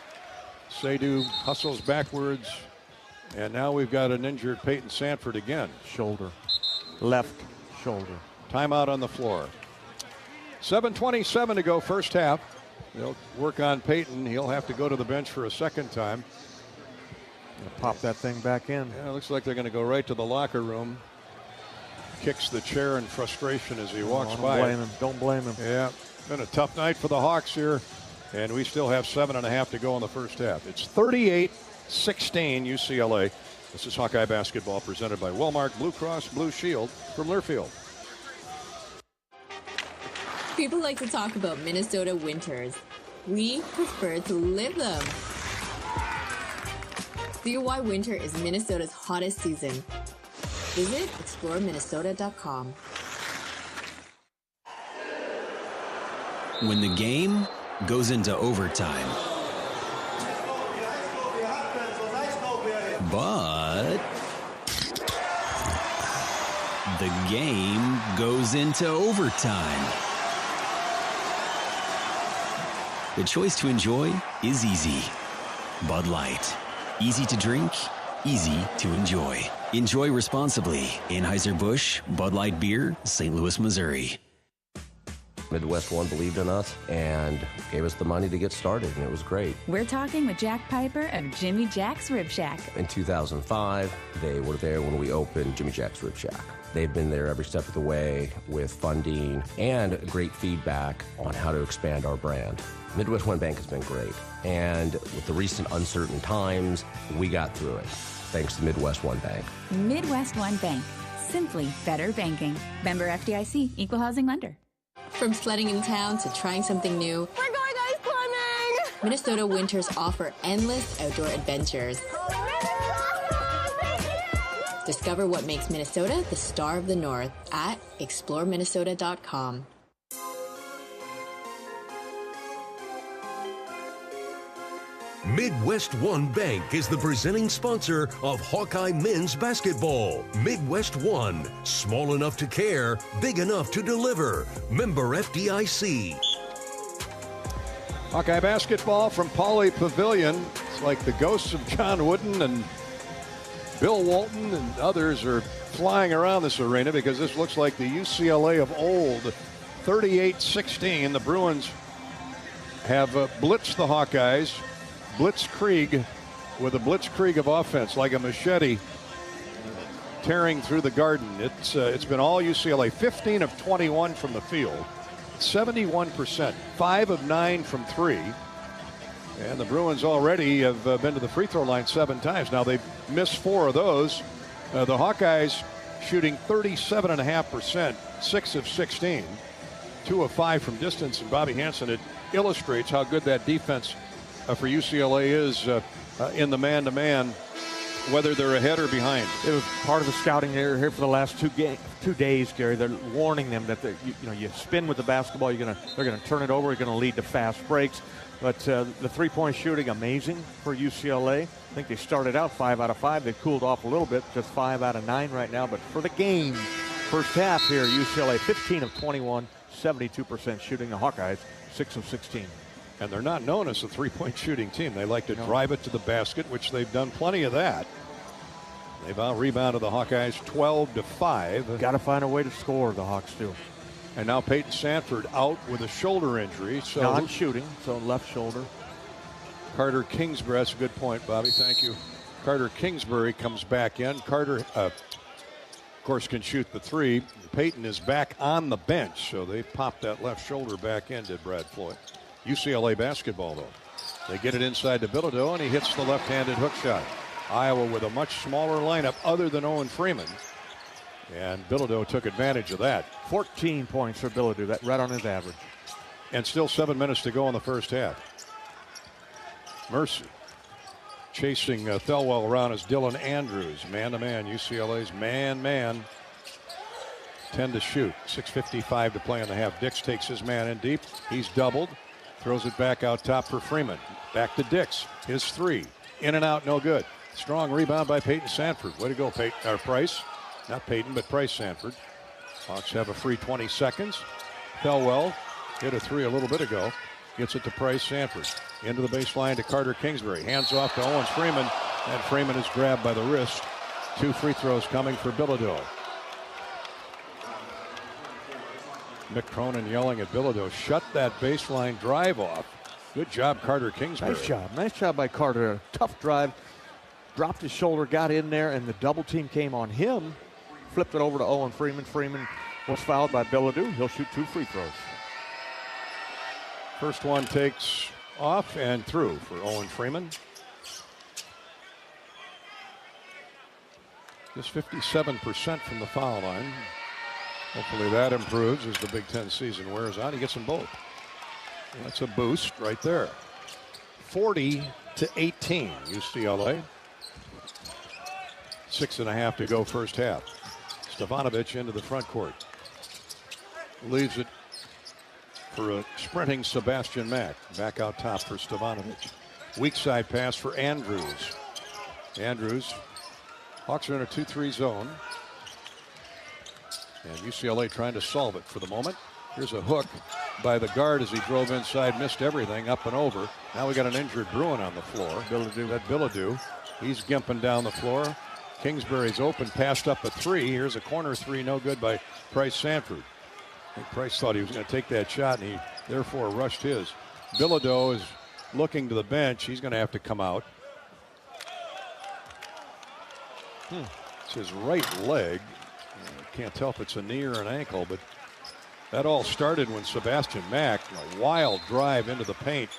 Seydou hustles backwards, and now we've got an injured Peyton Sanford again. Shoulder. Left shoulder. Timeout on the floor. 7:27 to go, first half. They'll work on Peyton. He'll have to go to the bench for a second time. Pop that thing back in. Yeah, it looks like they're going to go right to the locker room. Kicks the chair in frustration as he walks by. Don't blame him. Yeah, been a tough night for the Hawks here, and we still have 7.5 to go in the first half. It's 38-16 UCLA. This is Hawkeye basketball presented by Wellmark Blue Cross Blue Shield from Learfield. People like to talk about Minnesota winters. We prefer to live them. See why winter is Minnesota's hottest season. Visit exploreminnesota.com. When the game goes into overtime, But the game goes into overtime. The choice to enjoy is easy. Bud Light. Easy to drink, easy to enjoy. Enjoy responsibly. Anheuser-Busch, Bud Light Beer, St. Louis, Missouri. Midwest One believed in us and gave us the money to get started, and it was great. We're talking with Jack Piper of Jimmy Jack's Rib Shack. In 2005, they were there when we opened Jimmy Jack's Rib Shack. They've been there every step of the way with funding and great feedback on how to expand our brand. Midwest One Bank has been great, and with the recent uncertain times, we got through it, thanks to Midwest One Bank. Midwest One Bank. Simply better banking. Member FDIC, Equal Housing Lender. From sledding in town to trying something new, we're going ice climbing! Minnesota winters offer endless outdoor adventures. Discover what makes Minnesota the star of the North at exploreminnesota.com. Midwest One Bank is the presenting sponsor of Hawkeye men's basketball. Midwest One, small enough to care, big enough to deliver. Member FDIC. Hawkeye basketball from Pauley Pavilion. It's like the ghosts of John Wooden and Bill Walton and others are flying around this arena because this looks like the UCLA of old. 38-16. The Bruins have blitzed the Hawkeyes. Blitzkrieg with a blitzkrieg of offense like a machete tearing through the garden. It's been all UCLA. 15 of 21 from the field, 71%, 5 of 9 from 3. And the Bruins already have been to the free throw line 7 times. Now they've missed 4 of those. The Hawkeyes shooting 37.5%, 6 of 16, 2 of 5 from distance. And Bobby Hansen, it illustrates how good that defense for UCLA is in the man-to-man, whether they're ahead or behind. It was part of the scouting here for the last 2 days, Gary. They're warning them that you spin with the basketball, they're going to turn it over, you're going to lead to fast breaks. But the three-point shooting, amazing for UCLA. I think they started out 5 out of 5. They cooled off a little bit, just 5 out of 9 right now. But for the game, first half here, UCLA 15 of 21, 72% shooting. The Hawkeyes 6 of 16. And they're not known as a three-point shooting team. They like to drive it to the basket, which they've done plenty of that. They've out-rebounded the Hawkeyes 12-5. Got to find a way to score, the Hawks do. And now Peyton Sanford out with a shoulder injury. So non-shooting, so left shoulder. Carter Kingsbury, that's a good point, Bobby. Thank you. Carter Kingsbury comes back in. Carter, of course, can shoot the three. Peyton is back on the bench, so they popped that left shoulder back in, did Brad Floyd. UCLA basketball, though. They get it inside to Bilodeau, and he hits the left-handed hook shot. Iowa with a much smaller lineup other than Owen Freeman. And Bilodeau took advantage of that. 14 points for Bilodeau, that right on his average. And still 7 minutes to go in the first half. Mercer chasing Thelwell around as Dylan Andrews. Man-to-man, UCLA's man-man. 10 to shoot, 6:55 to play in the half. Dix takes his man in deep. He's doubled. Throws it back out top for Freeman. Back to Dix. His three. In and out, no good. Strong rebound by Peyton Sanford. Way to go, Price. Not Peyton, but Price Sanford. Hawks have a free 20 seconds. Thelwell hit a three a little bit ago. Gets it to Price Sanford. Into the baseline to Carter Kingsbury. Hands off to Owens Freeman. And Freeman is grabbed by the wrist. 2 free throws coming for Bilodeau. Mick Cronin yelling at Bilodeau, shut that baseline drive off. Good job, Carter Kingsbury. Nice job by Carter. A tough drive. Dropped his shoulder, got in there, and the double team came on him. Flipped it over to Owen Freeman. Freeman was fouled by Bilodeau. He'll shoot 2 free throws. First one takes off and through for Owen Freeman. Just 57% from the foul line. Hopefully that improves as the Big Ten season wears on. He gets them both. That's a boost right there. 40-18, UCLA. 6.5 to go first half. Stefanovic into the front court. Leaves it for a sprinting Sebastian Mack. Back out top for Stefanovic. Weak side pass for Andrews. Andrews. Hawks are in a 2-3 zone. And UCLA trying to solve it for the moment. Here's a hook by the guard as he drove inside, missed everything, up and over. Now we got an injured Bruin on the floor. Billadu. He's gimping down the floor. Kingsbury's open, passed up a three. Here's a corner three, no good by Price Sanford. I think Price thought he was going to take that shot, and he therefore rushed his. Billadu is looking to the bench. He's going to have to come out. It's his right leg. Can't tell if it's a knee or an ankle, but that all started when Sebastian Mack, a wild drive into the paint,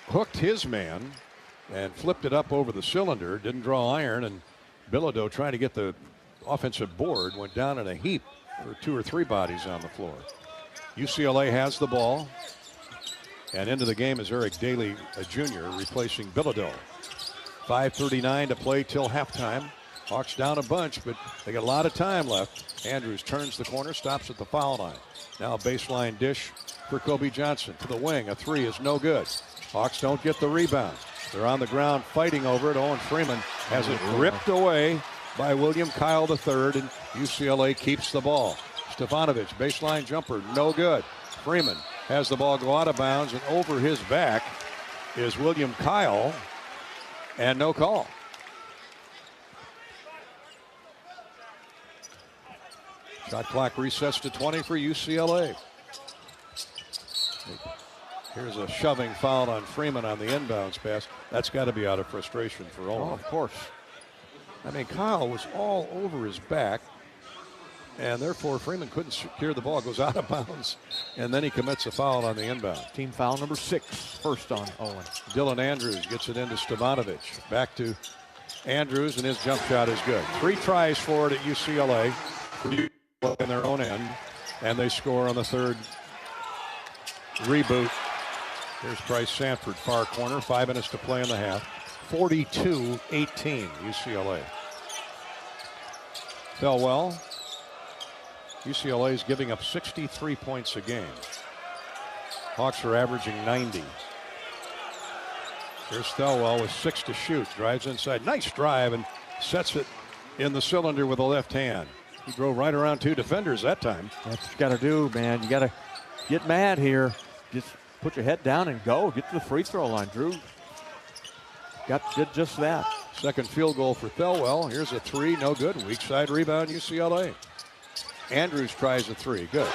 hooked his man and flipped it up over the cylinder, didn't draw iron, and Billadu, trying to get the offensive board, went down in a heap for 2 or 3 bodies on the floor. UCLA has the ball, and into the game is Eric Daly, a junior, replacing Billadu. 5:39 to play till halftime. Hawks down a bunch, but they got a lot of time left. Andrews turns the corner, stops at the foul line. Now a baseline dish for Kobe Johnson to the wing. A three is no good. Hawks don't get the rebound. They're on the ground fighting over it. Owen Freeman has it ripped away by William Kyle III, and UCLA keeps the ball. Stefanovic, baseline jumper, no good. Freeman has the ball go out of bounds, and over his back is William Kyle, and no call. Shot clock resets to 20 for UCLA. Here's a shoving foul on Freeman on the inbounds pass. That's got to be out of frustration for Owen. Oh, of course. I mean, Kyle was all over his back, and therefore Freeman couldn't secure the ball. It goes out of bounds, and then he commits a foul on the inbound. Team foul number 6, first on Owen. Dylan Andrews gets it into Stefanovic. Back to Andrews, and his jump shot is good. 3 tries for it at UCLA in their own end, and they score on the third reboot. Here's Price Sanford, far corner, 5 minutes to play in the half. 42-18, UCLA. Thelwell. UCLA is giving up 63 points a game. Hawks are averaging 90. Here's Thelwell with 6 to shoot. Drives inside. Nice drive and sets it in the cylinder with the left hand. He drove right around 2 defenders that time. That's what you got to do, man. You got to get mad here. Just put your head down and go. Get to the free throw line, Drew. Did just that. Second field goal for Thelwell. Here's a 3, no good. Weak side rebound, UCLA. Andrews tries a 3, good.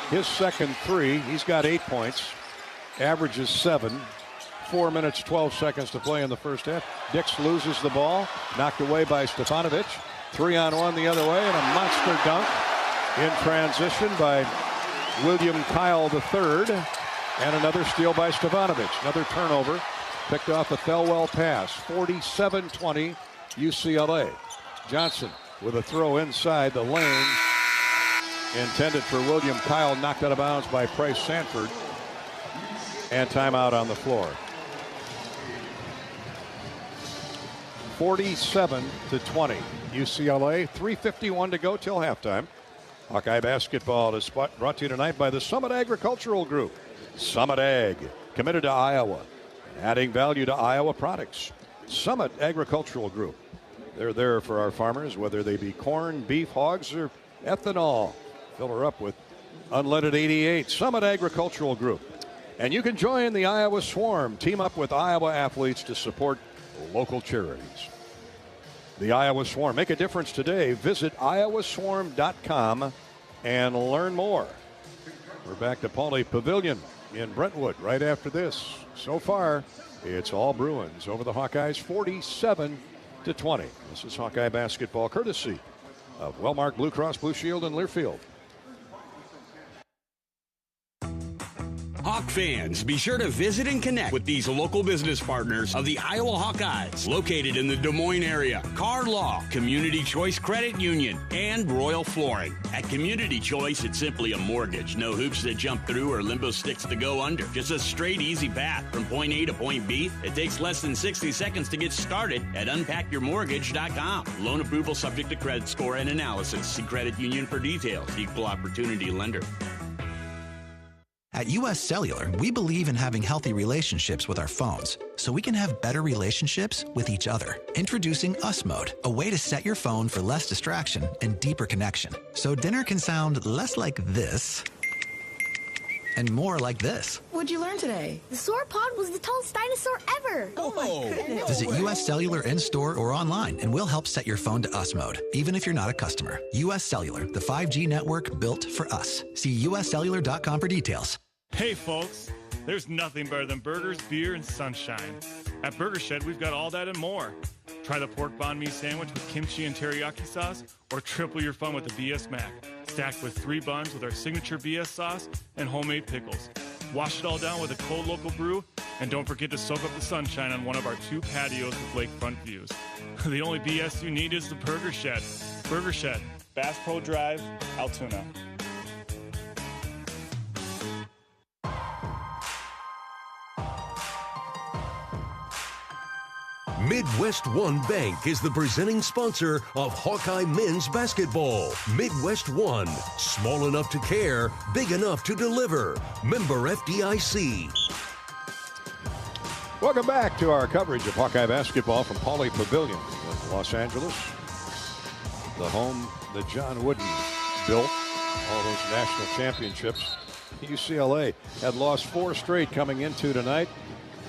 His second 3, he's got 8 points. Averages 7. 4 minutes, 12 seconds to play in the first half. Dix loses the ball. Knocked away by Stefanovic. 3-on-1 the other way, and a monster dunk in transition by William Kyle III. And another steal by Stefanovic. Another turnover. Picked off a Thelwell pass. 47-20 UCLA. Johnson with a throw inside the lane. Intended for William Kyle. Knocked out of bounds by Price Sanford. And timeout on the floor. 47-20 UCLA. 3:51 to go till halftime. Hawkeye basketball is brought to you tonight by the Summit Agricultural Group. Summit Ag, committed to Iowa, adding value to Iowa products. Summit Agricultural Group. They're there for our farmers, whether they be corn, beef, hogs, or ethanol. Fill her up with unleaded 88. Summit Agricultural Group. And you can join the Iowa Swarm. Team up with Iowa athletes to support local charities. The Iowa Swarm. Make a difference today. Visit iowaswarm.com and learn more. We're back to Pauley Pavilion in Brentwood right after this. So far, it's all Bruins over the Hawkeyes, 47-20. This is Hawkeye basketball courtesy of Wellmark Blue Cross Blue Shield in Learfield. Hawk fans, be sure to visit and connect with these local business partners of the Iowa Hawkeyes, located in the Des Moines area. Car Law, Community Choice Credit Union, and Royal Flooring. At Community Choice, it's simply a mortgage. No hoops to jump through or limbo sticks to go under. Just a straight, easy path from point A to point B. It takes less than 60 seconds to get started at unpackyourmortgage.com. Loan approval subject to credit score and analysis. See Credit Union for details. Equal opportunity lender. At US Cellular, we believe in having healthy relationships with our phones, so we can have better relationships with each other. Introducing Us Mode, a way to set your phone for less distraction and deeper connection. So dinner can sound less like this and more like this. What'd you learn today? The sauropod was the tallest dinosaur ever. Oh my goodness. Visit US Cellular in-store or online, and we'll help set your phone to Us Mode, even if you're not a customer. US Cellular, the 5G network built for us. See uscellular.com for details. Hey folks, there's nothing better than burgers, beer, and sunshine. At Burger Shed, we've got all that and more. Try the pork banh mi sandwich with kimchi and teriyaki sauce, or triple your fun with the BS Mac, stacked with 3 buns with our signature BS sauce and homemade pickles. Wash it all down with a cold local brew, and don't forget to soak up the sunshine on one of our 2 patios with lakefront views. The only BS you need is the Burger Shed. Burger Shed, Bass Pro Drive, Altoona. Midwest One Bank is the presenting sponsor of Hawkeye men's basketball. Midwest One, small enough to care, big enough to deliver. Member FDIC. Welcome back to our coverage of Hawkeye basketball from Pauley Pavilion in Los Angeles. The home that John Wooden built, all those national championships. UCLA had lost 4 straight coming into tonight.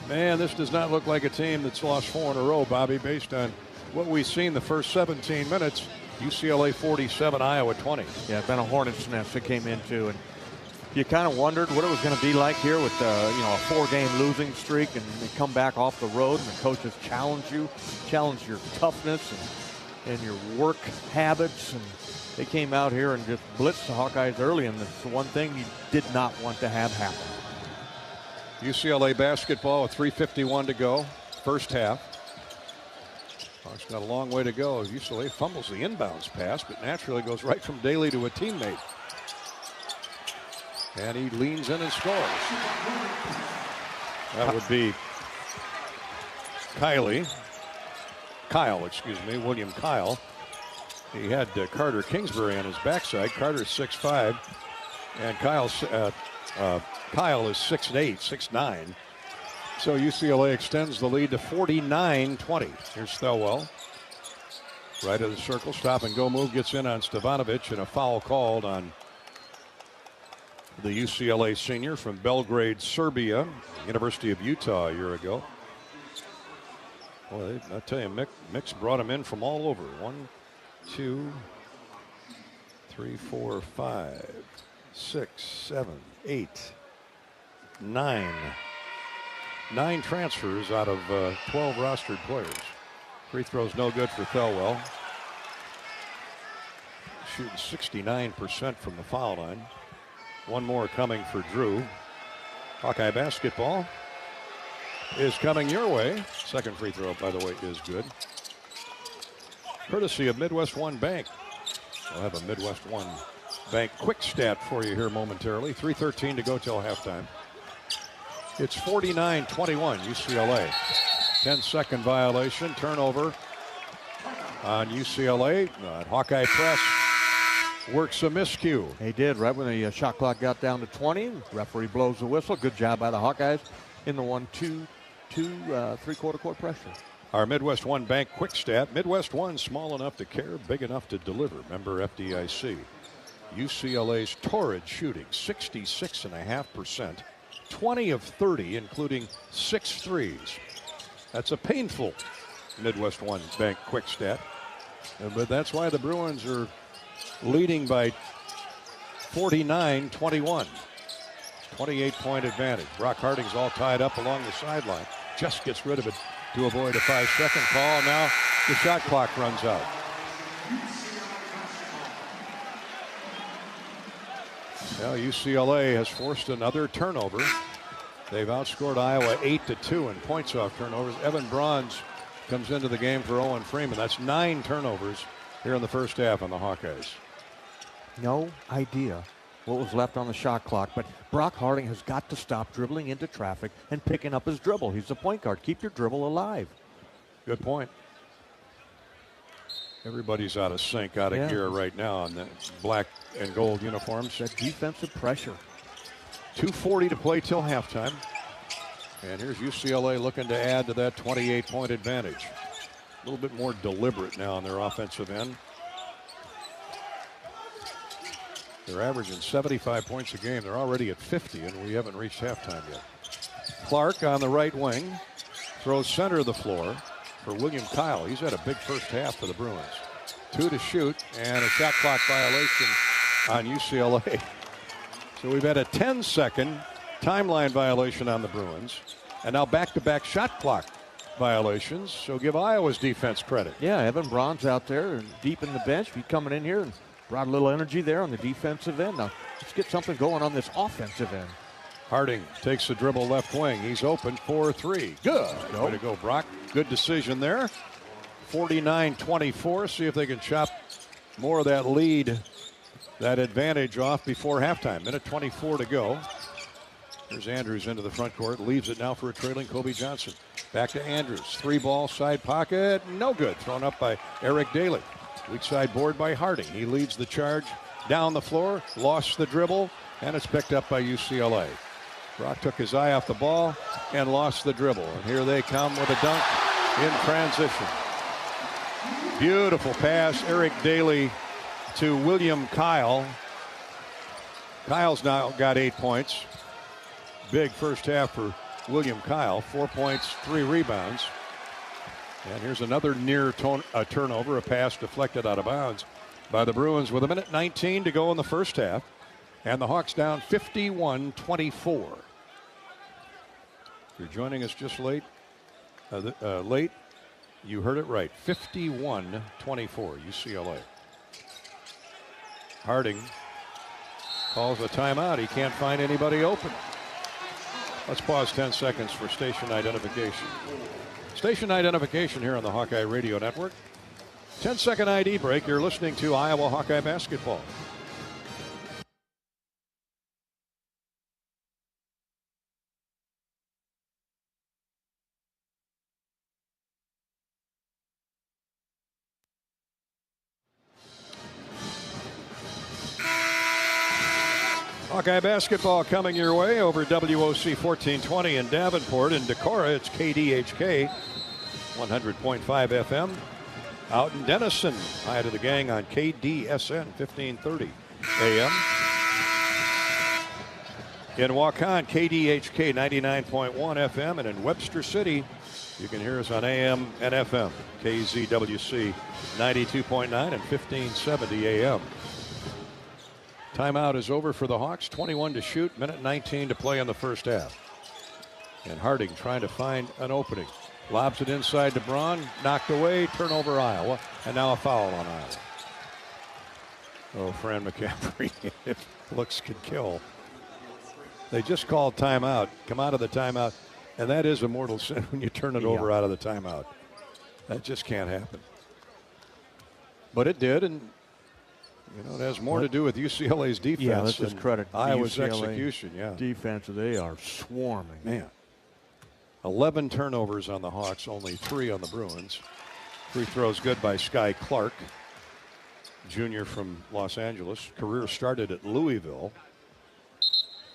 Man, this does not look like a team that's lost 4 in a row, Bobby, based on what we've seen the first 17 minutes. UCLA 47, Iowa 20. Yeah, been a hornet's nest it came into, and you kind of wondered what it was going to be like here with a 4-game losing streak, and they come back off the road, and the coaches challenge your toughness and your work habits, and they came out here and just blitzed the Hawkeyes early, and that's the one thing you did not want to have happen. UCLA basketball with 3:51 to go, first half. Hawks got a long way to go. UCLA fumbles the inbounds pass, but naturally goes right from Daly to a teammate. And he leans in and scores. That would be William Kyle. He had Carter Kingsbury on his backside. Carter's 6'5", and Kyle is 6'8", 6'9". So UCLA extends the lead to 49-20. Here's Thelwell. Right of the circle, stop and go move, gets in on Stevanovic, and a foul called on the UCLA senior from Belgrade, Serbia, University of Utah a year ago. Boy, I tell you, Mick's brought him in from all over. 1, 2, 3, 4, 5, 6, 7, 8, 9. 9 transfers out of 12 rostered players. Free throws no good for Thelwell. Shooting 69% from the foul line. One more coming for Drew. Hawkeye basketball is coming your way. Second free throw, by the way, is good. Courtesy of Midwest One Bank. We'll have a Midwest One Bank quick stat for you here momentarily. 3:13 to go till halftime. It's 49-21 UCLA. 10-second violation, turnover on UCLA. Hawkeye press works a miscue. He did right when the shot clock got down to 20. Referee blows the whistle. Good job by the Hawkeyes in the 1-2 3/4 court pressure. Our Midwest One Bank quick stat. Midwest One, small enough to care, big enough to deliver. Member FDIC. UCLA's torrid shooting, 66.5%. 20 of 30, including 6 threes. That's a painful Midwest One Bank quick stat. But that's why the Bruins are leading by 49-21. 28-point advantage. Brock Harding's all tied up along the sideline. Just gets rid of it to avoid a 5-second call. Now the shot clock runs out. Now UCLA has forced another turnover. They've outscored Iowa 8-2 in points off turnovers. Evan Bronze comes into the game for Owen Freeman. That's 9 turnovers here in the first half on the Hawkeyes. No idea what was left on the shot clock, but Brock Harding has got to stop dribbling into traffic and picking up his dribble. He's the point guard. Keep your dribble alive. Good point. Everybody's out of sync, out of gear right now on the black and gold uniforms. That defensive pressure. 2:40 to play till halftime. And here's UCLA looking to add to that 28-point advantage. A little bit more deliberate now on their offensive end. They're averaging 75 points a game. They're already at 50, and we haven't reached halftime yet. Clark on the right wing throws center of the floor for William Kyle. He's had a big first half for the Bruins. 2 to shoot, and a shot clock violation on UCLA. So we've had a 10-second timeline violation on the Bruins, and now back-to-back shot clock violations. So give Iowa's defense credit. Yeah, Evan Braun's out there and deep in the bench. He's coming in here and brought a little energy there on the defensive end. Now let's get something going on this offensive end. Harding takes the dribble left wing. He's open for 3. Good. Way to go, Brock. Good decision there. 49-24. See if they can chop more of that lead, that advantage off before halftime. Minute 24 to go. There's Andrews into the front court. Leaves it now for a trailing Kobe Johnson. Back to Andrews. 3-ball side pocket. No good. Thrown up by Eric Daly. Weak side board by Harding. He leads the charge down the floor. Lost the dribble. And it's picked up by UCLA. Brock took his eye off the ball and lost the dribble. And here they come with a dunk in transition. Beautiful pass. Eric Daly to William Kyle. Kyle's now got 8 points. Big first half for William Kyle. 4 points, 3 rebounds. And here's another near turnover, a pass deflected out of bounds by the Bruins with 1:19 to go in the first half. And the Hawks down 51-24. If you're joining us just late, you heard it right. 51-24, UCLA. Harding calls a timeout. He can't find anybody open. Let's pause 10 seconds for station identification. Station identification here on the Hawkeye Radio Network. 10-second ID break. You're listening to Iowa Hawkeye basketball. Hawkeye basketball coming your way over WOC 1420 in Davenport. In Decorah, it's KDHK 100.5 FM. Out in Denison, hi to the gang on KDSN 1530 AM. In Waukon, KDHK 99.1 FM. And in Webster City, you can hear us on AM and FM. KZWC 92.9 and 1570 AM. Timeout is over for the Hawks. 21 to shoot, 1:19 to play in the first half. And Harding trying to find an opening. Lobs it inside to Braun, knocked away, turnover Iowa, and now a foul on Iowa. Oh, Fran McCaffrey, if looks could kill. They just called timeout, come out of the timeout, and that is a mortal sin when you turn it over out of the timeout. That just can't happen. But it did, and you know, it has more to do with UCLA's defense. Yeah, let's just credit Iowa's UCLA execution. Yeah, defense. They are swarming. Man, 11 turnovers on the Hawks, only 3 on the Bruins. Free throws good by Sky Clark, junior from Los Angeles. Career started at Louisville.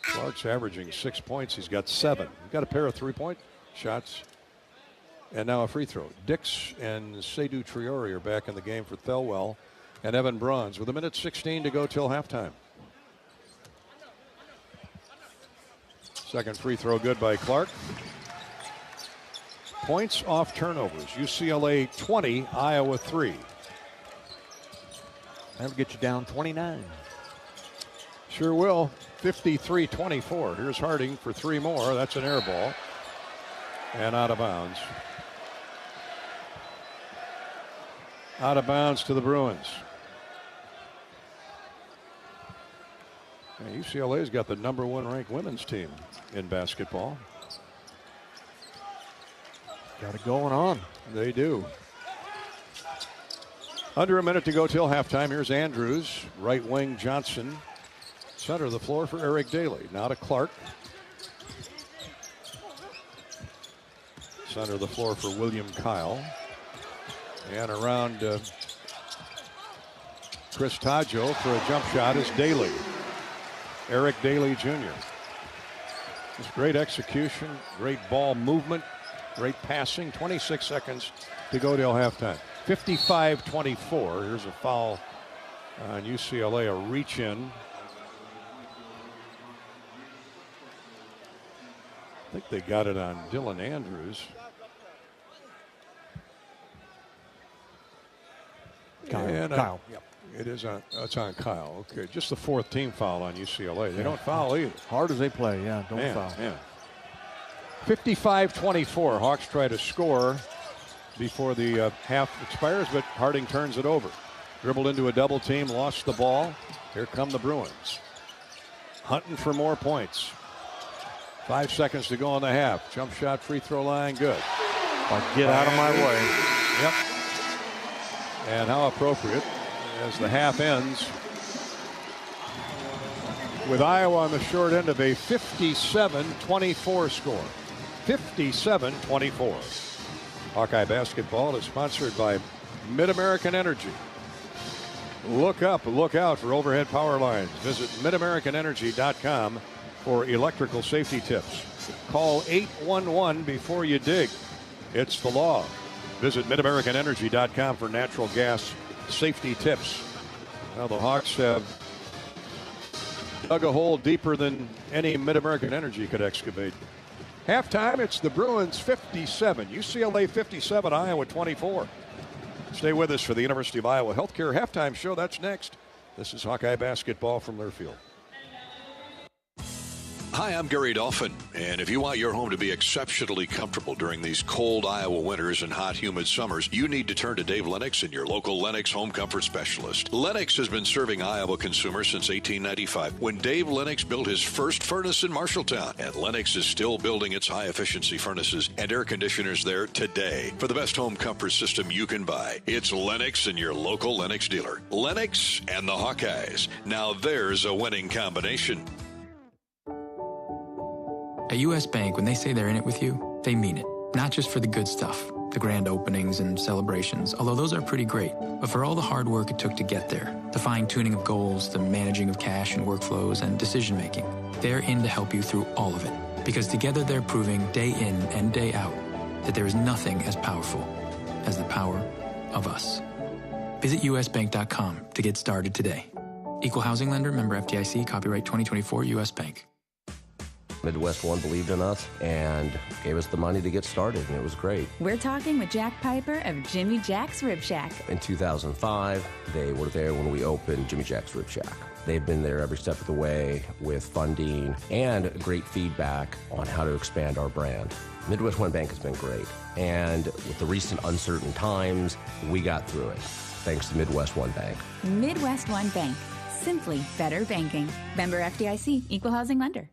Clark's averaging 6 points. He's got 7. He's got a pair of 3-point shots. And now a free throw. Dix and Seydou Traoré are back in the game for Thelwell and Evan Braun's with 1:16 to go till halftime. Second free throw good by Clark. Points off turnovers. UCLA 20, Iowa 3. That'll get you down 29. Sure will. 53-24. Here's Harding for 3 more. That's an air ball. And out of bounds. Out of bounds to the Bruins. And UCLA's got the #1 ranked women's team in basketball. Got it going on. They do. Under a minute to go till halftime. Here's Andrews. Right wing Johnson. Center of the floor for Eric Daly. Now to Clark. Center of the floor for William Kyle. And around Chris Taggio for a jump shot is Daly. Eric Daly Jr. It's great execution, great ball movement, great passing. 26 seconds to go till halftime. 55-24. Here's a foul on UCLA, a reach in. I think they got it on Dylan Andrews. Kyle. Yep. It is on. It's on Kyle. Okay, just the fourth team foul on UCLA. They don't foul either. Hard as they play, don't foul. Yeah. 55-24. Hawks try to score before the half expires, but Harding turns it over. Dribbled into a double team, lost the ball. Here come the Bruins. Hunting for more points. 5 seconds to go in the half. Jump shot, free throw line, good. Get out of my way. Yep. And how appropriate as the half ends with Iowa on the short end of a 57-24 score. 57-24. Hawkeye basketball is sponsored by Mid-American Energy. Look up, look out for overhead power lines. Visit midamericanenergy.com for electrical safety tips. Call 811 before you dig. It's the law. Visit midamericanenergy.com for natural gas safety tips. Well, the Hawks have dug a hole deeper than any Mid-American Energy could excavate. Halftime, it's the Bruins 57, UCLA 57, Iowa 24. Stay with us for the University of Iowa Healthcare Halftime Show. That's next. This is Hawkeye basketball from Learfield. Hi, I'm Gary Dolphin, and if you want your home to be exceptionally comfortable during these cold Iowa winters and hot, humid summers, you need to turn to Dave Lennox and your local Lennox home comfort specialist. Lennox has been serving Iowa consumers since 1895, when Dave Lennox built his first furnace in Marshalltown, and Lennox is still building its high-efficiency furnaces and air conditioners there today. For the best home comfort system you can buy, it's Lennox and your local Lennox dealer. Lennox and the Hawkeyes. Now there's a winning combination. At U.S. Bank, when they say they're in it with you, they mean it. Not just for the good stuff, the grand openings and celebrations, although those are pretty great, but for all the hard work it took to get there, the fine-tuning of goals, the managing of cash and workflows, and decision-making. They're in to help you through all of it, because together they're proving day in and day out that there is nothing as powerful as the power of us. Visit usbank.com to get started today. Equal housing lender, member FDIC, copyright 2024, U.S. Bank. Midwest One believed in us and gave us the money to get started, and it was great. We're talking with Jack Piper of Jimmy Jack's Rib Shack. In 2005, they were there when we opened Jimmy Jack's Rib Shack. They've been there every step of the way with funding and great feedback on how to expand our brand. Midwest One Bank has been great, and with the recent uncertain times, we got through it, thanks to Midwest One Bank. Midwest One Bank. Simply better banking. Member FDIC, equal housing lender.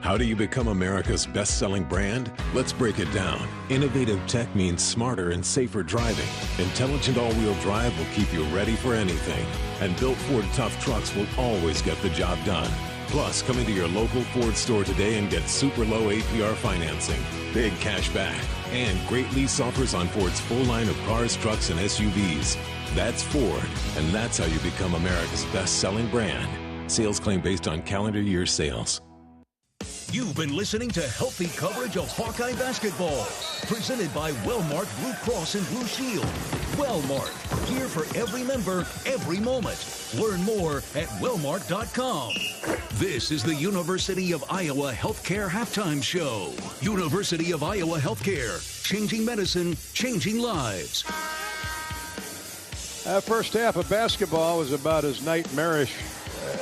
How do you become America's best-selling brand? Let's break it down. Innovative tech means smarter and safer driving. Intelligent all-wheel drive will keep you ready for anything. And built Ford tough trucks will always get the job done. Plus, come into your local Ford store today and get super low APR financing, big cash back, and great lease offers on Ford's full line of cars, trucks, and SUVs. That's Ford, and that's how you become America's best-selling brand. Sales claim based on calendar year sales. You've been listening to healthy coverage of Hawkeye basketball, presented by Wellmark Blue Cross and Blue Shield. Wellmark, gear for every member, every moment. Learn more at wellmark.com. This is the University of Iowa Healthcare Halftime Show. University of Iowa Healthcare, changing medicine, changing lives. First half of basketball was about as nightmarish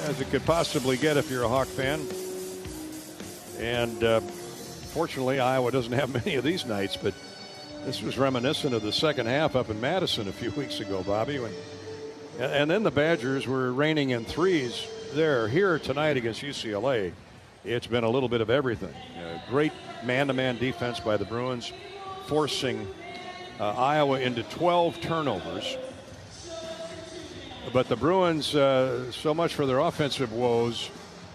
as it could possibly get if you're a Hawk fan. And fortunately, Iowa doesn't have many of these nights, but this was reminiscent of the second half up in Madison a few weeks ago, Bobby. And then the Badgers were raining in threes there. Here tonight against UCLA, it's been a little bit of everything. Great man-to-man defense by the Bruins, forcing Iowa into 12 turnovers. But the Bruins, so much for their offensive woes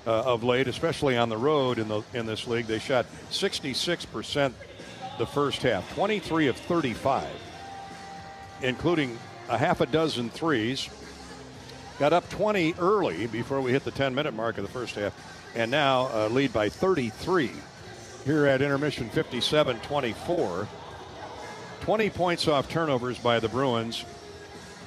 of late, especially on the road in this league. They shot 66% the first half, 23 of 35, including a half a dozen threes. got up 20 early before we hit the 10-minute mark of the first half, and now lead by 33 here at intermission, 57-24. 20 points off turnovers by the Bruins.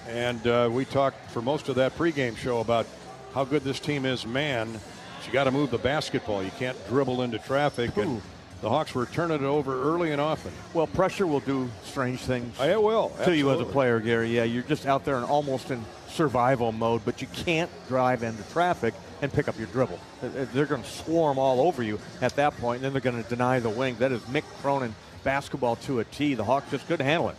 And we talked for most of that pregame show about how good this team is, man. But you got to move the basketball. You can't dribble into traffic. And the Hawks were turning it over early and often. Well, pressure will do strange things. It will. To you as a player, Gary. Yeah, you're just out there and almost in survival mode, but you can't drive into traffic and pick up your dribble. They're going to swarm all over you at that point, and then they're going to deny the wing. That is Mick Cronin basketball to a T. The Hawks just couldn't handle it.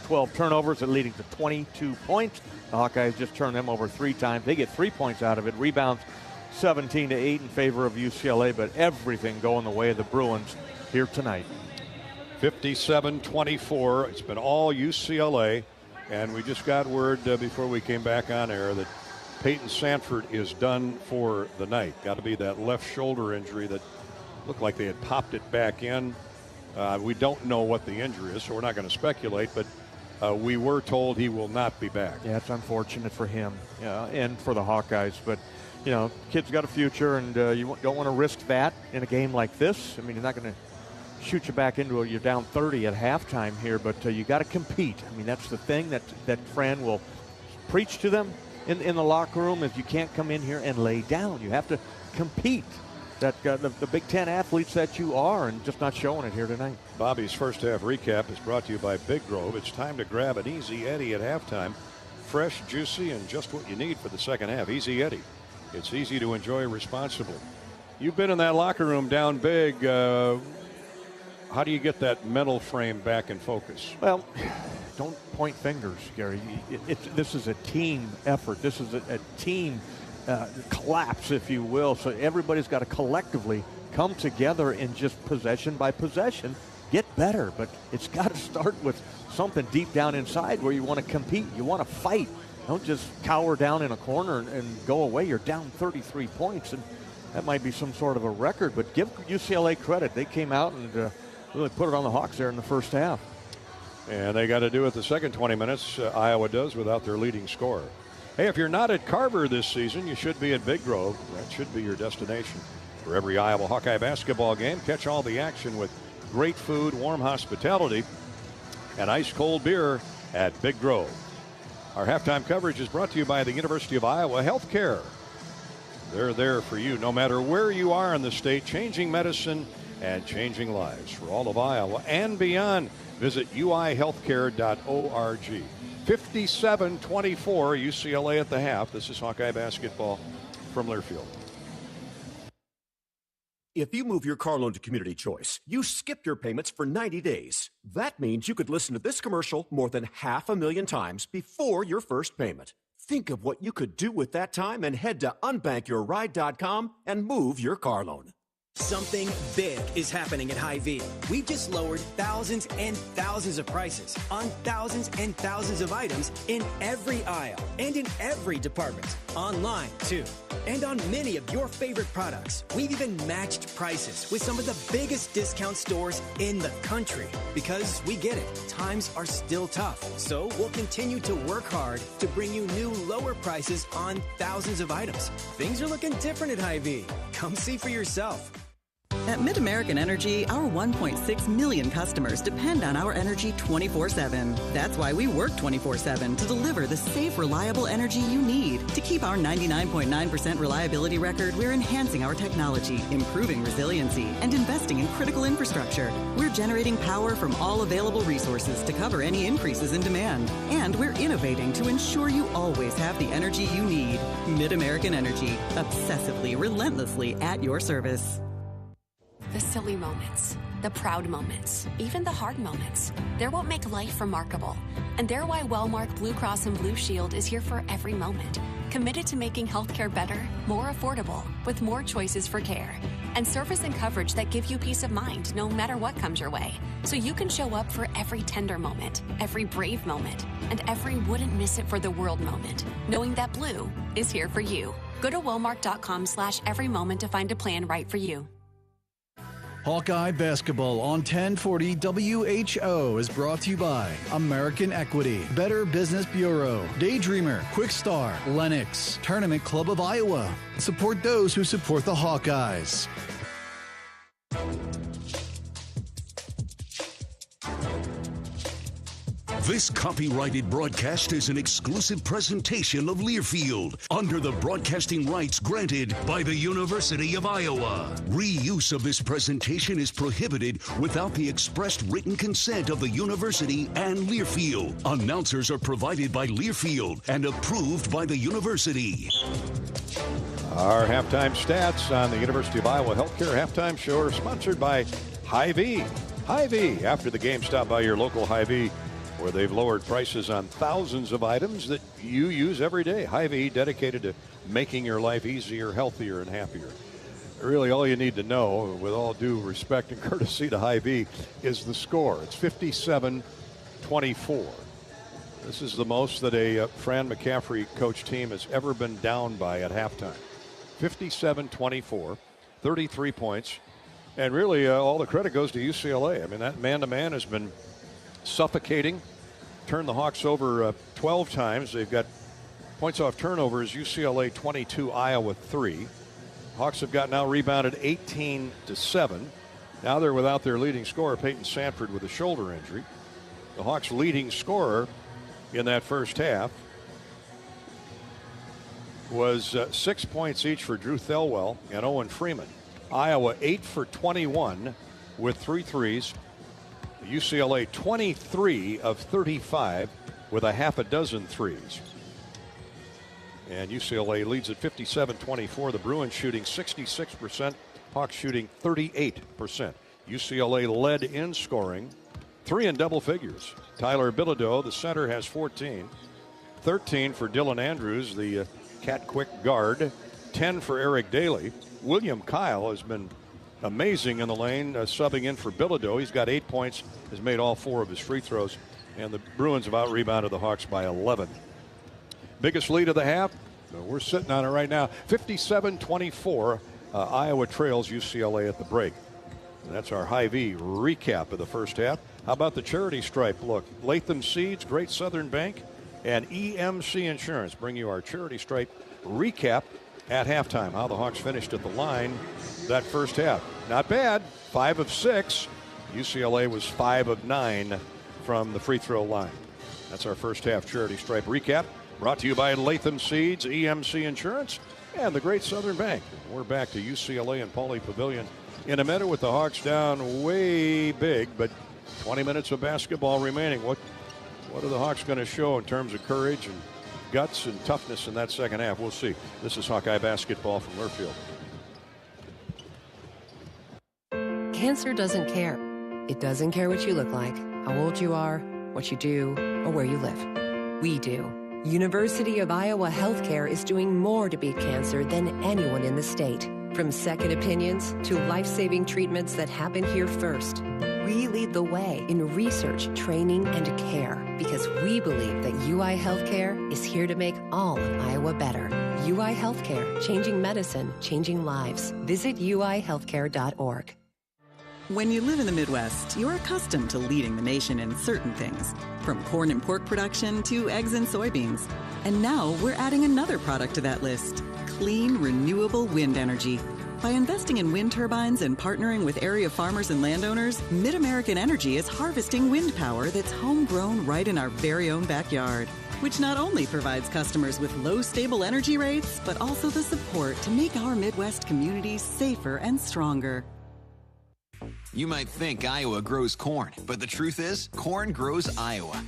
12 turnovers, leading to 22 points. The Hawkeyes just turned them over 3 times. They get 3 points out of it. Rebounds 17-8 in favor of UCLA, but everything going the way of the Bruins here tonight. 57-24. It's been all UCLA, and we just got word before we came back on air that Peyton Sanford is done for the night. Got to be that left shoulder injury that looked like they had popped it back in. We don't know what the injury is, so we're not going to speculate, but we were told he will not be back. Yeah, it's unfortunate for him and for the Hawkeyes, but you know, kid's got a future, and you don't want to risk that in a game like this. I mean, you're not going to shoot you back into it. You're down 30 at halftime here, but you got to compete. I mean, that's the thing that Fran will preach to them in the locker room, is you can't come in here and lay down. You have to compete. That the Big Ten athletes that you are, and just not showing it here tonight. Bobby's first half recap is brought to you by Big Grove. It's time to grab an Easy Eddie at halftime. Fresh, juicy, and just what you need for the second half. Easy Eddie. It's easy to enjoy responsibly. You've been in that locker room down big. How do you get that mental frame back in focus? Well, don't point fingers, Gary. This is a team effort. This is a team collapse, if you will. So everybody's got to collectively come together and just possession by possession get better. But it's got to start with something deep down inside where you want to compete. You want to fight. Don't just cower down in a corner and go away. You're down 33 points, and that might be some sort of a record. But give UCLA credit. They came out and really put it on the Hawks there in the first half. And they got to do it the second 20 minutes. Iowa does without their leading scorer. Hey, if you're not at Carver this season, you should be at Big Grove. That should be your destination. For every Iowa Hawkeye basketball game, catch all the action with great food, warm hospitality, and ice-cold beer at Big Grove. Our halftime coverage is brought to you by the University of Iowa Healthcare. They're there for you no matter where you are in the state, changing medicine and changing lives. For all of Iowa and beyond, visit uihealthcare.org. 57-24, UCLA at the half. This is Hawkeye basketball from Learfield. If you move your car loan to Community Choice, you skip your payments for 90 days. That means you could listen to this commercial more than 500,000 times before your first payment. Think of what you could do with that time and head to unbankyourride.com and move your car loan. Something big is happening at Hy-Vee. We've just lowered thousands and thousands of prices on thousands and thousands of items in every aisle and in every department. Online, too. And on many of your favorite products. We've even matched prices with some of the biggest discount stores in the country. Because we get it, times are still tough. So we'll continue to work hard to bring you new lower prices on thousands of items. Things are looking different at Hy-Vee. Come see for yourself. At MidAmerican Energy, our 1.6 million customers depend on our energy 24/7. That's why we work 24/7 to deliver the safe, reliable energy you need. To keep our 99.9% reliability record, we're enhancing our technology, improving resiliency, and investing in critical infrastructure. We're generating power from all available resources to cover any increases in demand. And we're innovating to ensure you always have the energy you need. MidAmerican Energy, obsessively, relentlessly at your service. The silly moments, the proud moments, even the hard moments. They're what make life remarkable. And they're why Wellmark Blue Cross and Blue Shield is here for every moment. Committed to making healthcare better, more affordable, with more choices for care. And service and coverage that give you peace of mind no matter what comes your way. So you can show up for every tender moment, every brave moment, and every wouldn't miss it for the world moment. Knowing that Blue is here for you. Go to Wellmark.com/every moment to find a plan right for you. Hawkeye Basketball on 1040 WHO is brought to you by American Equity, Better Business Bureau, Daydreamer, Quick Star, Lennox, Tournament Club of Iowa. Support those who support the Hawkeyes. This copyrighted broadcast is an exclusive presentation of Learfield under the broadcasting rights granted by the University of Iowa. Reuse of this presentation is prohibited without the expressed written consent of the university and Learfield. Announcers are provided by Learfield and approved by the university. Our halftime stats on the University of Iowa Healthcare Halftime Show are sponsored by Hy-Vee. Hy-Vee. After the game, stop by your local Hy-Vee, where they've lowered prices on thousands of items that you use every day. Hy-Vee, dedicated to making your life easier, healthier, and happier. Really, all you need to know, with all due respect and courtesy to Hy-Vee, is the score. It's 57-24. This is the most that a Fran McCaffrey coach team has ever been down by at halftime. 57-24, 33 points. And really, all the credit goes to UCLA. I mean, that man-to-man has been suffocating. Turned the Hawks over 12 times. They've got points off turnovers, UCLA 22, Iowa 3. Hawks have got now rebounded 18-7. Now they're without their leading scorer, Peyton Sanford, with a shoulder injury. The Hawks' leading scorer in that first half was 6 points each for Drew Thelwell and Owen Freeman. Iowa 8 for 21 with 3 threes. UCLA 23 of 35 with a half a dozen threes. And UCLA leads at 57-24. The Bruins shooting 66%. Hawks shooting 38%. UCLA led in scoring. 3 in double figures. Tyler Bilodeau, the center, has 14. 13 for Dylan Andrews, the cat quick guard. 10 for Eric Daly. William Kyle has been amazing in the lane, subbing in for Bilodeau. He's got 8 points, has made all 4 of his free throws, and the Bruins have out-rebounded the Hawks by 11. Biggest lead of the half, we're sitting on it right now, 57-24. Iowa trails UCLA at the break. And that's our Hy-Vee recap of the first half. How about the charity stripe look? Latham Seeds, Great Southern Bank, and EMC Insurance bring you our charity stripe recap at halftime. How the Hawks finished at the line that first half. Not bad. 5 of 6. UCLA was 5 of 9 from the free throw line. That's our first half charity stripe recap. Brought to you by Latham Seeds, EMC Insurance, and the Great Southern Bank. We're back to UCLA and Pauley Pavilion in a minute with the Hawks down way big, but 20 minutes of basketball remaining. What are the Hawks going to show in terms of courage and guts and toughness in that second half? We'll see. This is Hawkeye basketball from Learfield. Cancer doesn't care. It doesn't care what you look like, how old you are, what you do, or where you live. We do. University of Iowa Healthcare is doing more to beat cancer than anyone in the state. From second opinions to life-saving treatments that happen here first. We lead the way in research, training, and care because we believe that UI Healthcare is here to make all of Iowa better. UI Healthcare, changing medicine, changing lives. Visit uihealthcare.org. When you live in the Midwest, you're accustomed to leading the nation in certain things, from corn and pork production to eggs and soybeans. And now we're adding another product to that list, clean, renewable wind energy. By investing in wind turbines and partnering with area farmers and landowners, Mid-American Energy is harvesting wind power that's homegrown right in our very own backyard, which not only provides customers with low, stable energy rates, but also the support to make our Midwest communities safer and stronger. You might think Iowa grows corn, but the truth is, corn grows Iowa.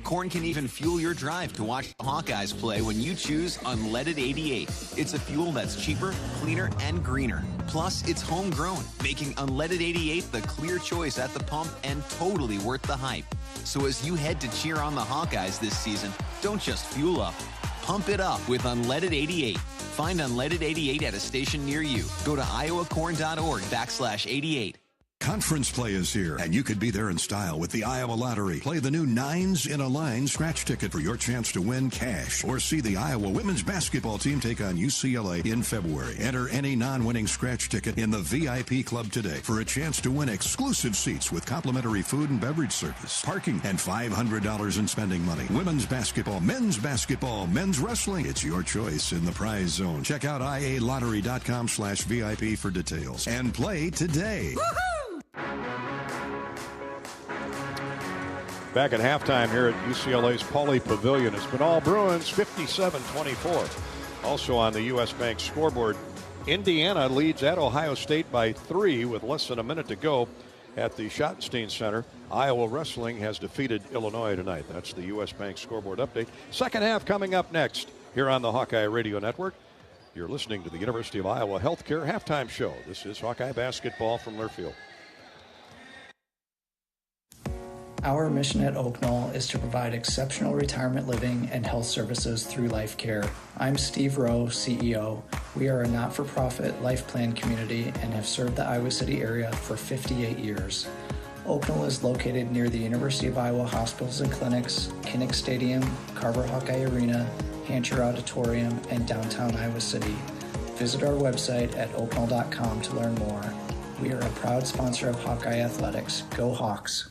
Corn can even fuel your drive to watch the Hawkeyes play when you choose Unleaded 88. It's a fuel that's cheaper, cleaner, and greener. Plus, it's homegrown, making Unleaded 88 the clear choice at the pump and totally worth the hype. So as you head to cheer on the Hawkeyes this season, don't just fuel up. Pump it up with Unleaded 88. Find Unleaded 88 at a station near you. Go to iowacorn.org/88. Conference play is here, and you could be there in style with the Iowa Lottery. Play the new 9s in a Line scratch ticket for your chance to win cash, or see the Iowa women's basketball team take on UCLA in February. Enter any non-winning scratch ticket in the VIP club today for a chance to win exclusive seats with complimentary food and beverage service, parking, and $500 in spending money. Women's basketball, men's wrestling. It's your choice in the prize zone. Check out ialottery.com/VIP for details and play today. Back at halftime here at UCLA's Pauley Pavilion, it's been all Bruins, 57-24. Also on the U.S. Bank scoreboard, Indiana leads at Ohio State by 3 with less than a minute to go at the Schottenstein Center. Iowa wrestling has defeated Illinois tonight. That's the U.S. Bank scoreboard update. Second half coming up next here on the Hawkeye Radio Network. You're listening to the University of Iowa Healthcare Halftime Show. This is Hawkeye basketball from Learfield. Our mission at Oak Knoll is to provide exceptional retirement living and health services through life care. I'm Steve Rowe, CEO. We are a not-for-profit life plan community and have served the Iowa City area for 58 years. Oak Knoll is located near the University of Iowa hospitals and clinics, Kinnick Stadium, Carver Hawkeye Arena, Hancher Auditorium, and downtown Iowa City. Visit our website at oakknoll.com to learn more. We are a proud sponsor of Hawkeye Athletics. Go Hawks!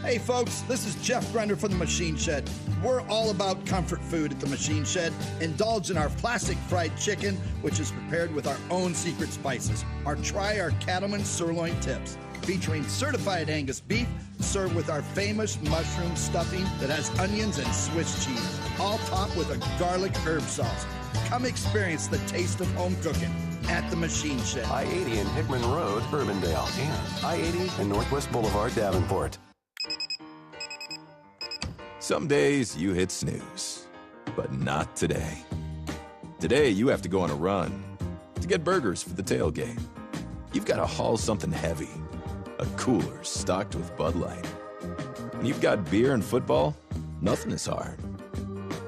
Hey folks, this is Jeff Grunder from the Machine Shed. We're all about comfort food at the Machine Shed. Indulge in our classic fried chicken, which is prepared with our own secret spices. Or try our Cattleman sirloin tips, featuring certified Angus beef, served with our famous mushroom stuffing that has onions and Swiss cheese, all topped with a garlic herb sauce. Come experience the taste of home cooking at the Machine Shed. I-80 and Hickman Road, Urbandale, and I-80 and Northwest Boulevard, Davenport. Some days you hit snooze, but not today. Today you have to go on a run to get burgers for the tailgate. You've got to haul something heavy, a cooler stocked with Bud Light. And you've got beer and football, nothing is hard.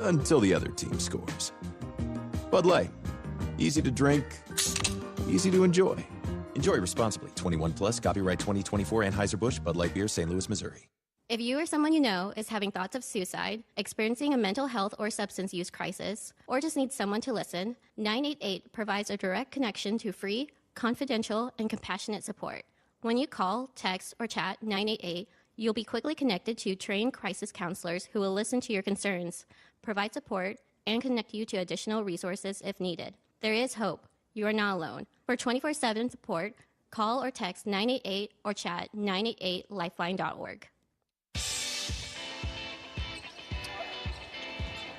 Until the other team scores. Bud Light, easy to drink, easy to enjoy. Enjoy responsibly. 21 plus, copyright 2024 Anheuser-Busch, Bud Light Beer, St. Louis, Missouri. If you or someone you know is having thoughts of suicide, experiencing a mental health or substance use crisis, or just needs someone to listen, 988 provides a direct connection to free, confidential, and compassionate support. When you call, text, or chat 988, you'll be quickly connected to trained crisis counselors who will listen to your concerns, provide support, and connect you to additional resources if needed. There is hope. You are not alone. For 24/7 support, call or text 988 or chat 988lifeline.org.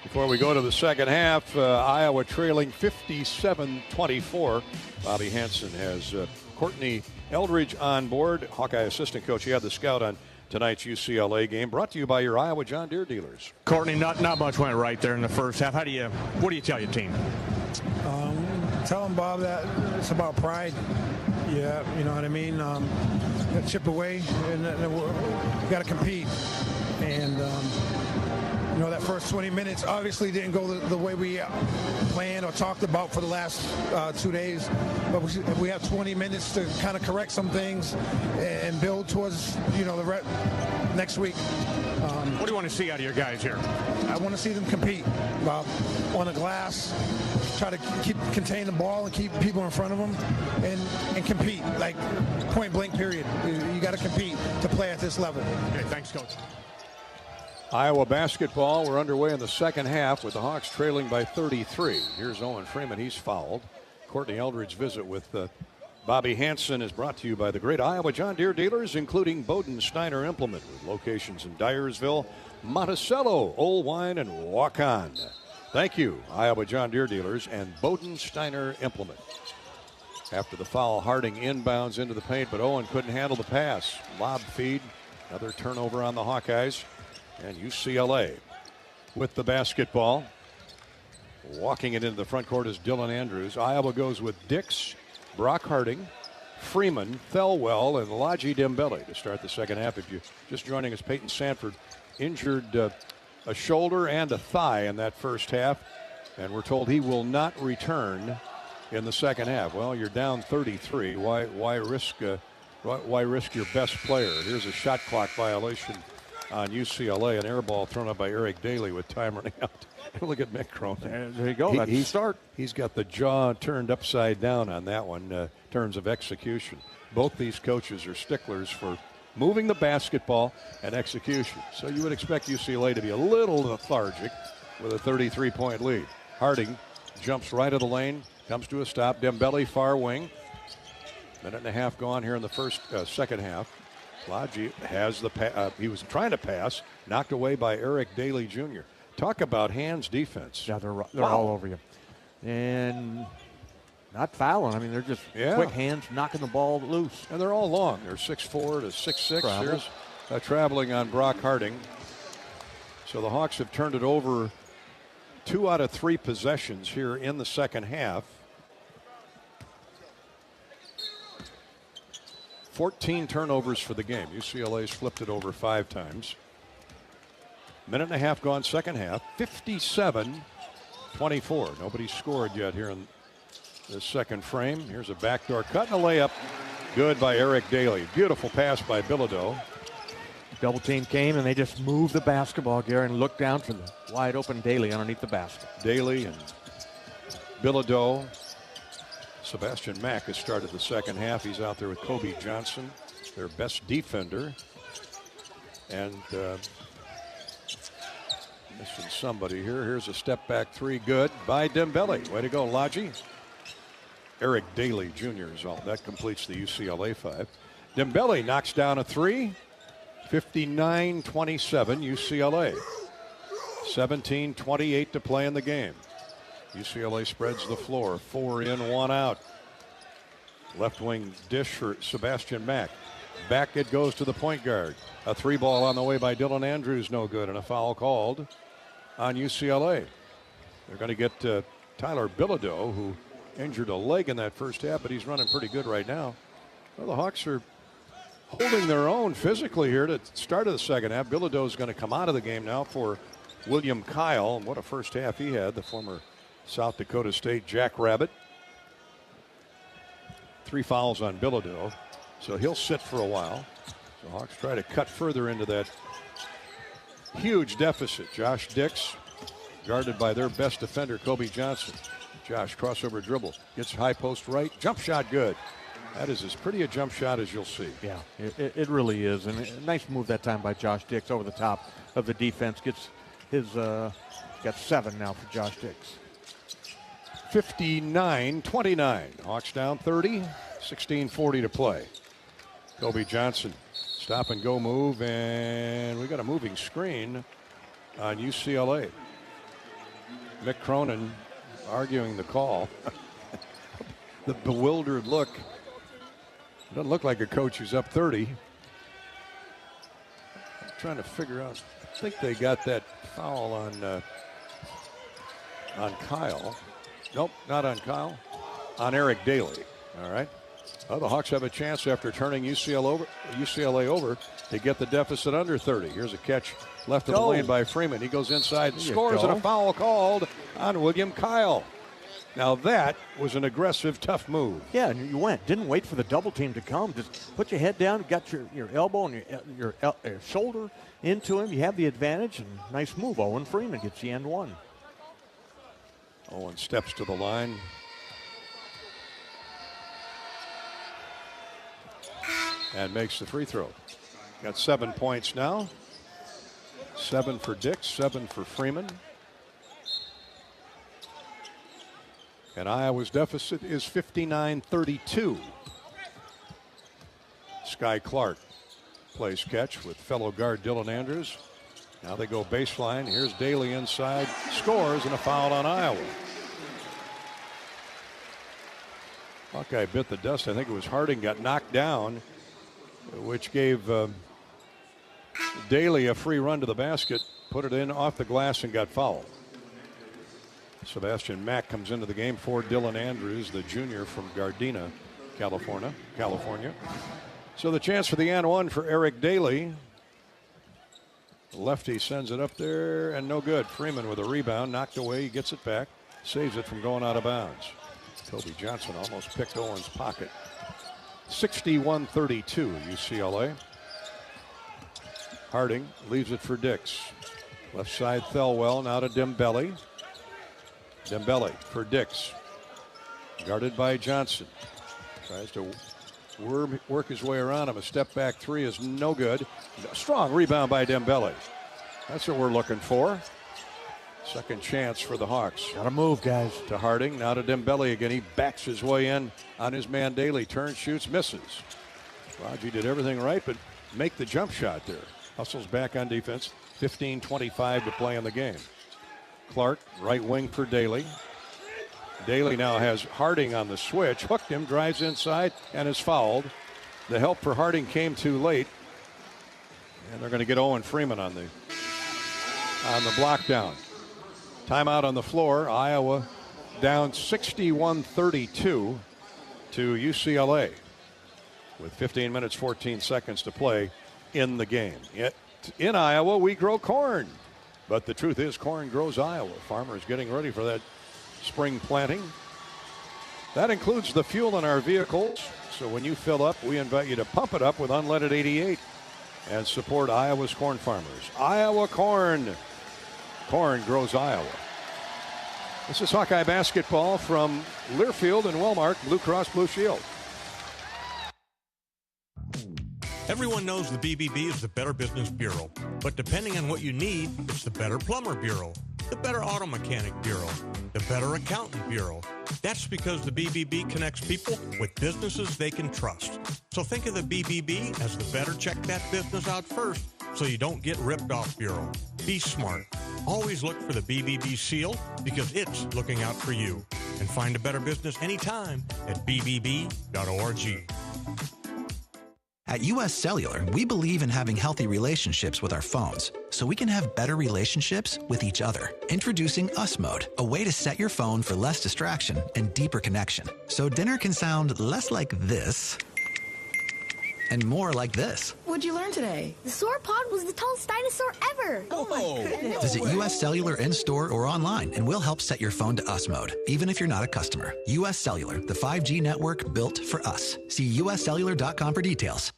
Before we go to the second half, Iowa trailing 57-24. Bobby Hansen has Courtney Eldridge on board, Hawkeye assistant coach. He had the scout on tonight's UCLA game, brought to you by your Iowa John Deere dealers. Courtney, not much went right there in the first half. What do you tell your team? Tell them, Bob, that it's about pride. Yeah, you know what I mean? You got to chip away, and we got to compete. And you know, that first 20 minutes obviously didn't go the way we planned or talked about for the last 2 days. But we have 20 minutes to kind of correct some things and build towards, you know, the next week. What do you want to see out of your guys here? I want to see them compete, Bob, on the glass, try to contain the ball and keep people in front of them and compete, like point blank period. You got to compete to play at this level. Okay, thanks, Coach. Iowa basketball, we're underway in the second half with the Hawks trailing by 33. Here's Owen Freeman, he's fouled. Courtney Eldridge's visit with Bobby Hansen is brought to you by the great Iowa John Deere dealers, including Bowden Steiner Implement, with locations in Dyersville, Monticello, Olwine, and Waukon. Thank you, Iowa John Deere dealers and Bowden Steiner Implement. After the foul, Harding inbounds into the paint, but Owen couldn't handle the pass. Lob feed, another turnover on the Hawkeyes. And UCLA with the basketball. Walking it into the front court is Dylan Andrews. Iowa goes with Dix, Brock Harding, Freeman, Thelwell, and Laji Dembele to start the second half. If you're just joining us, Peyton Sanford injured a shoulder and a thigh in that first half, and we're told he will not return in the second half. Well, you're down 33. Why risk Why risk your best player? Here's a shot clock violation on UCLA, an air ball thrown up by Eric Daly with time running out. Look at Mick Cronin. There you go. That's the start. He's got the jaw turned upside down on that one in terms of execution. Both these coaches are sticklers for moving the basketball and execution. So you would expect UCLA to be a little lethargic with a 33-point lead. Harding jumps right of the lane, comes to a stop. Dembele far wing. Minute and a half gone here in the second half. Lodgy has the he was trying to pass, knocked away by Eric Daly Jr. Talk about hands defense. Yeah, they're all over you. And not fouling. I mean, they're just quick hands, knocking the ball loose. And they're all long. They're 6'4" to 6'6". Here's traveling on Brock Harding. So the Hawks have turned it over 2 out of 3 possessions here in the second half. 14 turnovers for the game. UCLA's flipped it over 5 times. Minute and a half gone second half. 57-24. Nobody's scored yet here in the second frame. Here's a backdoor cut and a layup. Good by Eric Daly. Beautiful pass by Bilodeau. Double team came and they just moved the basketball, Gary, and looked down for the wide open Daly underneath the basket. Daly and Bilodeau. Sebastian Mack has started the second half. He's out there with Kobe Johnson, their best defender. And missing somebody here. Here's a step back 3, good by Dembele. Way to go, Lodgy. Eric Daly Jr. is all. That completes the UCLA 5. Dembele knocks down a 3. 59-27 UCLA. 17:28 to play in the game. UCLA spreads the floor. 4 in, 1 out. Left wing dish for Sebastian Mack. Back it goes to the point guard. A 3-ball on the way by Dylan Andrews, no good, and a foul called on UCLA. They're going to get Tyler Bilodeau, who injured a leg in that first half, but he's running pretty good right now. Well, the Hawks are holding their own physically here to start of the second half. Bilodeau is going to come out of the game now for William Kyle. And what a first half he had, the former South Dakota State Jackrabbit. 3 fouls on Bilodeau, so he'll sit for a while. The Hawks try to cut further into that huge deficit. Josh Dix, guarded by their best defender, Kobe Johnson. Josh, crossover dribble, gets high post right, jump shot good. That is as pretty a jump shot as you'll see. Yeah, it really is. And a nice move that time by Josh Dix over the top of the defense. Gets his, got 7 now for Josh Dix. 59-29. Hawks down 30, 16:40 to play. Kobe Johnson, stop and go move, and we got a moving screen on UCLA. Mick Cronin arguing the call. The bewildered look. Doesn't look like a coach who's up 30. I'm trying to figure out. I think they got that foul on Kyle. Nope, not on Kyle. On Eric Daly. All right. Well, the Hawks have a chance after turning UCLA over to get the deficit under 30. Here's a catch left of the lane by Freeman. He goes inside and scores, and a foul called on William Kyle. Now that was an aggressive, tough move. Yeah, and you didn't wait for the double team to come. Just put your head down, got your elbow and your shoulder into him. You have the advantage, and nice move. Owen Freeman gets the end one. Owen steps to the line. And makes the free throw. Got 7 points now. 7 for Dix, 7 for Freeman. And Iowa's deficit is 59-32. Sky Clark plays catch with fellow guard Dylan Andrews. Now they go baseline. Here's Daly inside, scores, and a foul on Iowa. Hawkeye bit the dust. I think it was Harding got knocked down, which gave Daly a free run to the basket, put it in off the glass, and got fouled. Sebastian Mack comes into the game for Dylan Andrews, the junior from Gardena, California. So the chance for the and one for Eric Daly. The lefty sends it up there, and no good. Freeman with a rebound, knocked away. He gets it back, saves it from going out of bounds. Kobe Johnson almost picked Owen's pocket. 61-32, UCLA. Harding leaves it for Dix. Left side, Thelwell, now to Dembele. Dembele for Dix. Guarded by Johnson. Tries to work his way around him. A step-back three is no good. Strong rebound by Dembele. That's what we're looking for. Second chance for the Hawks. Gotta move, guys. To Harding, now to Dembele again. He backs his way in on his man Daly. Turns, shoots, misses. Raji did everything right, but make the jump shot there. Hustles back on defense. 15:25 to play in the game. Clark, right wing for Daly. Daly now has Harding on the switch. Hooked him, drives inside, and is fouled. The help for Harding came too late. And they're going to get Owen Freeman on the block down. Timeout on the floor. Iowa down 61-32 to UCLA with 15 minutes, 14 seconds to play in the game. Yet in Iowa, we grow corn. But the truth is, corn grows Iowa. Farmers getting ready for that spring planting. That includes the fuel in our vehicles. So when you fill up, we invite you to pump it up with unleaded 88 and support Iowa's corn farmers. Iowa corn. Corn grows Iowa. This is Hawkeye basketball from Learfield and Wellmark Blue Cross Blue Shield. Everyone knows the BBB is the Better Business Bureau, but depending on what you need, it's the Better Plumber Bureau, the Better Auto Mechanic Bureau, the Better Accountant Bureau. That's because the BBB connects people with businesses they can trust. So think of the BBB as the better check that business out first so you don't get ripped off bureau. Be smart. Always look for the BBB seal because it's looking out for you. And find a better business anytime at bbb.org. At U.S. Cellular, we believe in having healthy relationships with our phones so we can have better relationships with each other. Introducing US Mode, a way to set your phone for less distraction and deeper connection. So dinner can sound less like this and more like this. What'd you learn today? The sauropod was the tallest dinosaur ever. Oh my goodness. Visit U.S. Cellular in-store or online and we'll help set your phone to US Mode, even if you're not a customer. U.S. Cellular, the 5G network built for us. See uscellular.com for details.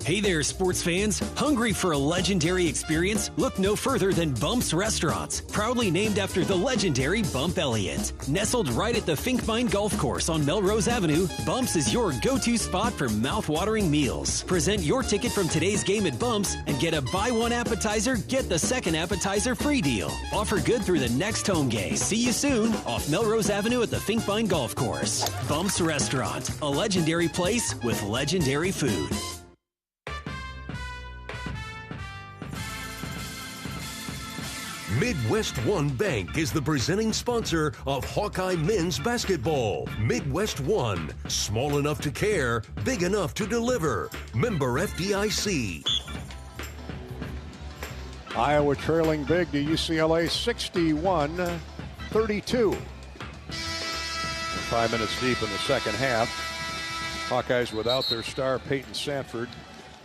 Hey there, sports fans. Hungry for a legendary experience? Look no further than Bumps Restaurants, proudly named after the legendary Bump Elliott. Nestled right at the Finkbine Golf Course on Melrose Avenue, Bumps is your go-to spot for mouth-watering meals. Present your ticket from today's game at Bumps and get a buy one appetizer, get the second appetizer free deal. Offer good through the next home game. See you soon off Melrose Avenue at the Finkbine Golf Course. Bumps Restaurant, a legendary place with legendary food. Midwest One Bank is the presenting sponsor of Hawkeye men's basketball. Midwest One, small enough to care, big enough to deliver. Member FDIC. Iowa trailing big to UCLA 61-32. 5 minutes deep in the second half. Hawkeyes without their star Peyton Sanford,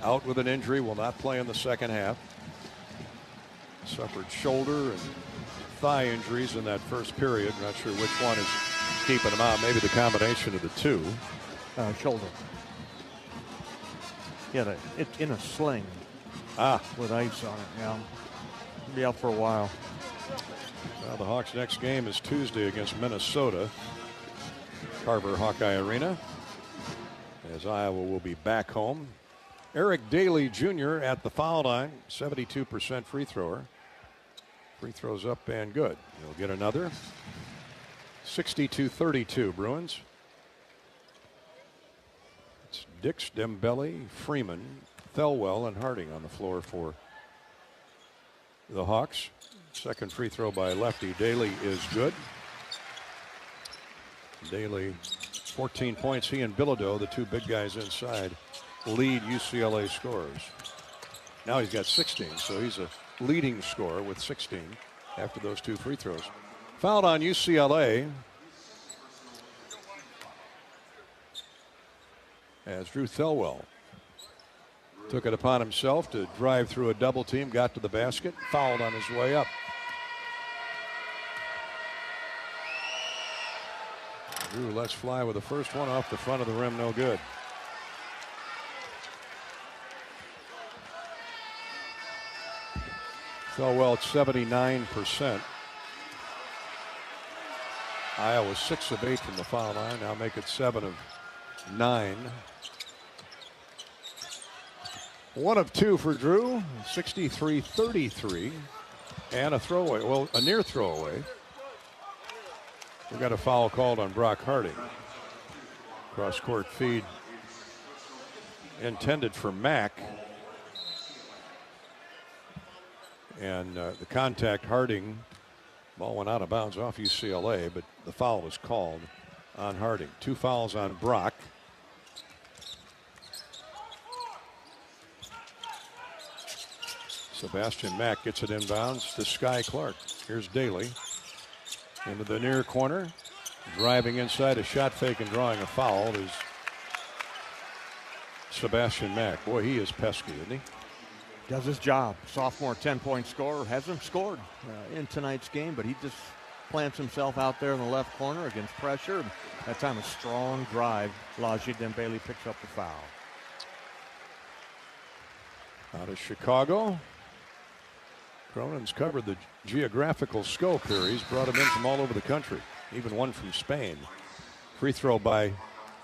out with an injury, will not play in the second half. Suffered shoulder and thigh injuries in that first period. Not sure which one is keeping him out. Maybe the combination of the two. Shoulder. Yeah, it's in a sling. With ice on it. Yeah, he'll be out for a while. Well, the Hawks' next game is Tuesday against Minnesota. Carver Hawkeye Arena. As Iowa will be back home. Eric Daly Jr. at the foul line, 72% free thrower. Free throws up and good. He'll get another. 62-32 Bruins. It's Dix, Dembele, Freeman, Thelwell, and Harding on the floor for the Hawks. Second free throw by lefty. Daly is good. Daly, 14 points. He and Bilodeau, the two big guys inside, lead UCLA scorers. Now he's got 16, so he's a leading scorer with 16 after those two free throws. Fouled on UCLA as Drew Thelwell took it upon himself to drive through a double team, got to the basket, fouled on his way up. Drew lets fly with the first one off the front of the rim, no good. Fell well at 79%. Iowa 6 of 8 from the foul line. Now make it 7 of 9. 1 of 2 for Drew. 63-33. And a throwaway. Well, a near throwaway. We got a foul called on Brock Harding. Cross-court feed intended for Mack. And the contact, Harding, ball went out of bounds off UCLA, but the foul was called on Harding. 2 fouls on Brock. Sebastian Mack gets it inbounds to Sky Clark. Here's Daly into the near corner. Driving inside, a shot fake and drawing a foul is Sebastian Mack. Boy, he is pesky, isn't he? Does his job. Sophomore 10-point scorer. Hasn't scored in tonight's game, but he just plants himself out there in the left corner against pressure. That time a strong drive. Laji Dembele picks up the foul. Out of Chicago. Cronin's covered the geographical scope here. He's brought him in from all over the country, even one from Spain. Free throw by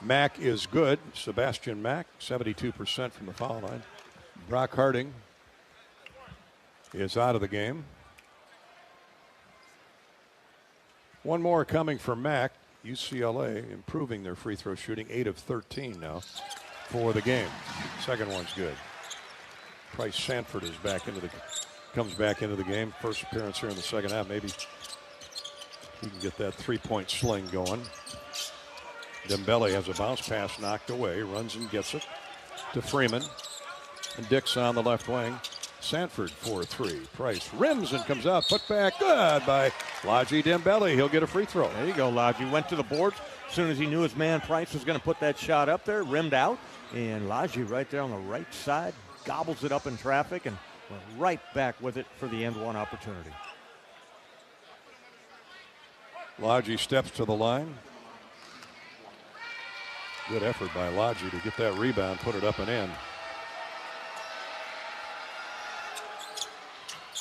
Mack is good. Sebastian Mack, 72% from the foul line. Brock Harding is out of the game. One more coming for Mack. UCLA improving their free throw shooting, 8 of 13 now for the game. Second one's good. Price Sanford is comes back into the game. First appearance here in the second half. Maybe he can get that three-point sling going. Dembele has a bounce pass knocked away. Runs and gets it to Freeman. And Dix on the left wing. Sanford for 3. Price rims and comes out. Put back good by Laji Dembele. He'll get a free throw. There you go, Laji. Went to the boards as soon as he knew his man Price was going to put that shot up there. Rimmed out. And Laji right there on the right side gobbles it up in traffic and went right back with it for the end one opportunity. Laji steps to the line. Good effort by Laji to get that rebound, put it up and in.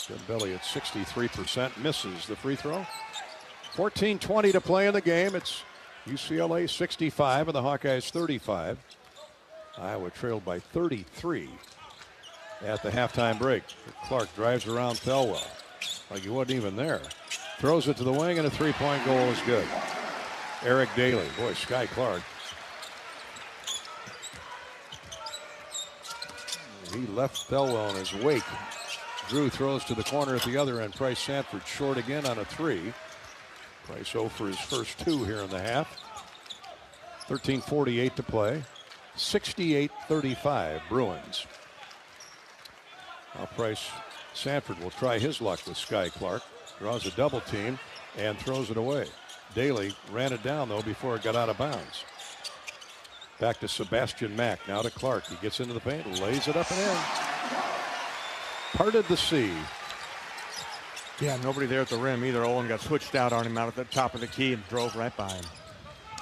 Dembele at 63%, misses the free throw. 14:20 to play in the game. It's UCLA 65 and the Hawkeyes 35. Iowa trailed by 33 at the halftime break. Clark drives around Thelwell like he wasn't even there. Throws it to the wing and a three-point goal is good. Eric Daly. Boy, Sky Clark. He left Thelwell in his wake. Drew throws to the corner at the other end. Price Sanford short again on a 3. Price 0 for his first 2 here in the half. 13:48 to play. 68-35 Bruins. Now Price Sanford will try his luck with Sky Clark. Draws a double team and throws it away. Daly ran it down though before it got out of bounds. Back to Sebastian Mack. Now to Clark. He gets into the paint, lays it up and in. Parted the sea. Yeah, nobody there at the rim either. Owen got switched out on him out at the top of the key and drove right by him.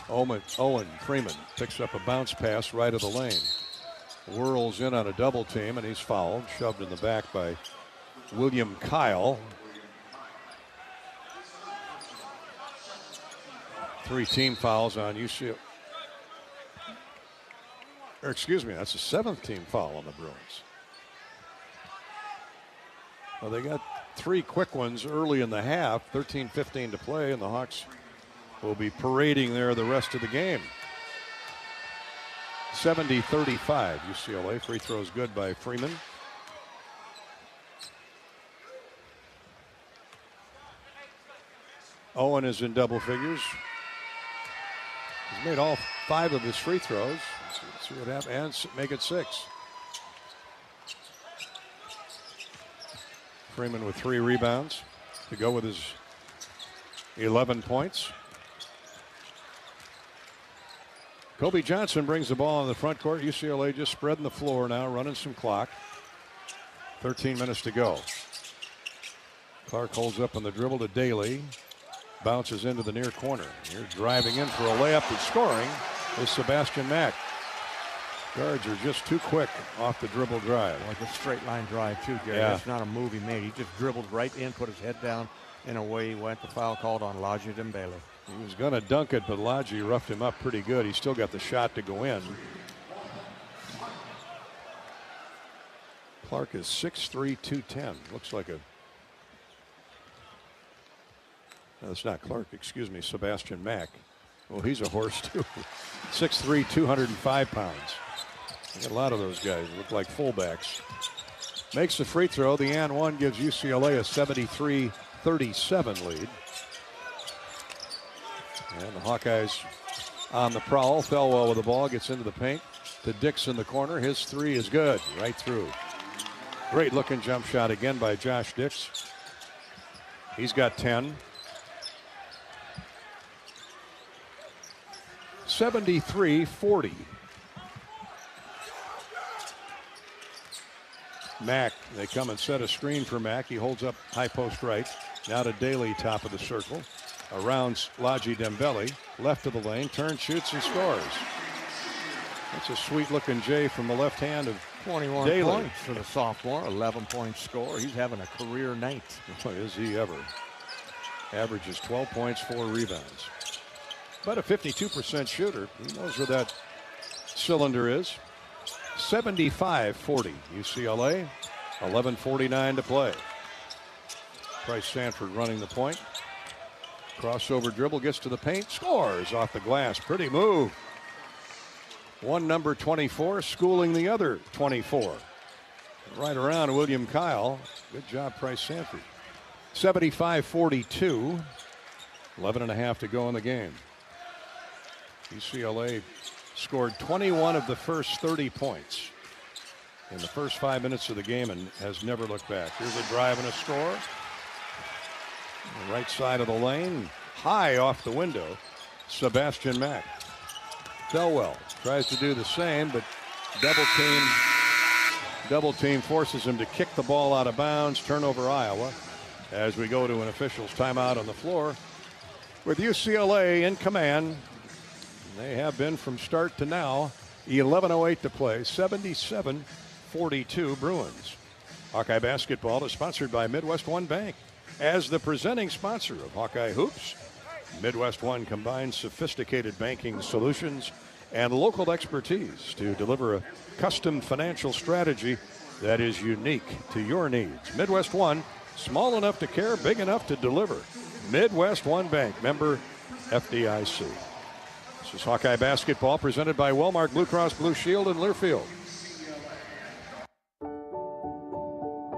Owen Freeman picks up a bounce pass right of the lane. Whirls in on a double team and he's fouled. Shoved in the back by William Kyle. 3 team fouls on UCLA. Or excuse me, that's the 7th team foul on the Bruins. Well, they got 3 quick ones early in the half. 13:15 to play, and the Hawks will be parading there the rest of the game. 70-35 UCLA. Free throws good by Freeman. Owen is in double figures. He's made all 5 of his free throws. Let's see what happens. And make it 6. Freeman with 3 rebounds to go with his 11 points. Kobe Johnson brings the ball on the front court. UCLA just spreading the floor now, running some clock. 13 minutes to go. Clark holds up on the dribble to Daly. Bounces into the near corner. Here driving in for a layup and scoring is Sebastian Mack. Guards are just too quick off the dribble drive. Like a straight line drive, too, Gary. Yeah. That's not a move he made. He just dribbled right in, put his head down, and away he went. The foul called on Laji Dembele. He was going to dunk it, but Laji roughed him up pretty good. He still got the shot to go in. Clark is 6'3", 210. Looks like a... No, it's not Clark, excuse me, Sebastian Mack. Well, he's a horse, too. 6'3", 205 pounds. A lot of those guys look like fullbacks. Makes the free throw. The and one gives UCLA a 73-37 lead. And the Hawkeyes on the prowl. Thelwell with the ball, gets into the paint to Dix in the corner. His three is good, right through. Great looking jump shot again by Josh Dix. He's got 10. 73-40. Mack, they come and set a screen for Mack. He holds up high post right. Now to Daly, top of the circle. Around Laji Dembele, left of the lane, turns, shoots, and scores. That's a sweet-looking J from the left hand of 21 Daly. points for the sophomore, 11-point score. He's having a career night. Boy, is he ever. Averages 12 points, 4 rebounds. But a 52% shooter. He knows where that cylinder is. 75-40 UCLA. 11:49 to play. Bryce Sanford running the point. Crossover dribble, gets to the paint, scores off the glass. Pretty move. One number 24 schooling the other 24. Right around William Kyle. Good job, Bryce Sanford. 75-42. 11.5 to go in the game. UCLA scored 21 of the first 30 points in the first 5 minutes of the game and has never looked back. Here's a drive and a score. The right side of the lane, high off the window. Sebastian Mack. Thelwell tries to do the same, but double team forces him to kick the ball out of bounds. Turnover Iowa as we go to an official's timeout on the floor with UCLA in command. They have been from start to now. 11:08 to play. 77-42 Bruins. Hawkeye basketball is sponsored by Midwest One Bank. As the presenting sponsor of Hawkeye Hoops, Midwest One combines sophisticated banking solutions and local expertise to deliver a custom financial strategy that is unique to your needs. Midwest One, small enough to care, big enough to deliver. Midwest One Bank, member FDIC. This is Hawkeye basketball presented by Wellmark Blue Cross Blue Shield in Learfield.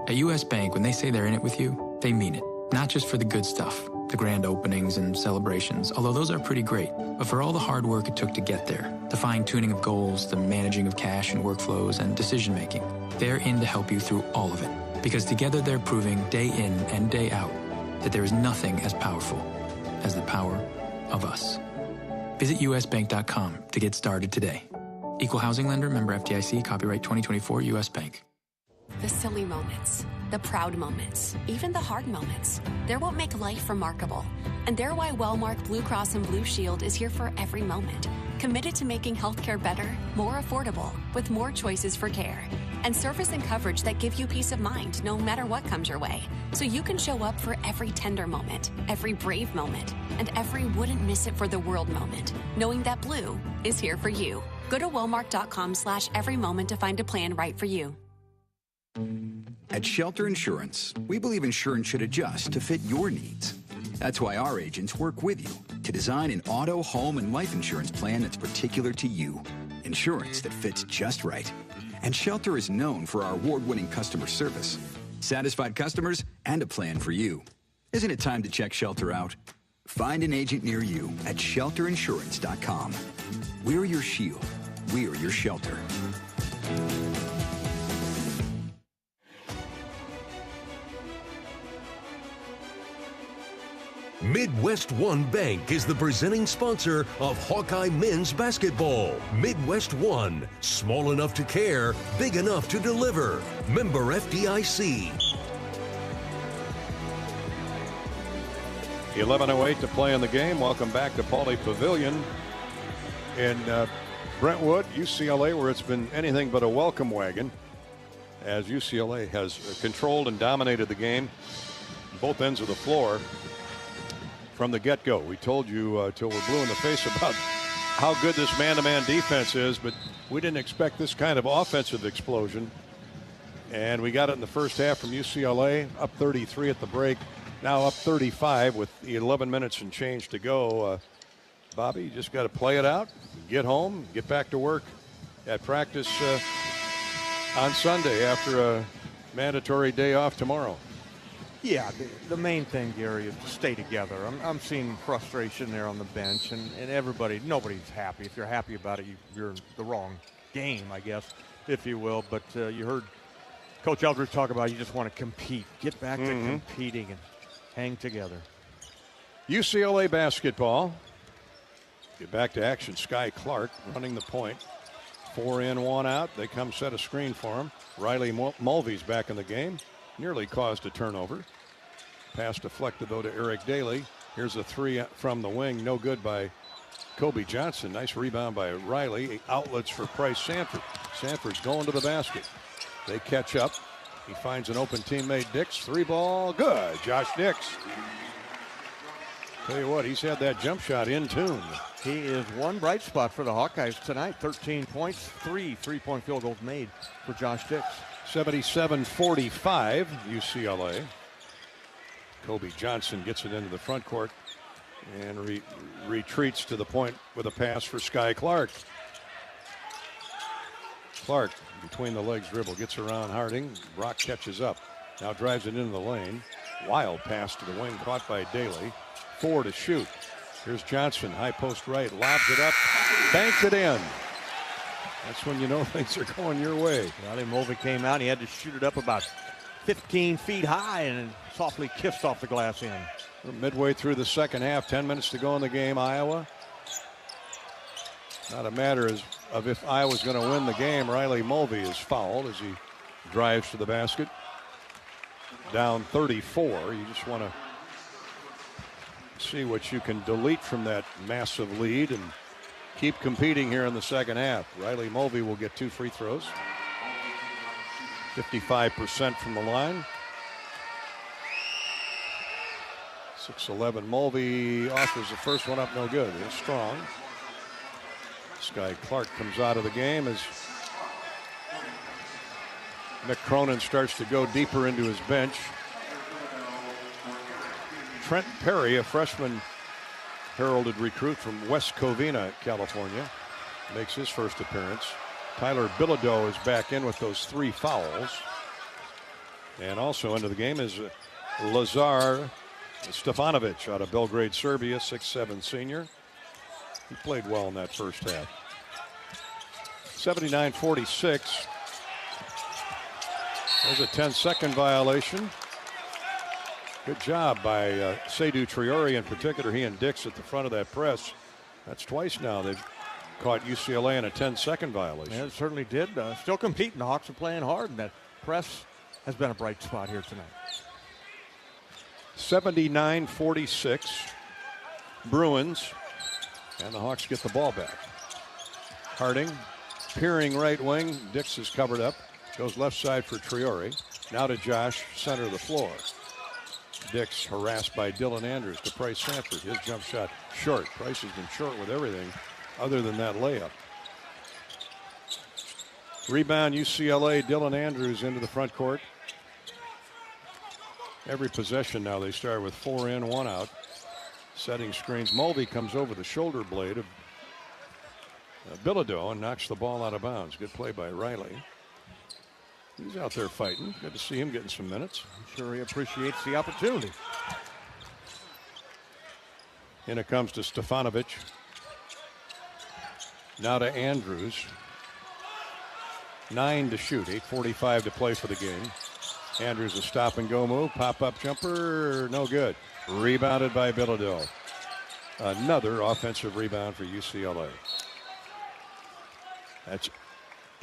At U.S. Bank, when they say they're in it with you, they mean it. Not just for the good stuff, the grand openings and celebrations, although those are pretty great, but for all the hard work it took to get there, the fine-tuning of goals, the managing of cash and workflows, and decision-making. They're in to help you through all of it, because together they're proving day in and day out that there is nothing as powerful as the power of us. Visit usbank.com to get started today. Equal housing lender, member FDIC, copyright 2024 U.S. Bank. The silly moments, the proud moments, even the hard moments. They're what make life remarkable. And they're why Wellmark Blue Cross and Blue Shield is here for every moment. Committed to making healthcare better, more affordable, with more choices for care. And service and coverage that give you peace of mind no matter what comes your way. So you can show up for every tender moment, every brave moment, and every wouldn't miss it for the world moment, knowing that Blue is here for you. Go to wellmark.com/every moment to find a plan right for you. At Shelter Insurance, we believe insurance should adjust to fit your needs. That's why our agents work with you to design an auto, home, and life insurance plan that's particular to you. Insurance that fits just right. And Shelter is known for our award-winning customer service, satisfied customers, and a plan for you. Isn't it time to check Shelter out? Find an agent near you at shelterinsurance.com. We're your shield. We're your shelter. Midwest One Bank is the presenting sponsor of Hawkeye men's basketball. Midwest One, small enough to care, big enough to deliver. Member FDIC. 11:08 to play in the game. Welcome back to Pauley Pavilion in Brentwood, UCLA, where it's been anything but a welcome wagon, as UCLA has controlled and dominated the game, both ends of the floor from the get-go. We told you till we're blue in the face about how good this man-to-man defense is, but we didn't expect this kind of offensive explosion. And we got it in the first half from UCLA, up 33 at the break, now up 35 with 11 minutes and change to go. Bobby, you just got to play it out, get home, get back to work at practice on Sunday after a mandatory day off tomorrow. Yeah, the main thing, Gary, is to stay together. I'm seeing frustration there on the bench, and nobody's happy. If you're happy about it, you're in the wrong game, I guess, if you will. But you heard Coach Eldridge talk about you just want to compete. Get back to competing and hang together. UCLA basketball. Get back to action. Sky Clark running the point. 4 in, 1 out. They come set a screen for him. Riley Mulvey's back in the game. Nearly caused a turnover. Pass deflected, though, to Eric Daly. Here's a 3 from the wing. No good by Kobe Johnson. Nice rebound by Riley. Outlets for Price Sanford. Sanford's going to the basket. They catch up. He finds an open teammate, Dix. 3-ball, good. Josh Dix. Tell you what, he's had that jump shot in tune. He is one bright spot for the Hawkeyes tonight. 13 points, 3 3-point field goals made for Josh Dix. 77-45, UCLA. Kobe Johnson gets it into the front court and retreats to the point with a pass for Sky Clark. Clark, between the legs dribble, gets around Harding. Brock catches up. Now drives it into the lane. Wild pass to the wing, caught by Daly. 4 to shoot. Here's Johnson, high post right, lobs it up, banks it in. That's when you know things are going your way. Riley Mulvey came out. He had to shoot it up about 15 feet high and softly kissed off the glass in. We're midway through the second half, 10 minutes to go in the game. Iowa. Not a matter of if Iowa's going to win the game. Riley Mulvey is fouled as he drives to the basket. Down 34. You just want to see what you can delete from that massive lead and keep competing here in the second half. Riley Mulvey will get 2 free throws. 55% from the line. 6'11" Mulvey offers the first one up, no good. It's strong. Sky Clark comes out of the game as Mick Cronin starts to go deeper into his bench. Trent Perry, a freshman heralded recruit from West Covina, California, makes his first appearance. Tyler Bilodeau is back in with those 3 fouls. And also into the game is Lazar Stefanovic out of Belgrade, Serbia, 6'7" senior. He played well in that first half. 79-46. There's a 10-second violation. Good job by Seydou Traoré in particular. He and Dix at the front of that press. That's twice now they've caught UCLA in a 10-second violation. Yeah, it certainly did. Still competing. The Hawks are playing hard, and that press has been a bright spot here tonight. 79-46. Bruins. And the Hawks get the ball back. Harding, peering right wing. Dix is covered up. Goes left side for Traoré. Now to Josh, center of the floor. Dix harassed by Dylan Andrews to Price Sanford. His jump shot short. Price has been short with everything other than that layup. Rebound UCLA. Dylan Andrews into the front court. Every possession now they start with 4 in, 1 out. Setting screens. Mulvey comes over the shoulder blade of Bilodeau and knocks the ball out of bounds. Good play by Riley. He's out there fighting. Good to see him getting some minutes. I'm sure he appreciates the opportunity. And it comes to Stefanovic. Now to Andrews. 9 to shoot. 8:45 to play for the game. Andrews a stop and go move. Pop-up jumper. No good. Rebounded by Bilodeau. Another offensive rebound for UCLA. That's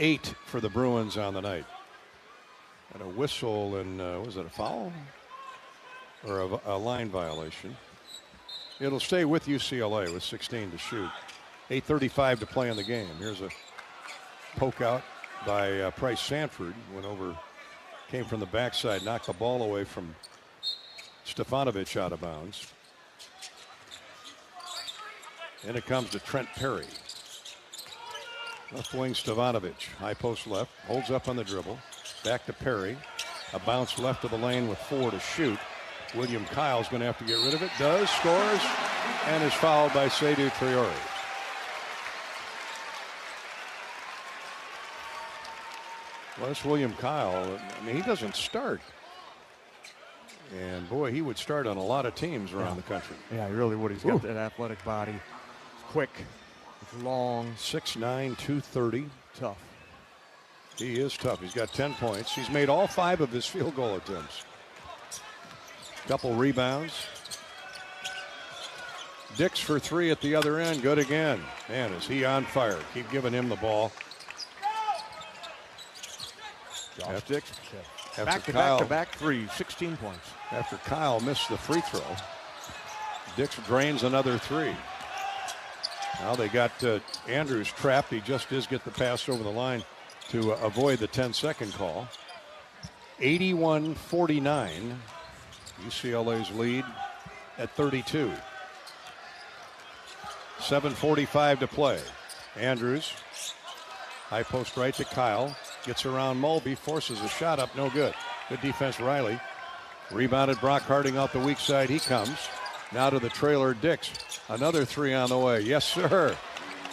8 for the Bruins on the night. And a whistle and was it a foul? Or a line violation? It'll stay with UCLA with 16 to shoot. 8:35 to play in the game. Here's a poke out by Price Sanford. Came from the backside, knocked the ball away from Stefanovic out of bounds. And it comes to Trent Perry. Left wing Stefanovic, high post left, holds up on the dribble. Back to Perry. A bounce left of the lane with 4 to shoot. William Kyle's going to have to get rid of it. Does, scores, and is fouled by Seydou Traoré. Well, it's William Kyle. I mean, he doesn't start. And, boy, he would start on a lot of teams around the country. Yeah, he really would. He's got that athletic body. It's quick. It's long. 6'9", 230. Tough. He is tough. He's got 10 points. He's made all 5 of his field goal attempts. Couple rebounds. Dix for 3 at the other end. Good again. Man, is he on fire. Keep giving him the ball. Josh Dix. Back-to-back 3, 16 points. After Kyle missed the free throw, Dix drains another 3. Now they got Andrews trapped. He just does get the pass over the line to avoid the 10-second call. 81-49. UCLA's lead at 32. 7:45 to play. Andrews, high post right to Kyle. Gets around Mulvey, forces a shot up, no good. Good defense, Riley. Rebounded Brock Harding out the weak side. He comes. Now to the trailer, Dix. Another 3 on the way. Yes, sir.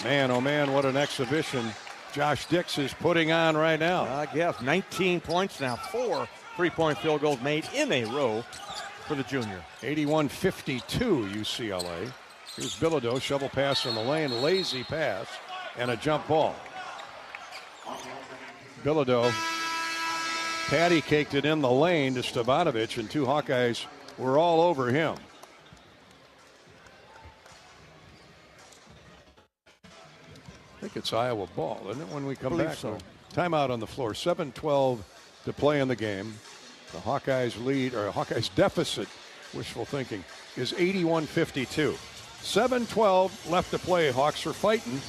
Man, oh man, what an exhibition Josh Dix is putting on right now. I guess 19 points now. 4 3-point field goals made in a row for the junior. 81-52 UCLA. Here's Bilodeau, shovel pass in the lane, lazy pass, and a jump ball. Bilodeau patty caked it in the lane to Stefanovic, and 2 Hawkeyes were all over him. I think it's Iowa ball, isn't it, when we come back? So. Timeout on the floor. 7:12 to play in the game. The Hawkeyes lead, or Hawkeyes deficit, wishful thinking, is 81-52. 7:12 left to play. Hawks are fighting.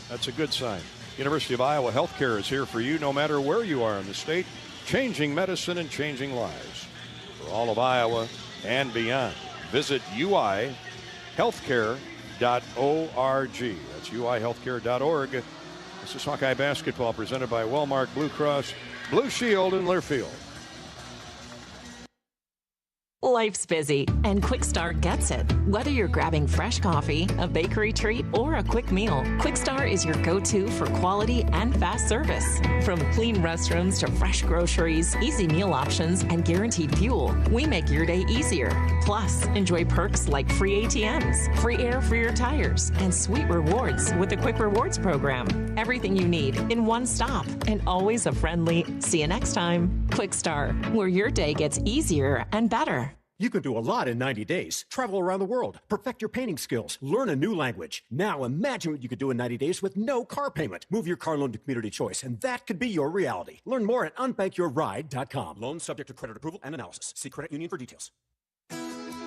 That's a good sign. University of Iowa Healthcare is here for you no matter where you are in the state, changing medicine and changing lives. For all of Iowa and beyond, visit uihealthcare.org. That's uihealthcare.org. This is Hawkeye Basketball presented by Wellmark Blue Cross Blue Shield in Learfield. Life's busy, and Quick Start gets it. Whether you're grabbing fresh coffee, a bakery treat, or a quick meal, Quick Start is your go-to for quality and fast service. From clean restrooms to fresh groceries, easy meal options, and guaranteed fuel, we make your day easier. Plus, enjoy perks like free ATMs, free air for your tires, and sweet rewards with the Quick Rewards program. Everything you need in one stop, and always a friendly, see you next time. Quick Start, where your day gets easier and better. You can do a lot in 90 days. Travel around the world, perfect your painting skills, learn a new language. Now imagine what you could do in 90 days with no car payment. Move your car loan to Community Choice, and that could be your reality. Learn more at unbankyourride.com. Loans subject to credit approval and analysis. See credit union for details.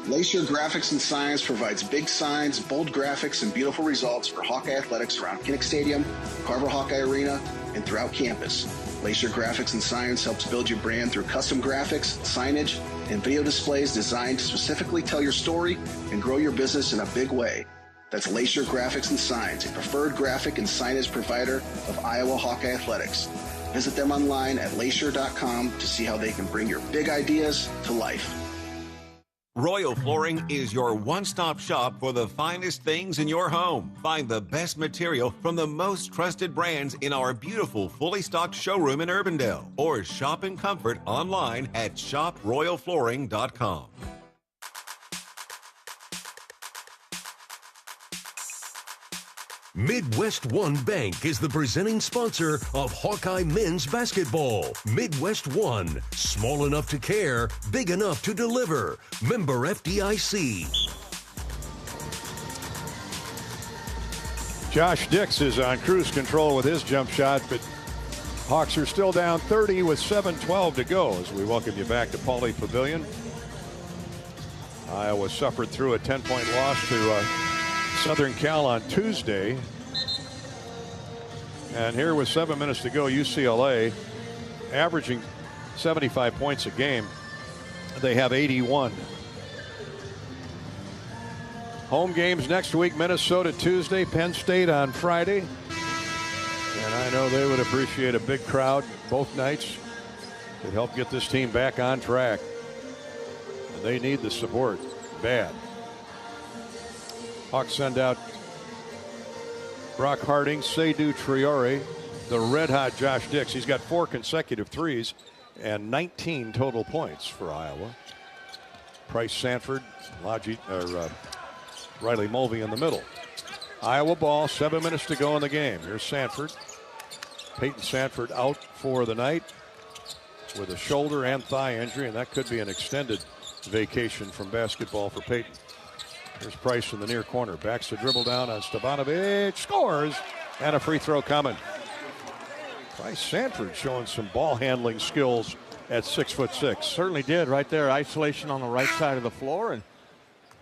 Glacier Graphics and Signs provides big signs, bold graphics, and beautiful results for Hawkeye athletics around Kinnick Stadium, Carver Hawkeye Arena, and throughout campus. Glacier Graphics and Signs helps build your brand through custom graphics, signage, and video displays designed to specifically tell your story and grow your business in a big way. That's Glacier Graphics and Signs, a preferred graphic and signage provider of Iowa Hawkeye athletics. Visit them online at glacier.com to see how they can bring your big ideas to life. Royal Flooring is your one-stop shop for the finest things in your home. Find the best material from the most trusted brands in our beautiful, fully stocked showroom in Urbandale. Or shop in comfort online at shoproyalflooring.com. Midwest One Bank is the presenting sponsor of Hawkeye men's basketball. Midwest One, small enough to care, big enough to deliver. Member FDIC. Josh Dix is on cruise control with his jump shot, but Hawks are still down 30 with 7:12 to go as we welcome you back to Pauley Pavilion. Iowa suffered through a 10-point loss to Southern Cal on Tuesday. And here with 7 minutes to go, UCLA averaging 75 points a game. They have 81. Home games next week, Minnesota Tuesday, Penn State on Friday. And I know they would appreciate a big crowd both nights to help get this team back on track. And they need the support bad. Hawks send out Brock Harding, Seydou Traore, the red-hot Josh Dix. He's got 4 consecutive threes and 19 total points for Iowa. Price Sanford, Riley Mulvey in the middle. Iowa ball, 7 minutes to go in the game. Here's Sanford. Peyton Sanford out for the night with a shoulder and thigh injury, and that could be an extended vacation from basketball for Peyton. Here's Price in the near corner. Backs the dribble down on Stevanovic. Scores, and a free throw coming. Price Sanford showing some ball handling skills at 6'6". Certainly did right there. Isolation on the right side of the floor, and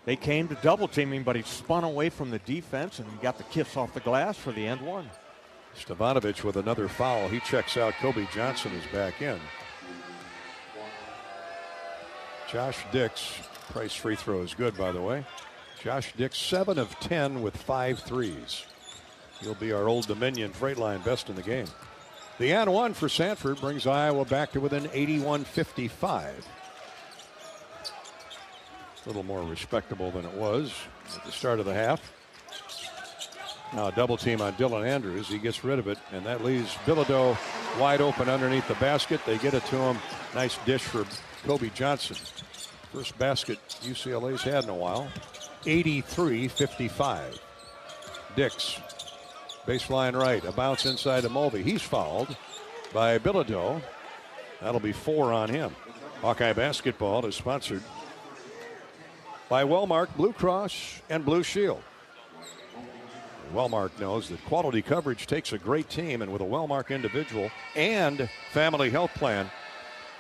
they came to double teaming, but he spun away from the defense, and he got the kiss off the glass for the end one. Stevanovic with another foul. He checks out. Kobe Johnson is back in. Josh Dix. Price free throw is good, by the way. Josh Dix, 7 of 10 with 5 threes. He'll be our Old Dominion Freight best in the game. The and one for Sanford brings Iowa back to within 81-55. A little more respectable than it was at the start of the half. Now a double team on Dylan Andrews. He gets rid of it, and that leaves Bilodeau wide open underneath the basket. They get it to him. Nice dish for Kobe Johnson. First basket UCLA's had in a while. 83-55. Dix, baseline right, a bounce inside to Mulvey. He's fouled by Bilodeau. That'll be 4 on him. Hawkeye basketball is sponsored by Wellmark Blue Cross and Blue Shield. Wellmark knows that quality coverage takes a great team, and with a Wellmark individual and family health plan,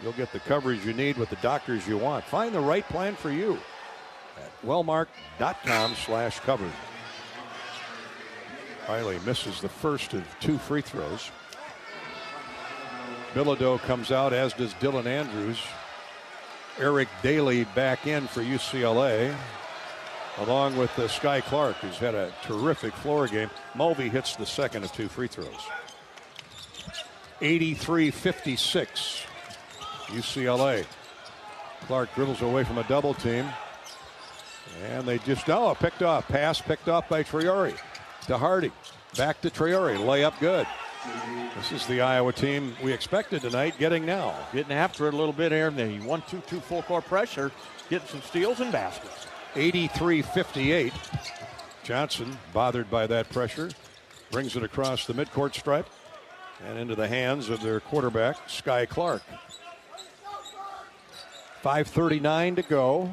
you'll get the coverage you need with the doctors you want. Find the right plan for you at wellmark.com/coverage. Riley misses the first of 2 free throws. Bilodeau comes out, as does Dylan Andrews. Eric Daly back in for UCLA, along with Sky Clark, who's had a terrific floor game. Mulvey hits the second of 2 free throws. 83-56, UCLA. Clark dribbles away from a double team. And they just, picked off. Pass picked off by Traore to Harding. Back to Traore. Layup good. This is the Iowa team we expected tonight, getting now. Getting after it a little bit here. The 1-2-2 full court pressure. Getting some steals and baskets. 83-58. Johnson, bothered by that pressure, brings it across the midcourt stripe and into the hands of their quarterback, Sky Clark. 5:39 to go.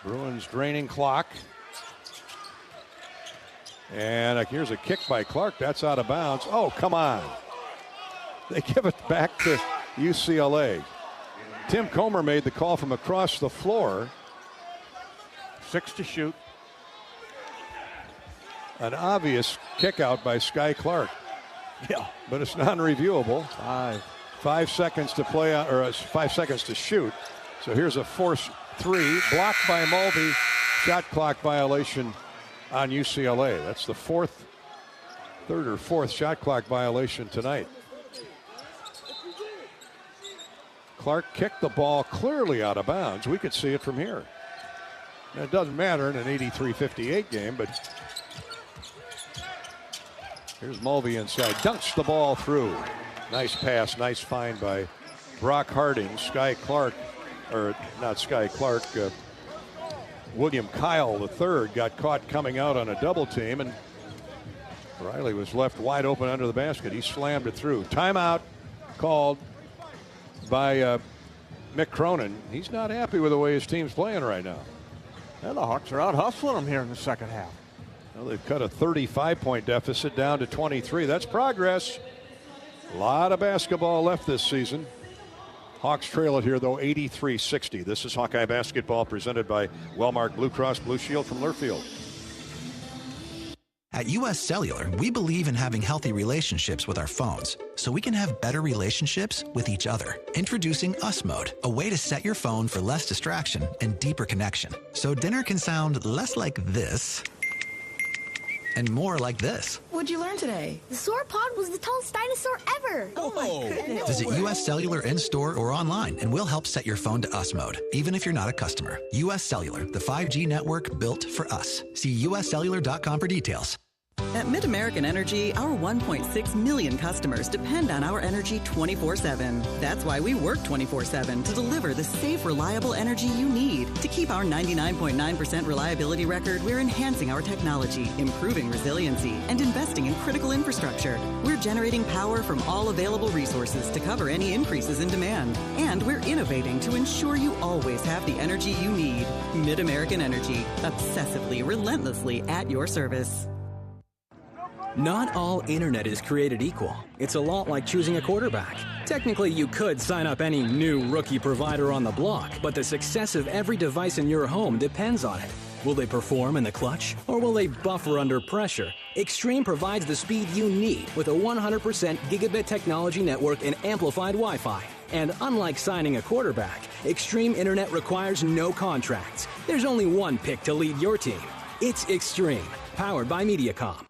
Bruins draining clock. And here's a kick by Clark. That's out of bounds. Oh, come on. They give it back to UCLA. Tim Comer made the call from across the floor. 6 to shoot. An obvious kick out by Sky Clark. Yeah. But it's non-reviewable. 5 seconds to play, or 5 seconds to shoot. So here's a forced 3, blocked by Mulvey. Shot clock violation on UCLA. That's the third or fourth shot clock violation tonight. Clark kicked the ball clearly out of bounds. We could see it from here. Now, it doesn't matter in an 83-58 game, but here's Mulvey inside. Dunks the ball through. Nice pass, nice find by Brock Harding. Sky Clark, or not Sky Clark, William Kyle III got caught coming out on a double team, and Riley was left wide open under the basket. He slammed it through. Timeout called by Mick Cronin. He's not happy with the way his team's playing right now. Well, the Hawks are out hustling them here in the second half. Well, they've cut a 35-point deficit down to 23. That's progress. A lot of basketball left this season. Hawks trail it here, though, 83-60. This is Hawkeye basketball presented by Wellmark Blue Cross Blue Shield from Learfield. At US Cellular, we believe in having healthy relationships with our phones, so we can have better relationships with each other. Introducing Us Mode, a way to set your phone for less distraction and deeper connection. So dinner can sound less like this and more like this. What'd you learn today? The sauropod was the tallest dinosaur ever. Oh my goodness. Visit US Cellular in-store or online, and we'll help set your phone to Us Mode, even if you're not a customer. US Cellular, the 5G network built for us. See uscellular.com for details. At MidAmerican Energy, our 1.6 million customers depend on our energy 24/7. That's why we work 24/7 to deliver the safe, reliable energy you need. To keep our 99.9% reliability record, we're enhancing our technology, improving resiliency, and investing in critical infrastructure. We're generating power from all available resources to cover any increases in demand. And we're innovating to ensure you always have the energy you need. MidAmerican Energy, obsessively, relentlessly at your service. Not all internet is created equal. It's a lot like choosing a quarterback. Technically, you could sign up any new rookie provider on the block, but the success of every device in your home depends on it. Will they perform in the clutch, or will they buffer under pressure? Extreme provides the speed you need with a 100% gigabit technology network and amplified Wi-Fi. And unlike signing a quarterback, Extreme Internet requires no contracts. There's only one pick to lead your team. It's Extreme, powered by Mediacom.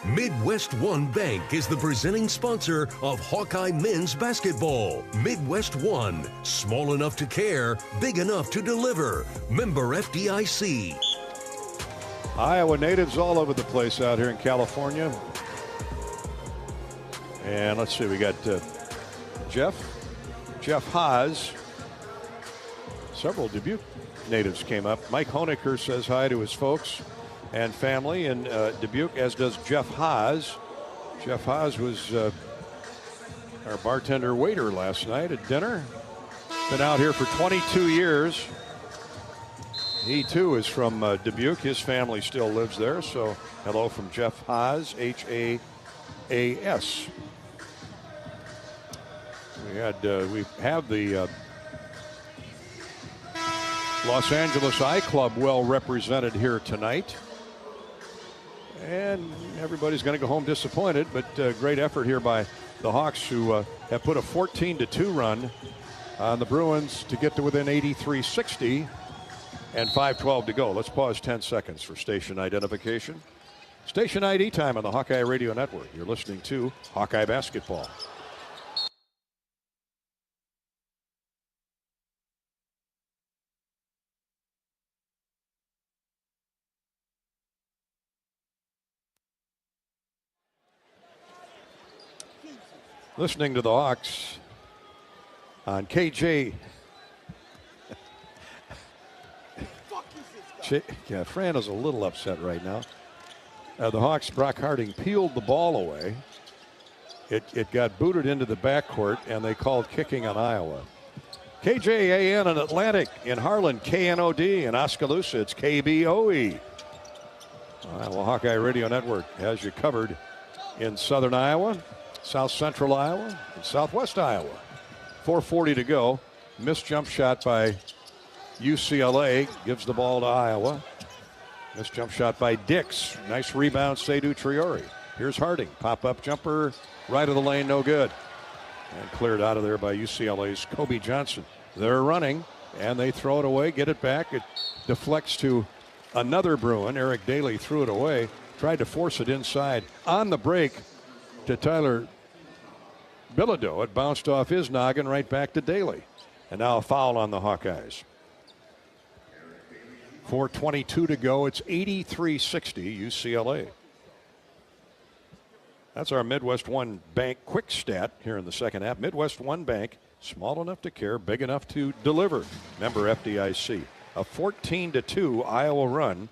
Midwest One Bank is the presenting sponsor of Hawkeye men's basketball. Midwest One, small enough to care, big enough to deliver. Member FDIC. Iowa natives all over the place out here in California. And let's see, we got Jeff Haas. Several Dubuque natives came up. Mike Honecker says hi to his folks and family in Dubuque, as does Jeff Haas. Jeff Haas was our bartender waiter last night at dinner. Been out here for 22 years. He too is from Dubuque. His family still lives there. So hello from Jeff Haas, Haas. We have the Los Angeles I Club well represented here tonight. And everybody's going to go home disappointed, but great effort here by the Hawks, who have put a 14-2 run on the Bruins to get to within 83-60 and 5:12 to go. Let's pause 10 seconds for station identification. Station ID time on the Hawkeye Radio Network. You're listening to Hawkeye Basketball. Listening to the Hawks on KJ. Yeah, Fran is a little upset right now. The Hawks, Brock Harding peeled the ball away. It got booted into the backcourt, and they called kicking on Iowa. KJAN in Atlantic, in Harlan, KNOD, in Oskaloosa, it's KBOE. Well, Hawkeye Radio Network has you covered in southern Iowa, South Central Iowa, and Southwest Iowa. 4:40 to go. Missed jump shot by UCLA. Gives the ball to Iowa. Missed jump shot by Dix. Nice rebound, Seydou Traore. Here's Harding. Pop-up jumper. Right of the lane, no good. And cleared out of there by UCLA's Kobe Johnson. They're running, and they throw it away, get it back. It deflects to another Bruin. Eric Daly threw it away. Tried to force it inside. On the break to Tyler Bilodeau. It bounced off his noggin right back to Daly. And now a foul on the Hawkeyes. 4:22 to go. It's 83-60 UCLA. That's our Midwest One Bank quick stat here in the second half. Midwest One Bank, small enough to care, big enough to deliver. Member FDIC. A 14-2 Iowa run.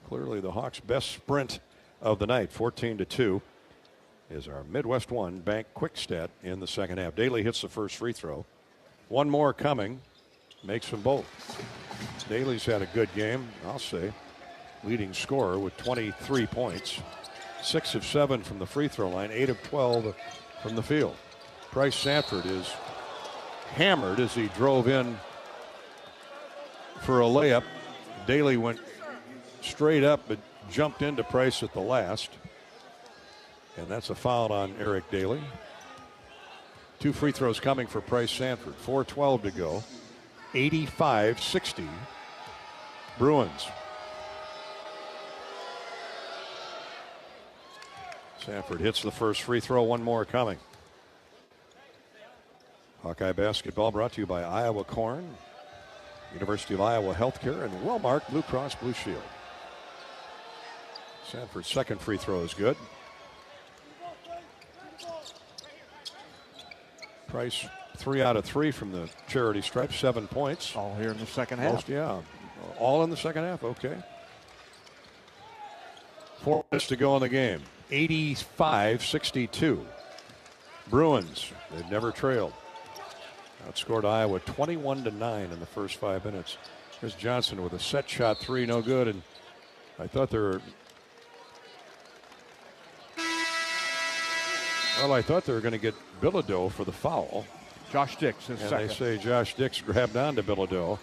Clearly the Hawks' best sprint of the night. 14-2 is our Midwest One Bank quick stat in the second half. Daly hits the first free throw. One more coming. Makes them both. Daly's had a good game, I'll say. Leading scorer with 23 points. 6 of 7 from the free throw line, 8 of 12 from the field. Bryce Sanford is hammered as he drove in for a layup. Daly went straight up but jumped into Price at the last. And that's a foul on Eric Daly. 2 free throws coming for Price Sanford. 4:12 to go. 85-60 Bruins. Sanford hits the first free throw. One more coming. Hawkeye basketball brought to you by Iowa Corn, University of Iowa Healthcare, and Wellmark Blue Cross Blue Shield. Sanford's second free throw is good. Price 3 out of 3 from the charity stripe, 7 points. All here in the second half. All in the second half, okay. 4 minutes to go in the game. 85-62. Bruins, they've never trailed. Outscored Iowa 21-9 in the first 5 minutes. Here's Johnson with a set shot 3, no good. And I thought they were going to get Bilodeau for the foul. Josh Dix is second. They say Josh Dix grabbed on to Bilodeau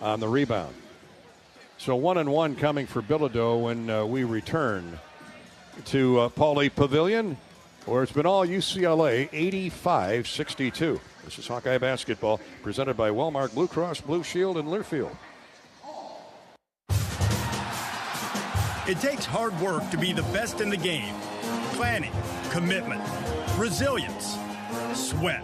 on the rebound. So 1-1 coming for Bilodeau when we return to Pauley Pavilion, where it's been all UCLA, 85-62. This is Hawkeye basketball presented by Wellmark Blue Cross Blue Shield in Learfield. It takes hard work to be the best in the game. Planning, commitment, resilience, sweat.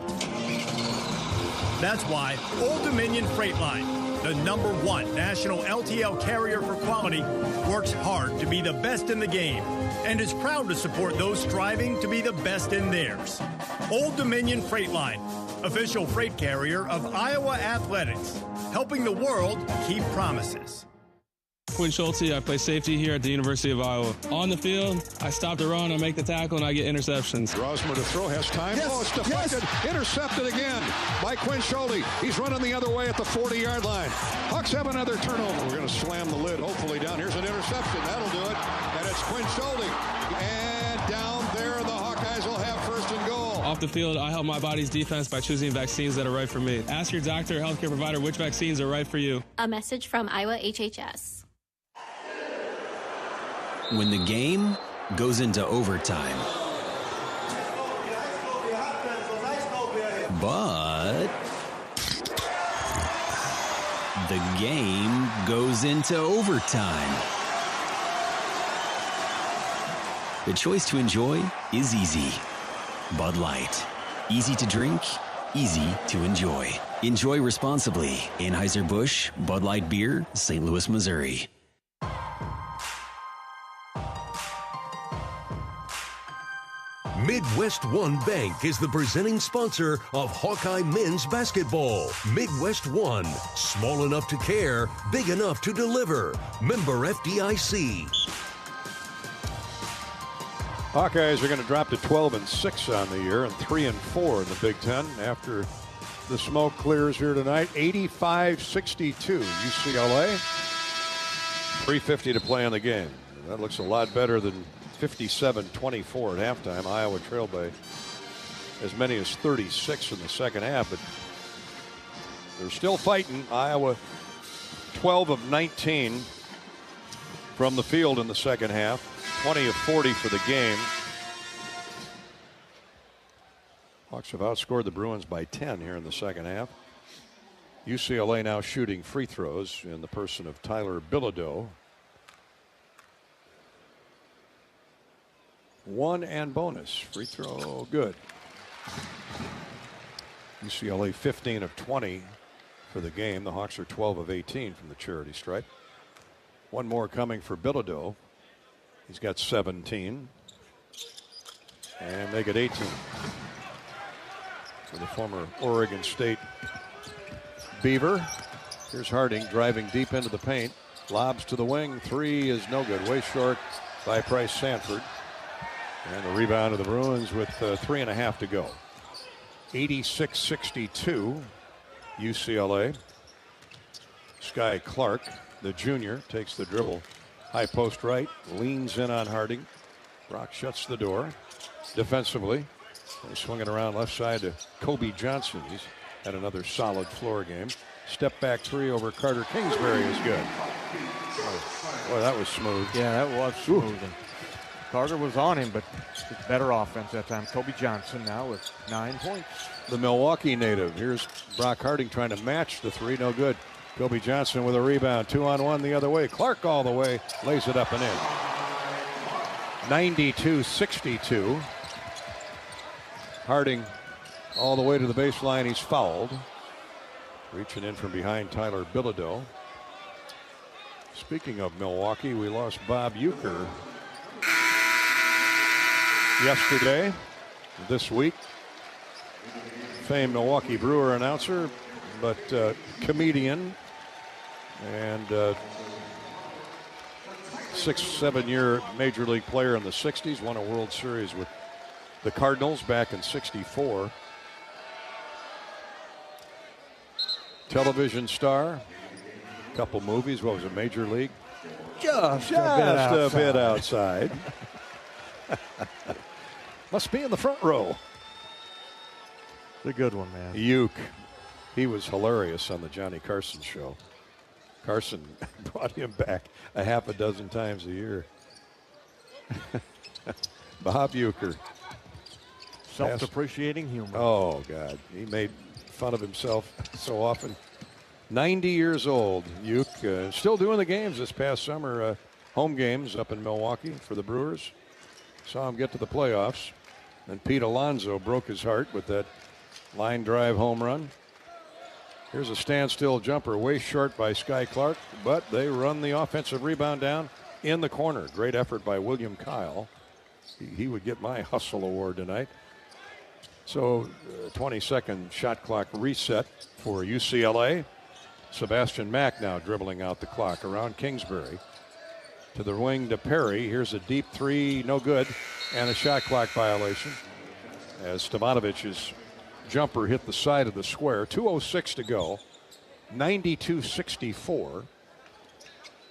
That's why Old Dominion Freight Line, the #1 national LTL carrier for quality, works hard to be the best in the game and is proud to support those striving to be the best in theirs. Old Dominion Freight Line, official freight carrier of Iowa Athletics, helping the world keep promises. Quinn Schulte, I play safety here at the University of Iowa. On the field, I stop the run, I make the tackle, and I get interceptions. Rosmer to throw, has time. Yes, it's deflected, intercepted again by Quinn Schulte. He's running the other way at the 40-yard line. Hawks have another turnover. We're going to slam the lid, hopefully down. Here's an interception. That'll do it. And it's Quinn Schulte. And down there, the Hawkeyes will have first and goal. Off the field, I help my body's defense by choosing vaccines that are right for me. Ask your doctor or healthcare provider which vaccines are right for you. A message from Iowa HHS. When the game goes into overtime. But the game goes into overtime. The choice to enjoy is easy. Bud Light. Easy to drink, easy to enjoy. Enjoy responsibly. Anheuser-Busch, Bud Light Beer, St. Louis, Missouri. Midwest One Bank is the presenting sponsor of Hawkeye men's basketball. Midwest One, small enough to care, big enough to deliver. Member FDIC. Hawkeyes are going to drop to 12-6 on the year and 3-4 in the Big Ten after the smoke clears here tonight. 85-62 UCLA. 3:50 to play in the game. That looks a lot better than 57-24 at halftime. Iowa trailed by as many as 36 in the second half, but they're still fighting. Iowa 12 of 19 from the field in the second half, 20 of 40 for the game. Hawks have outscored the Bruins by 10 here in the second half. UCLA now shooting free throws in the person of Tyler Bilodeau. One and bonus. Free throw good. UCLA 15 of 20 for the game. The Hawks are 12 of 18 from the charity stripe. One more coming for Bilodeau. He's got 17. And they get 18. For the former Oregon State Beaver. Here's Harding driving deep into the paint. Lobs to the wing. Three is no good. Way short by Price Sanford. And the rebound of the Bruins with 3.5 to go. 86-62 UCLA. Sky Clark, the junior, takes the dribble. High post right, leans in on Harding. Brock shuts the door defensively. They swing it around left side to Kobe Johnson. He's had another solid floor game. Step back three over Carter Kingsbury is good. Boy, that was smooth. Yeah, that was smooth. And Carter was on him, but it's better offense that time. Kobe Johnson now with 9 points. The Milwaukee native. Here's Brock Harding trying to match the three. No good. Kobe Johnson with a rebound. 2-on-1 the other way. Clark all the way. Lays it up and in. 92-62. Harding all the way to the baseline. He's fouled. Reaching in from behind Tyler Bilodeau. Speaking of Milwaukee, we lost Bob Uecker yesterday. This week, famed Milwaukee Brewer announcer, but comedian and 6-7 year major league player in the 60s. Won a World Series with the Cardinals back in '64. Television star, couple movies. What was it, Major League? Just a bit outside. Must be in the front row. The good one, man. Uke. He was hilarious on the Johnny Carson show. Carson brought him back a half a dozen times a year. Bob Uecker. Self-depreciating humor. Oh, God. He made fun of himself so often. 90 years old. Uke still doing the games this past summer. Home games up in Milwaukee for the Brewers. Saw him get to the playoffs. And Pete Alonso broke his heart with that line drive home run. Here's a standstill jumper way short by Sky Clark, but they run the offensive rebound down in the corner. Great effort by William Kyle. He would get my hustle award tonight. So 20-second shot clock reset for UCLA. Sebastian Mack now dribbling out the clock around Kingsbury. To the wing to Perry. Here's a deep three, no good, and a shot clock violation as Stevanovich's jumper hit the side of the square. 2:06 to go. 92-64.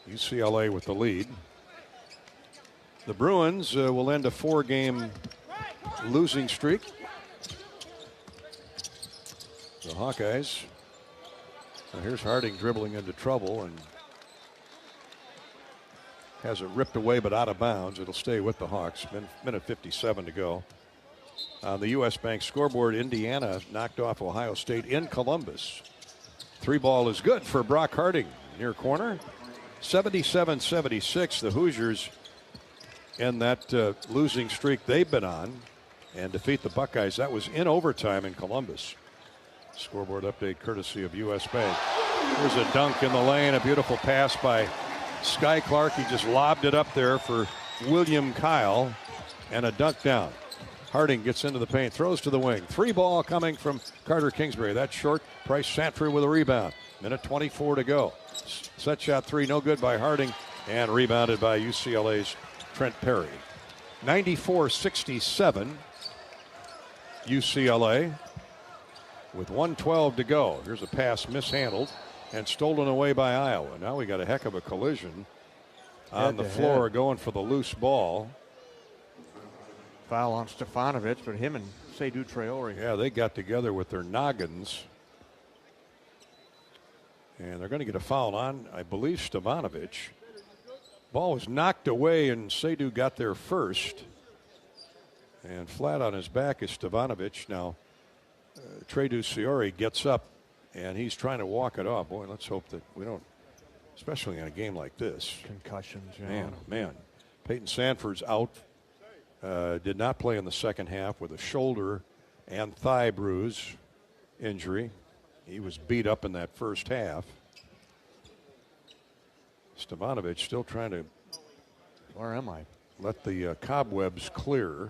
UCLA with the lead. The Bruins will end a 4-game losing streak. The Hawkeyes. Now here's Harding dribbling into trouble and has it ripped away but out of bounds. It'll stay with the Hawks. Minute 57 to go. On the U.S. Bank scoreboard, Indiana knocked off Ohio State in Columbus. 3-ball is good for Brock Harding. Near corner. 77-76. The Hoosiers in that losing streak they've been on and defeat the Buckeyes. That was in overtime in Columbus. Scoreboard update courtesy of U.S. Bank. Here's a dunk in the lane. A beautiful pass by Sky Clark. He just lobbed it up there for William Kyle. And a dunk down. Harding gets into the paint, throws to the wing. 3-ball coming from Carter Kingsbury. That's short. Price Santry with a rebound. Minute 24 to go. Set shot three, no good by Harding. And rebounded by UCLA's Trent Perry. 94-67. UCLA. With 1:12 to go. Here's a pass mishandled and stolen away by Iowa. Now we got a heck of a collision on the floor going for the loose ball. Foul on Stefanovic, but him and Seydou Traore. Yeah, they got together with their noggins. And they're going to get a foul on, I believe, Stefanovic. Ball was knocked away and Seydou got there first. And flat on his back is Stefanovic. Now, Tracy Murray gets up, and he's trying to walk it off. Boy, let's hope that we don't, especially in a game like this. Concussions, yeah. Man, oh man. Peyton Sanford's out. Did not play in the second half with a shoulder and thigh bruise injury. He was beat up in that first half. Stefanovic still trying to. Where am I? Let the cobwebs clear.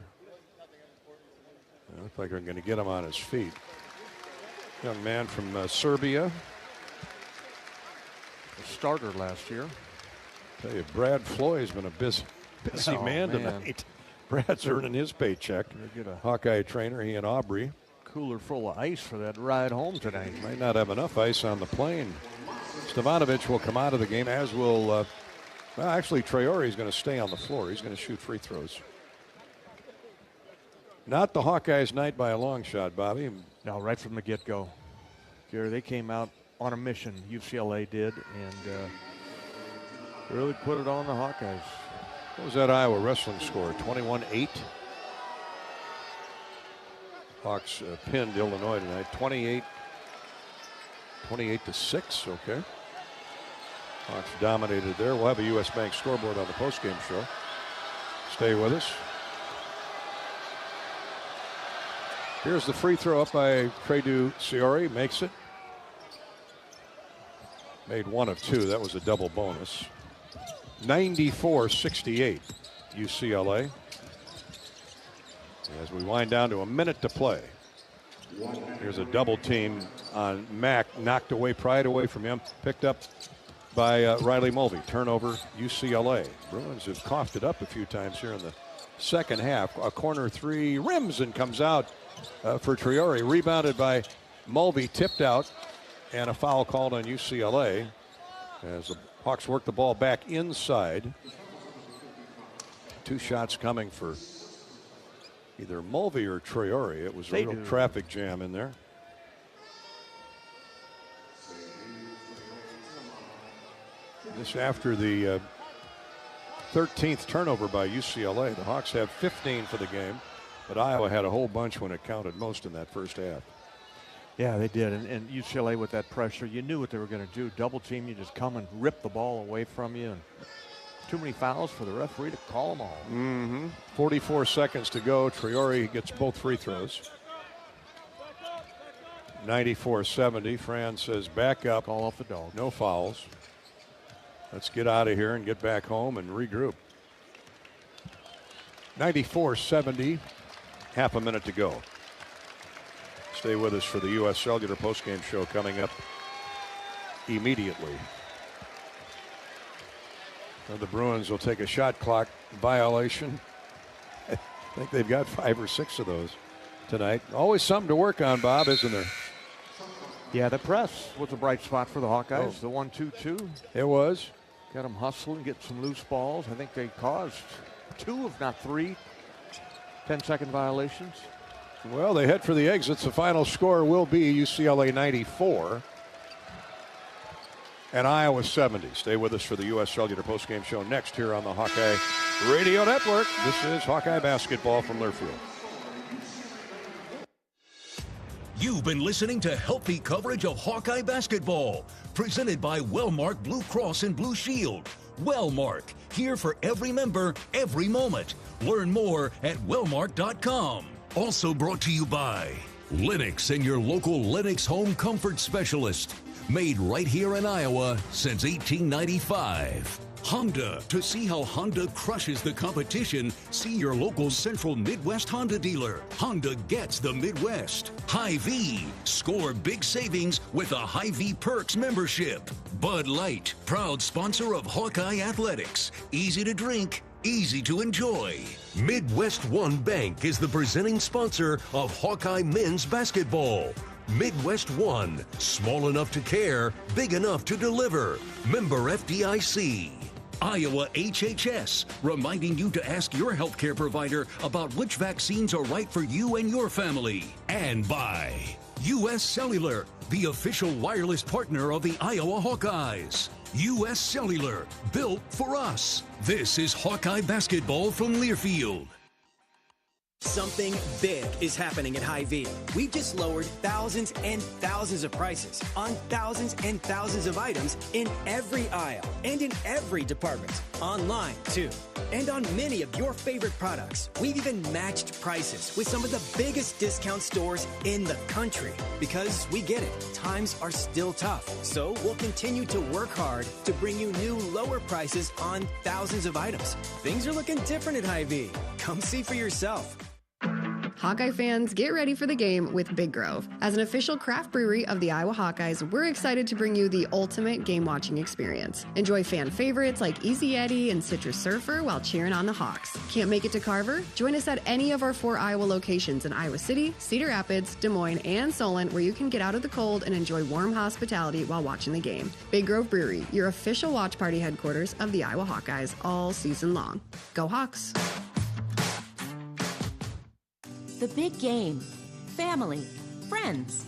It looks like they're going to get him on his feet. Young man from Serbia. A starter last year. Tell you, Brad Floyd's been a busy man tonight. Brad's earning his paycheck. Get a Hawkeye trainer, he and Aubrey. Cooler full of ice for that ride home tonight. Might not have enough ice on the plane. Stefanovic will come out of the game, as will, well, actually, Traore is going to stay on the floor. He's going to shoot free throws. Not the Hawkeyes' night by a long shot, Bobby. No, right from the get-go. Gary, they came out on a mission, UCLA did, and really put it on the Hawkeyes. What was that Iowa wrestling score? 21-8. Hawks pinned Illinois tonight. 28-6. Okay. Hawks dominated there. We'll have a U.S. Bank scoreboard on the postgame show. Stay with us. Here's the free throw up by Tracy Murray. Makes it. Made one of two. That was a double bonus. 94-68, UCLA. As we wind down to a minute to play. Here's a double team on Mack. Knocked away, pried away from him. Picked up by Riley Mulvey. Turnover, UCLA. Bruins have coughed it up a few times here in the second half. A corner three rims and comes out for Traore. Rebounded by Mulvey, tipped out, and a foul called on UCLA as the Hawks work the ball back inside. Two shots coming for either Mulvey or Traore. It was a real traffic jam in there. This after the 13th turnover by UCLA. The Hawks have 15 for the game, but Iowa had a whole bunch when it counted most in that first half. Yeah, they did, and UCLA with that pressure, you knew what they were going to do. Double team, you just come and rip the ball away from you. And too many fouls for the referee to call them all. 44 seconds to go. Traore gets both free throws. 94-70. Fran says back up. Call off the dog. No fouls. Let's get out of here and get back home and regroup. 94-70. Half a minute to go. Stay with us for the U.S. Cellular postgame show coming up immediately. The Bruins will take a shot clock violation. I think they've got 5 or 6 of those tonight. Always something to work on, Bob, isn't there? Yeah, the press was a bright spot for the Hawkeyes. The 1-2-2. It was. Got them hustling, get some loose balls. I think they caused 2, if not 3, 10-second violations. Well, they head for the exits. The final score will be UCLA 94 and Iowa 70. Stay with us for the U.S. Cellular postgame show next here on the Hawkeye Radio Network. This is Hawkeye basketball from Learfield. You've been listening to healthy coverage of Hawkeye basketball, presented by Wellmark Blue Cross and Blue Shield. Wellmark, here for every member, every moment. Learn more at wellmark.com. Also brought to you by Lennox and your local Lennox home comfort specialist. Made right here in Iowa since 1895. Honda. To see how Honda crushes the competition, see your local Central Midwest Honda dealer. Honda gets the Midwest. Hy-Vee. Score big savings with a Hy-Vee Perks membership. Bud Light. Proud sponsor of Hawkeye Athletics. Easy to drink, easy to enjoy. Midwest One Bank is the presenting sponsor of Hawkeye men's basketball. Midwest One, small enough to care, big enough to deliver. Member FDIC. Iowa HHS, reminding you to ask your healthcare provider about which vaccines are right for you and your family. And by U.S. Cellular, the official wireless partner of the Iowa Hawkeyes. U.S. Cellular, built for us. This is Hawkeye basketball from Learfield. Something big is happening at Hy-Vee. We've just lowered thousands and thousands of prices on thousands and thousands of items in every aisle and in every department. Online, too. And on many of your favorite products. We've even matched prices with some of the biggest discount stores in the country. Because we get it, times are still tough. So we'll continue to work hard to bring you new lower prices on thousands of items. Things are looking different at Hy-Vee. Come see for yourself. Hawkeye fans, get ready for the game with Big Grove. As an official craft brewery of the Iowa Hawkeyes, we're excited to bring you the ultimate game-watching experience. Enjoy fan favorites like Easy Eddie and Citrus Surfer while cheering on the Hawks. Can't make it to Carver? Join us at any of our 4 Iowa locations in Iowa City, Cedar Rapids, Des Moines, and Solon, where you can get out of the cold and enjoy warm hospitality while watching the game. Big Grove Brewery, your official watch party headquarters of the Iowa Hawkeyes all season long. Go Hawks! The big game, family, friends.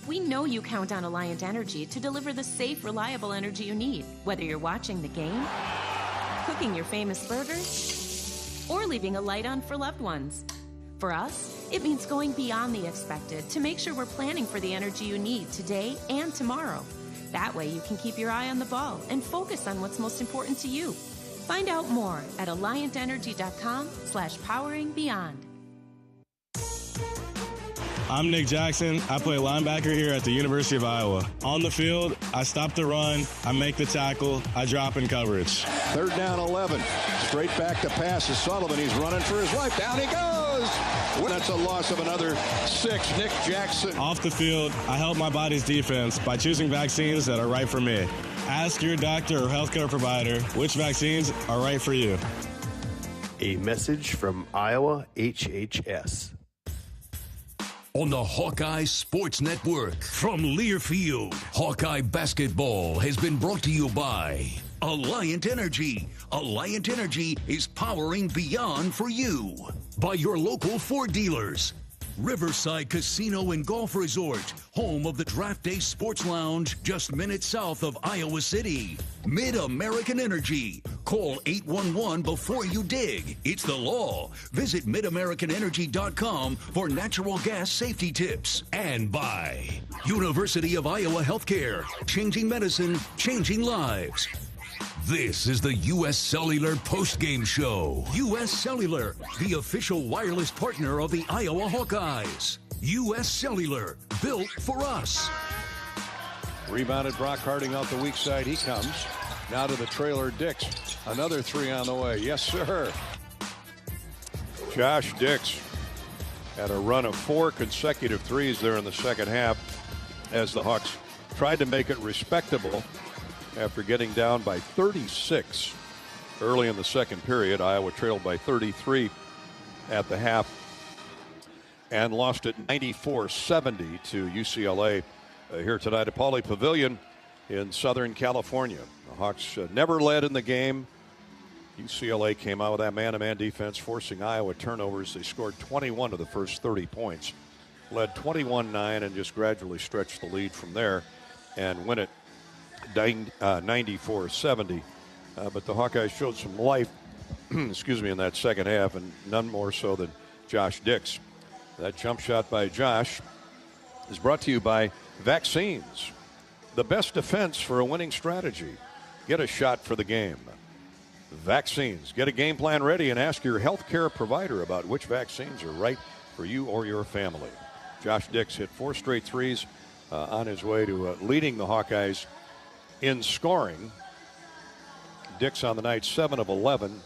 We know you count on Alliant Energy to deliver the safe, reliable energy you need, whether you're watching the game, cooking your famous burgers, or leaving a light on for loved ones. For us, it means going beyond the expected to make sure we're planning for the energy you need today and tomorrow. That way you can keep your eye on the ball and focus on what's most important to you. Find out more at alliantenergy.com/poweringbeyond. I'm Nick Jackson. I play linebacker here at the University of Iowa. On the field, I stop the run, I make the tackle, I drop in coverage. 3rd down 11. Straight back to pass is Sullivan. He's running for his life. Down he goes. That's a loss of another 6. Nick Jackson. Off the field, I help my body's defense by choosing vaccines that are right for me. Ask your doctor or healthcare provider which vaccines are right for you. A message from Iowa HHS. On the Hawkeye Sports Network from Learfield, Hawkeye basketball has been brought to you by Alliant Energy. Alliant Energy is powering beyond for you. By your local Ford dealers. Riverside Casino and Golf Resort, home of the Draft Day Sports Lounge, just minutes south of Iowa City. Mid-American Energy. Call 811 before you dig. It's the law. Visit midamericanenergy.com for natural gas safety tips. And by University of Iowa Healthcare. Changing medicine, changing lives. This is the U.S. Cellular postgame show. U.S. Cellular, the official wireless partner of the Iowa Hawkeyes. U.S. Cellular, built for us. Rebounded Brock Harding out the weak side. He comes. Now to the trailer, Dix. Another 3 on the way. Yes, sir. Josh Dix had a run of 4 consecutive threes there in the second half as the Hawks tried to make it respectable. After getting down by 36 early in the second period, Iowa trailed by 33 at the half and lost it 94-70 to UCLA here tonight at Pauley Pavilion in Southern California. The Hawks never led in the game. UCLA came out with that man-to-man defense, forcing Iowa turnovers. They scored 21 of the first 30 points, led 21-9, and just gradually stretched the lead from there and win it 94-70, but the Hawkeyes showed some life excuse me, in that second half, and none more so than Josh Dix. That jump shot by Josh is brought to you by Vaccines, the best defense for a winning strategy. Get a shot for the game. Vaccines. Get a game plan ready and ask your healthcare provider about which vaccines are right for you or your family. Josh Dix hit 4 straight threes on his way to leading the Hawkeyes in scoring. Dix on the night 7 of 11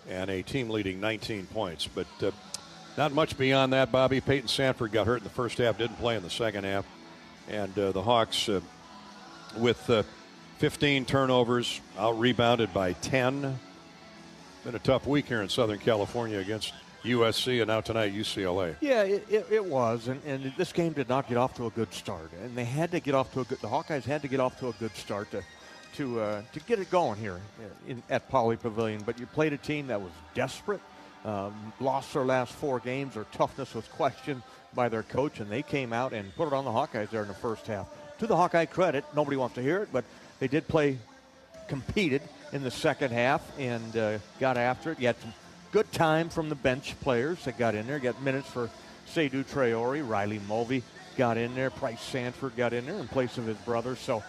and a team leading 19 points. But not much beyond that, Bobby. Peyton Sanford got hurt in the first half, didn't play in the second half. And the Hawks with 15 turnovers, out-rebounded by 10. Been a tough week here in Southern California against USC and now tonight UCLA. Yeah, it was, and this game did not get off to a good start, and they had to get off to a good. The Hawkeyes had to get off to a good start to get it going here at Pauley Pavilion. But you played a team that was desperate, lost their last 4 games. Their toughness was questioned by their coach, and they came out and put it on the Hawkeyes there in the first half. To the Hawkeye credit, nobody wants to hear it, but they did competed in the second half and got after it. You had some good time from the bench players that got in there. Got minutes for Seydou Traore. Riley Mulvey got in there. Price Sanford got in there in place of his brother. So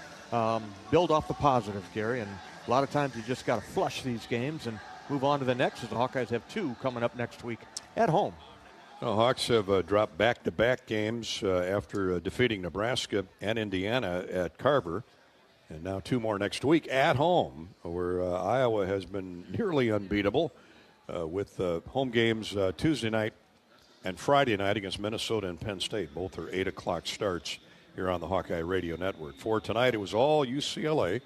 build off the positive, Gary. And a lot of times you just got to flush these games and move on to the next, as the Hawkeyes have 2 coming up next week at home. The Hawks have dropped back-to-back games after defeating Nebraska and Indiana at Carver. And now 2 more next week at home, where Iowa has been nearly unbeatable. With home games Tuesday night and Friday night against Minnesota and Penn State. Both are 8 o'clock starts here on the Hawkeye Radio Network. For tonight, it was all UCLA,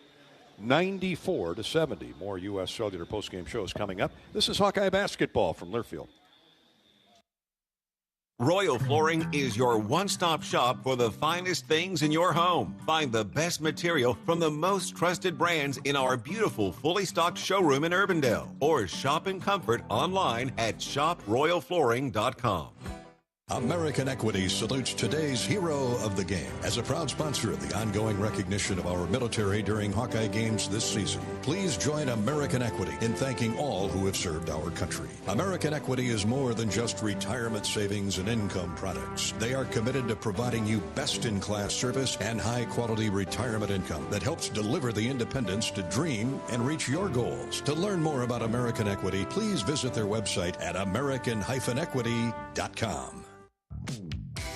94-70. More U.S. Cellular postgame shows coming up. This is Hawkeye basketball from Learfield. Royal Flooring is your one-stop shop for the finest things in your home. Find the best material from the most trusted brands in our beautiful, fully stocked showroom in Urbandale. Or shop in comfort online at shoproyalflooring.com. American Equity salutes today's hero of the game. As a proud sponsor of the ongoing recognition of our military during Hawkeye games this season, please join American Equity in thanking all who have served our country. American Equity is more than just retirement savings and income products. They are committed to providing you best-in-class service and high-quality retirement income that helps deliver the independence to dream and reach your goals. To learn more about American Equity, please visit their website at american-equity.com.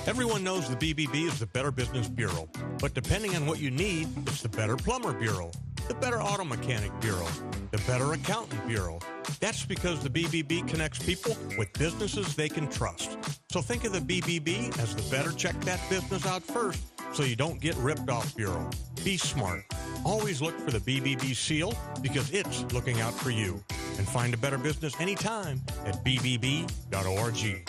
Everyone knows the BBB is the Better Business Bureau, but depending on what you need, it's the Better Plumber Bureau, the Better Auto Mechanic Bureau, the Better Accountant Bureau. That's because the BBB connects people with businesses they can trust. So think of the BBB as the better check that business out first so you don't get ripped off bureau. Be smart. Always look for the BBB seal because it's looking out for you. And find a better business anytime at bbb.org.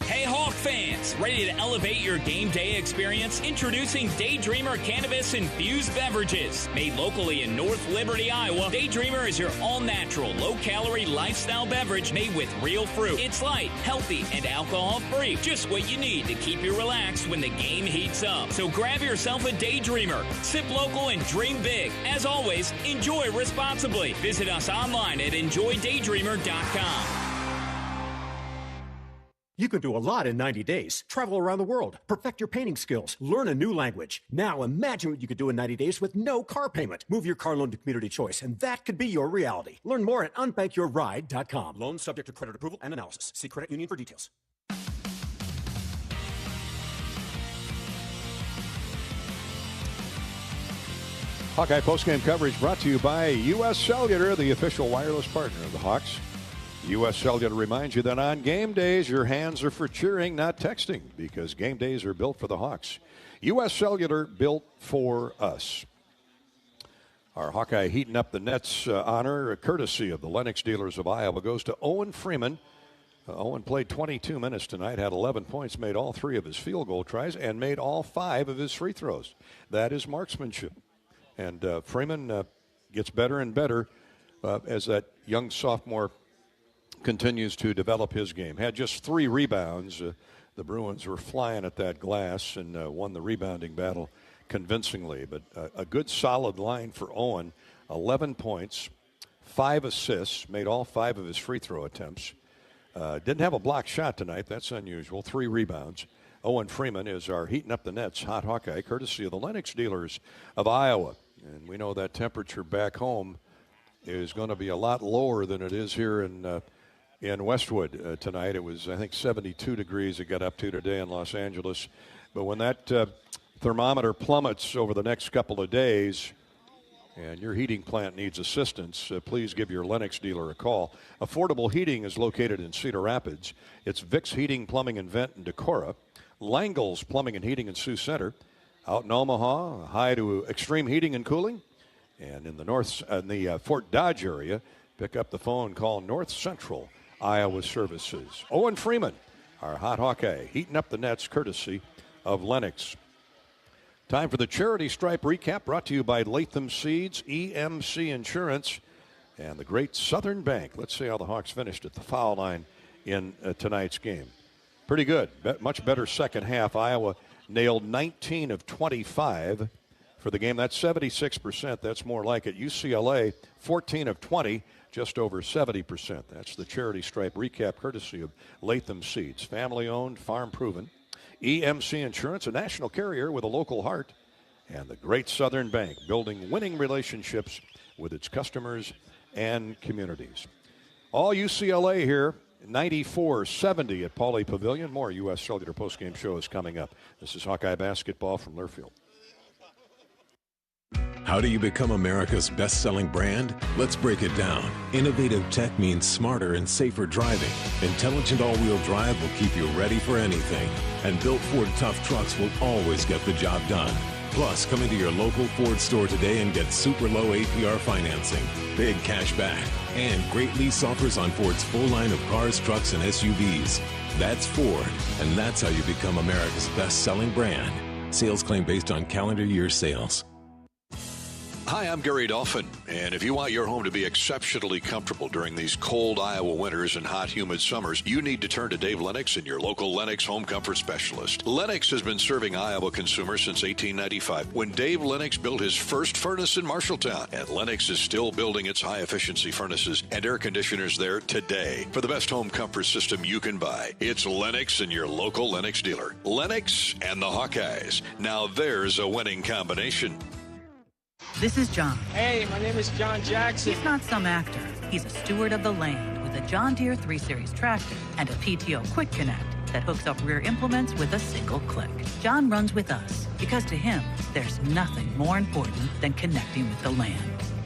Hey Hawk fans, ready to elevate your game day experience? Introducing Daydreamer Cannabis Infused Beverages. Made locally in North Liberty, Iowa, Daydreamer is your all-natural, low-calorie lifestyle beverage made with real fruit. It's light, healthy, and alcohol-free. Just what you need to keep you relaxed when the game heats up. So grab yourself a Daydreamer. Sip local and dream big. As always, enjoy responsibly. Visit us online at enjoydaydreamer.com. You can do a lot in 90 days. Travel around the world, perfect your painting skills, learn a new language. Now imagine what you could do in 90 days with no car payment. Move your car loan to Community Choice, and that could be your reality. Learn more at unbankyourride.com. Loans subject to credit approval and analysis. See credit union for details. Hawkeye postgame coverage brought to you by U.S. Cellular, the official wireless partner of the Hawks. U.S. Cellular reminds you that on game days, your hands are for cheering, not texting, because game days are built for the Hawks. U.S. Cellular, built for us. Our Hawkeye heating up the nets honor, courtesy of the Lennox Dealers of Iowa, goes to Owen Freeman. Owen played 22 minutes tonight, had 11 points, made all 3 of his field goal tries, and made all 5 of his free throws. That is marksmanship. And Freeman gets better and better as that young sophomore continues to develop his game. Had just 3 rebounds. The Bruins were flying at that glass and won the rebounding battle convincingly. But a good solid line for Owen. 11 points, 5 assists, made all 5 of his free throw attempts. Didn't have a block shot tonight. That's unusual. 3 rebounds. Owen Freeman is our heating up the nets hot Hawkeye, courtesy of the Lennox Dealers of Iowa. And we know that temperature back home is going to be a lot lower than it is here in Westwood tonight. It was, I think, 72 degrees it got up to today in Los Angeles. But when that thermometer plummets over the next couple of days and your heating plant needs assistance, please give your Lennox dealer a call. Affordable Heating is located in Cedar Rapids. It's Vic's Heating, Plumbing, and Vent in Decorah. Langle's Plumbing and Heating in Sioux Center. Out in Omaha, high to extreme heating and cooling. And in the Fort Dodge area, pick up the phone, call North Central Iowa Services. Owen Freeman, our hot Hawkeye, heating up the nets courtesy of Lennox. Time for the Charity Stripe recap brought to you by Latham Seeds, EMC Insurance, and the Great Southern Bank. Let's see how the Hawks finished at the foul line in tonight's game. Pretty good. Much better second half. Iowa nailed 19 of 25 for the game. That's 76%. That's more like it. UCLA, 14 of 20. Just over 70%. That's the Charity Stripe recap courtesy of Latham Seeds. Family-owned, farm-proven. EMC Insurance, a national carrier with a local heart. And the Great Southern Bank, building winning relationships with its customers and communities. All UCLA here, 94-70 at Pauley Pavilion. More U.S. Cellular postgame show is coming up. This is Hawkeye basketball from Learfield. How do you become America's best-selling brand? Let's break it down. Innovative tech means smarter and safer driving. Intelligent all-wheel drive will keep you ready for anything. And built Ford tough trucks will always get the job done. Plus, come into your local Ford store today and get super low APR financing, big cash back, and great lease offers on Ford's full line of cars, trucks, and SUVs. That's Ford, and that's how you become America's best-selling brand. Sales claim based on calendar year sales. Hi, I'm Gary Dolphin, and if you want your home to be exceptionally comfortable during these cold Iowa winters and hot, humid summers, you need to turn to Dave Lennox and your local Lennox home comfort specialist. Lennox has been serving Iowa consumers since 1895, when Dave Lennox built his first furnace in Marshalltown, and Lennox is still building its high-efficiency furnaces and air conditioners there today. For the best home comfort system you can buy, it's Lennox and your local Lennox dealer. Lennox and the Hawkeyes. Now there's a winning combination. This is John. Hey, my name is John Jackson. He's not some actor. He's a steward of the land with a John Deere 3 Series tractor and a PTO Quick Connect that hooks up rear implements with a single click. John runs with us because to him, there's nothing more important than connecting with the land.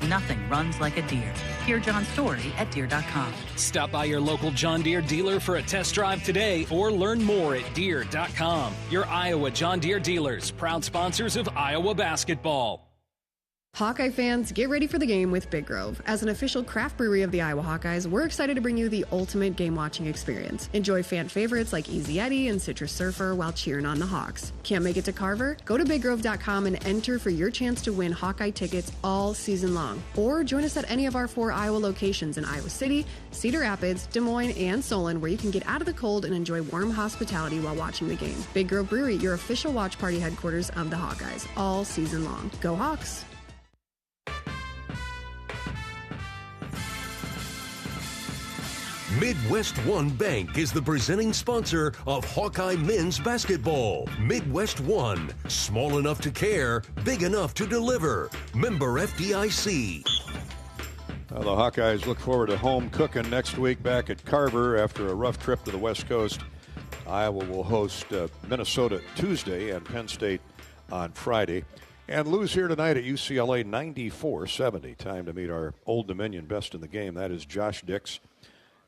Nothing runs like a Deere. Hear John's story at Deere.com. Stop by your local John Deere dealer for a test drive today or learn more at Deere.com. Your Iowa John Deere dealers, proud sponsors of Iowa basketball. Hawkeye fans, get ready for the game with Big Grove. As an official craft brewery of the Iowa Hawkeyes, we're excited to bring you the ultimate game-watching experience. Enjoy fan favorites like Easy Eddie and Citrus Surfer while cheering on the Hawks. Can't make it to Carver? Go to BigGrove.com and enter for your chance to win Hawkeye tickets all season long. Or join us at any of our 4 Iowa locations in Iowa City, Cedar Rapids, Des Moines, and Solon, where you can get out of the cold and enjoy warm hospitality while watching the game. Big Grove Brewery, your official watch party headquarters of the Hawkeyes, all season long. Go Hawks! Midwest One Bank is the presenting sponsor of Hawkeye men's basketball. Midwest One, small enough to care, big enough to deliver. Member FDIC. The Hawkeyes look forward to home cooking next week back at Carver after a rough trip to the West Coast. Iowa will host Minnesota Tuesday and Penn State on Friday. And lose here tonight at UCLA 94-70. Time to meet our Old Dominion best in the game. That is Josh Dix.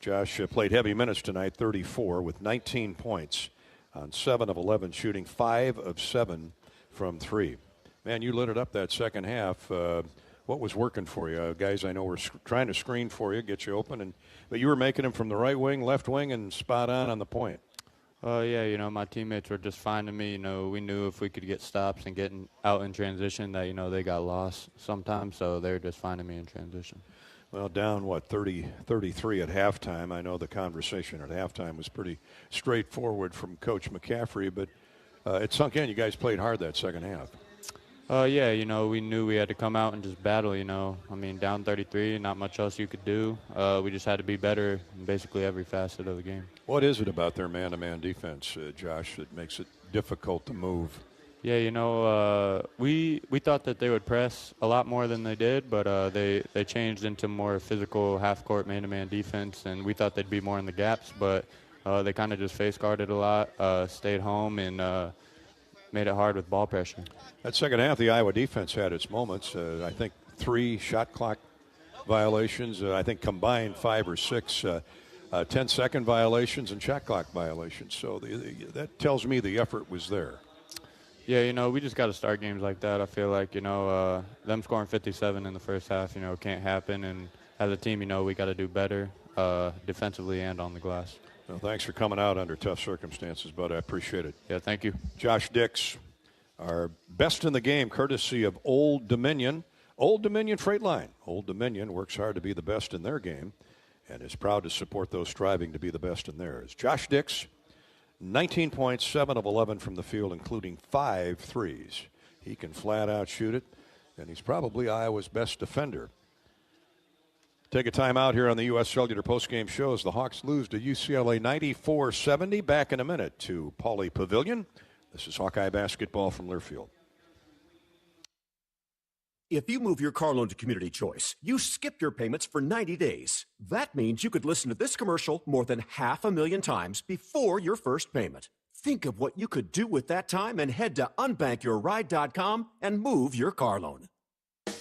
Josh played heavy minutes tonight, 34 with 19 points on 7 of 11 shooting, 5 of 7 from 3. Man, you lit it up that second half. What was working for you? Guys I know were trying to screen for you, get you open, but you were making them from the right wing, left wing, and spot on the point. Yeah, my teammates were just finding me. We knew if we could get stops and getting out in transition that, they got lost sometimes, so they were just finding me in transition. Well, down, 30-33 at halftime. I know the conversation at halftime was pretty straightforward from Coach McCaffrey, but it sunk in. You guys played hard that second half. Yeah, we knew we had to come out and just battle, down 33, not much else you could do. We just had to be better in basically every facet of the game. What is it about their man-to-man defense, Josh, that makes it difficult to move? Yeah, we thought that they would press a lot more than they did, but they changed into more physical half-court man-to-man defense, and we thought they'd be more in the gaps, but they kind of just face-guarded a lot, stayed home, and made it hard with ball pressure. That second half, the Iowa defense had its moments. I think 3 shot clock violations, I think combined 5 or 6 10-second violations and shot clock violations. So that tells me the effort was there. Yeah, we just got to start games like that. I feel like, them scoring 57 in the first half, can't happen. And as a team, we got to do better defensively and on the glass. Well, thanks for coming out under tough circumstances, bud. I appreciate it. Yeah, thank you. Josh Dix, our best in the game, courtesy of Old Dominion. Old Dominion Freight Line. Old Dominion works hard to be the best in their game and is proud to support those striving to be the best in theirs. Josh Dix, 19 points, 7 of 11 from the field, including 5 threes. He can flat out shoot it, and he's probably Iowa's best defender. Take a time out here on the U.S. Cellular postgame show as the Hawks lose to UCLA 94-70. Back in a minute to Pauley Pavilion. This is Hawkeye basketball from Learfield. If you move your car loan to Community Choice, you skip your payments for 90 days. That means you could listen to this commercial more than 500,000 times before your first payment. Think of what you could do with that time and head to unbankyourride.com and move your car loan.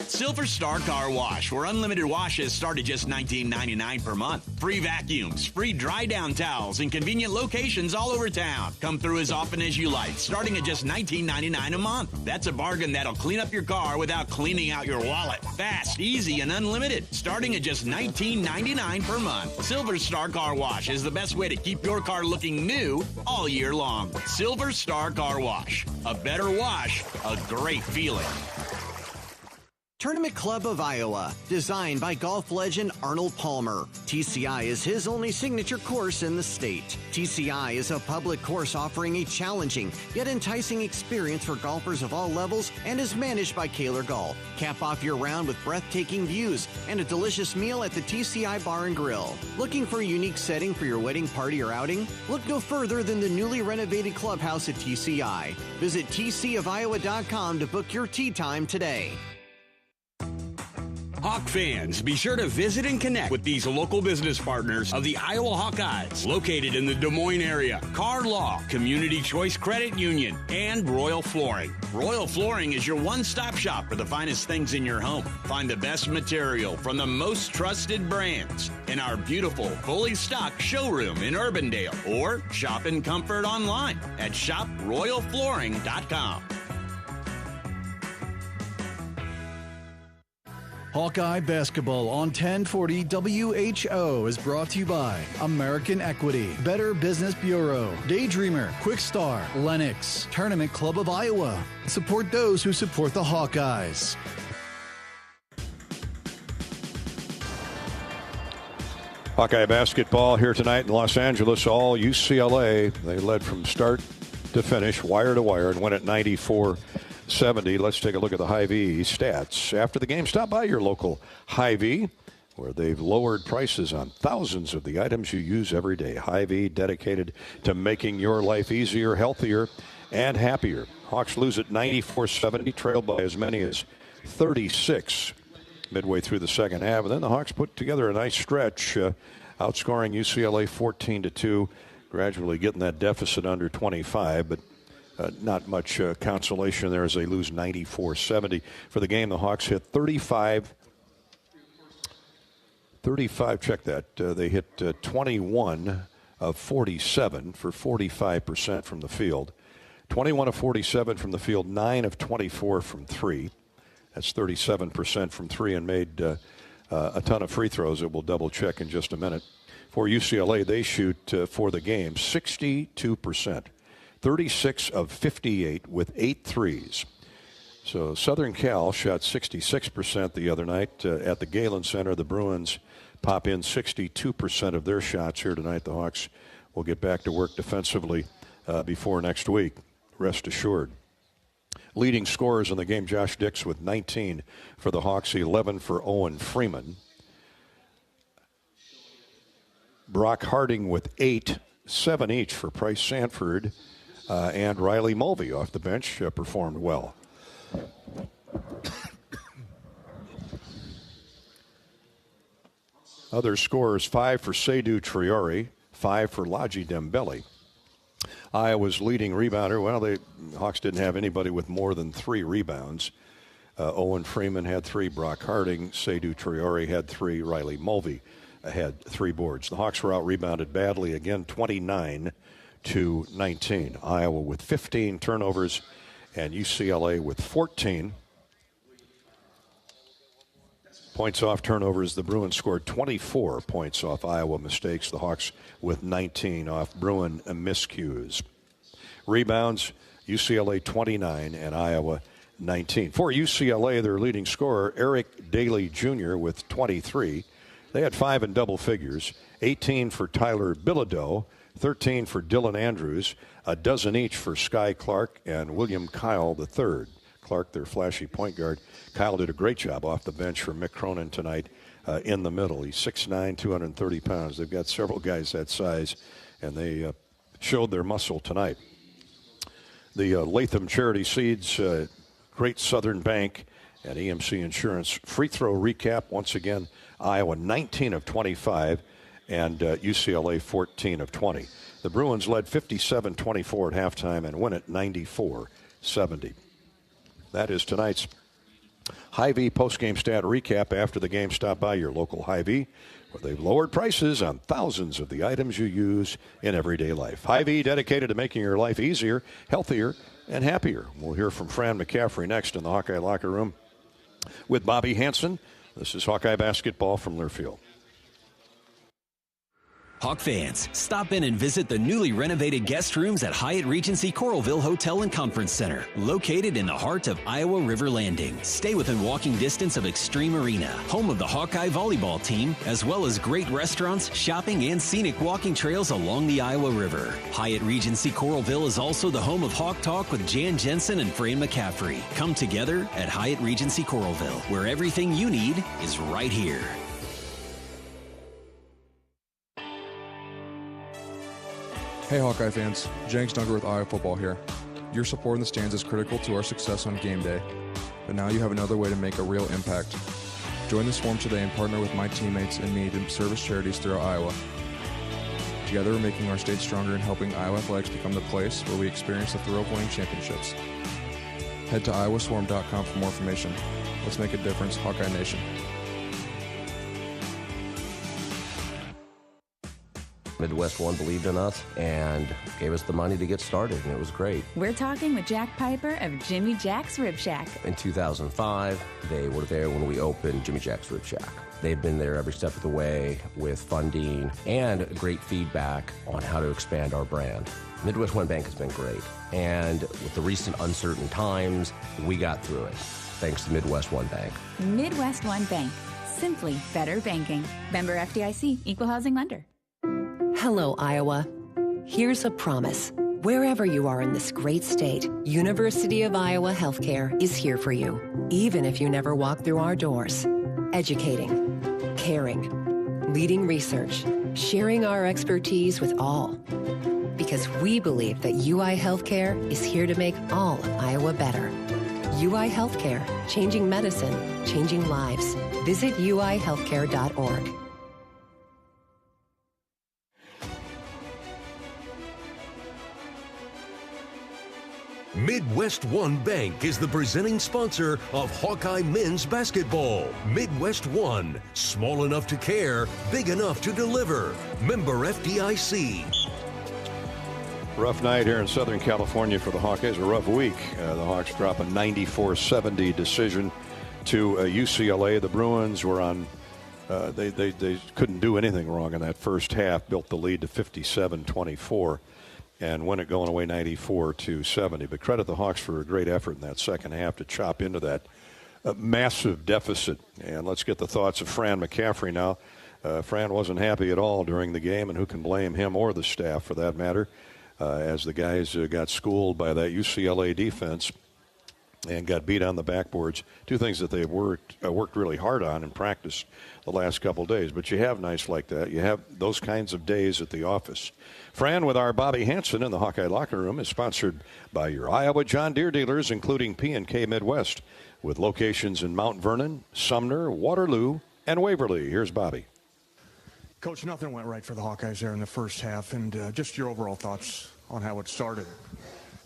Silver Star Car Wash, where unlimited washes start at just $19.99 per month. Free vacuums, free dry-down towels, and convenient locations all over town. Come through as often as you like, starting at just $19.99 a month. That's a bargain that'll clean up your car without cleaning out your wallet. Fast, easy, and unlimited, starting at just $19.99 per month. Silver Star Car Wash is the best way to keep your car looking new all year long. Silver Star Car Wash. A better wash, a great feeling. Tournament Club of Iowa, designed by golf legend Arnold Palmer. TCI is his only signature course in the state. TCI is a public course offering a challenging yet enticing experience for golfers of all levels and is managed by Kaler Golf. Cap off your round with breathtaking views and a delicious meal at the TCI Bar and Grill. Looking for a unique setting for your wedding, party, or outing? Look no further than the newly renovated clubhouse at TCI. Visit tcofiowa.com to book your tee time today. Hawk fans, be sure to visit and connect with these local business partners of the Iowa Hawkeyes, located in the Des Moines area. Car Law, Community Choice Credit Union, and Royal Flooring. Royal Flooring is your one-stop shop for the finest things in your home. Find the best material from the most trusted brands in our beautiful, fully stocked showroom in Urbandale, or shop in comfort online at shoproyalflooring.com. Hawkeye Basketball on 1040 WHO is brought to you by American Equity, Better Business Bureau, Daydreamer, Quick Star, Lennox, Tournament Club of Iowa. Support those who support the Hawkeyes. Hawkeye basketball here tonight in Los Angeles. All UCLA. They led from start to finish, wire to wire, and won at 94-70. Let's take a look at the Hy-Vee stats. After the game, stop by your local Hy-Vee, where they've lowered prices on thousands of the items you use every day. Hy-Vee, dedicated to making your life easier, healthier, and happier. Hawks lose at 94-70, trailed by as many as 36 midway through the second half. And then the Hawks put together a nice stretch, outscoring UCLA 14-2, gradually getting that deficit under 25, but not much consolation there as they lose 94-70. For the game, the Hawks hit 35, check that. They hit 21 of 47 for 45% from the field. 21 of 47 from the field, 9 of 24 from three. That's 37% from three, and made a ton of free throws that we'll double check in just a minute. For UCLA, they shoot for the game 62%. 36 of 58 with 8 threes. So Southern Cal shot 66% the other night at the Galen Center. The Bruins pop in 62% of their shots here tonight. The Hawks will get back to work defensively before next week, rest assured. Leading scorers in the game, Josh Dix with 19 for the Hawks, 11 for Owen Freeman. Brock Harding with 8, 7 each for Price Sanford. And Riley Mulvey off the bench performed well. Other scorers, 5 for Seydou Traoré, 5 for Ladji Dembele. Iowa's leading rebounder, well, the Hawks didn't have anybody with more than 3 rebounds. Owen Freeman had 3, Brock Harding, Seydou Traoré had 3, Riley Mulvey had 3 boards. The Hawks were out-rebounded badly again, 29-19. Iowa with 15 turnovers and UCLA with 14. Points off turnovers, the Bruins scored 24 points off Iowa mistakes. The Hawks with 19 off Bruin miscues. Rebounds, UCLA 29 and Iowa 19. For UCLA, their leading scorer, Eric Daly Jr. with 23. They had 5 in double figures, 18 for Tyler Bilodeau, 13 for Dylan Andrews, a dozen each for Sky Clark and William Kyle III. Clark, their flashy point guard. Kyle did a great job off the bench for Mick Cronin tonight in the middle. He's 6'9", 230 pounds. They've got several guys that size, and they showed their muscle tonight. The Latham Charity Seeds, Great Southern Bank, and EMC Insurance free throw recap. Once again, Iowa 19 of 25 and UCLA 14 of 20. The Bruins led 57-24 at halftime and win it 94-70. That is tonight's Hy-Vee postgame stat recap. After the game, stop by your local Hy-Vee, where they've lowered prices on thousands of the items you use in everyday life. Hy-Vee, dedicated to making your life easier, healthier, and happier. We'll hear from Fran McCaffrey next in the Hawkeye locker room with Bobby Hansen. This is Hawkeye basketball from Learfield. Hawk fans, stop in and visit the newly renovated guest rooms at Hyatt Regency Coralville Hotel and Conference Center, located in the heart of Iowa River Landing. Stay within walking distance of Extreme Arena, home of the Hawkeye volleyball team, as well as great restaurants, shopping, and scenic walking trails along the Iowa River. Hyatt Regency Coralville is also the home of Hawk Talk with Jan Jensen and Fran McCaffrey. Come together at Hyatt Regency Coralville, where everything you need is right here. Hey Hawkeye fans, Jenks Dunker with Iowa Football here. Your support in the stands is critical to our success on game day, but now you have another way to make a real impact. Join this forum today and partner with my teammates and me to service charities throughout Iowa. Together we're making our state stronger and helping Iowa athletics become the place where we experience the thrill of winning championships. Head to iowaswarm.com for more information. Let's make a difference, Hawkeye Nation. Midwest One believed in us and gave us the money to get started, and it was great. We're talking with Jack Piper of Jimmy Jack's Rib Shack. In 2005, they were there when we opened Jimmy Jack's Rib Shack. They've been there every step of the way with funding and great feedback on how to expand our brand. Midwest One Bank has been great, and with the recent uncertain times, we got through it, thanks to Midwest One Bank. Midwest One Bank, simply better banking. Member FDIC, Equal Housing Lender. Hello, Iowa. Here's a promise. Wherever you are in this great state, University of Iowa Healthcare is here for you, even if you never walk through our doors. Educating, caring, leading research, sharing our expertise with all. Because we believe that UI Healthcare is here to make all of Iowa better. UI Healthcare, changing medicine, changing lives. Visit uihealthcare.org. Midwest One Bank is the presenting sponsor of Hawkeye men's basketball. Midwest One, small enough to care, big enough to deliver. Member FDIC. Rough night here in Southern California for the Hawkeyes, a rough week. The Hawks drop a 94-70 decision to UCLA. The Bruins were on, they couldn't do anything wrong in that first half, built the lead to 57-24. And won it going away 94-70. But credit the Hawks for a great effort in that second half to chop into that massive deficit. And let's get the thoughts of Fran McCaffrey now. Fran wasn't happy at all during the game, and who can blame him or the staff for that matter, as the guys got schooled by that UCLA defense and got beat on the backboards. Two things that they've worked really hard on in practice the last couple of days. But you have nights like that. You have those kinds of days at the office. Fran with our Bobby Hansen in the Hawkeye Locker Room is sponsored by your Iowa John Deere dealers, including P&K Midwest, with locations in Mount Vernon, Sumner, Waterloo, and Waverly. Here's Bobby. Coach, nothing went right for the Hawkeyes there in the first half, and just your overall thoughts on how it started.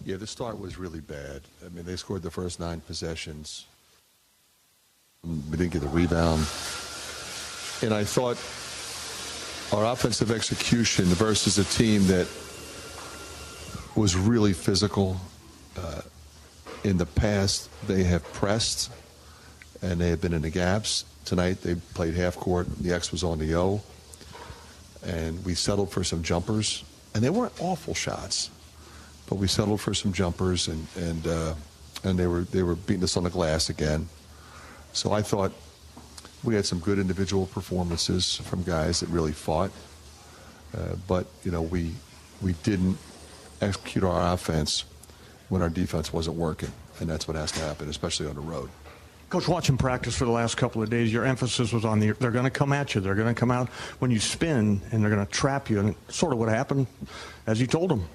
Yeah, the start was really bad. I mean, they scored the first 9 possessions. We didn't get a rebound. And I thought our offensive execution versus a team that was really physical. In the past, they have pressed, and they have been in the gaps. Tonight, they played half court. The X was on the O. And we settled for some jumpers. And they weren't awful shots. But we settled for some jumpers, and they were beating us on the glass again. So I thought we had some good individual performances from guys that really fought, but you know we didn't execute our offense when our defense wasn't working, and that's what has to happen, especially on the road. Coach, watching practice for the last couple of days, your emphasis was on they're going to come at you. They're going to come out when you spin, and they're going to trap you, and it's sort of what happened as you told them.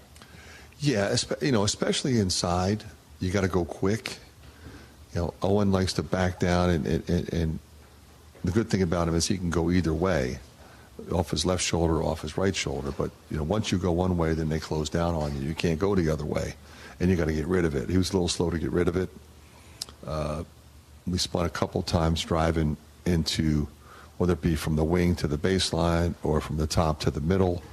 Yeah, especially inside, you got to go quick. You know, Owen likes to back down, and the good thing about him is he can go either way, off his left shoulder, off his right shoulder. But once you go one way, then they close down on you. You can't go the other way, and you got to get rid of it. He was a little slow to get rid of it. We spun a couple times driving into, whether it be from the wing to the baseline or from the top to the middle,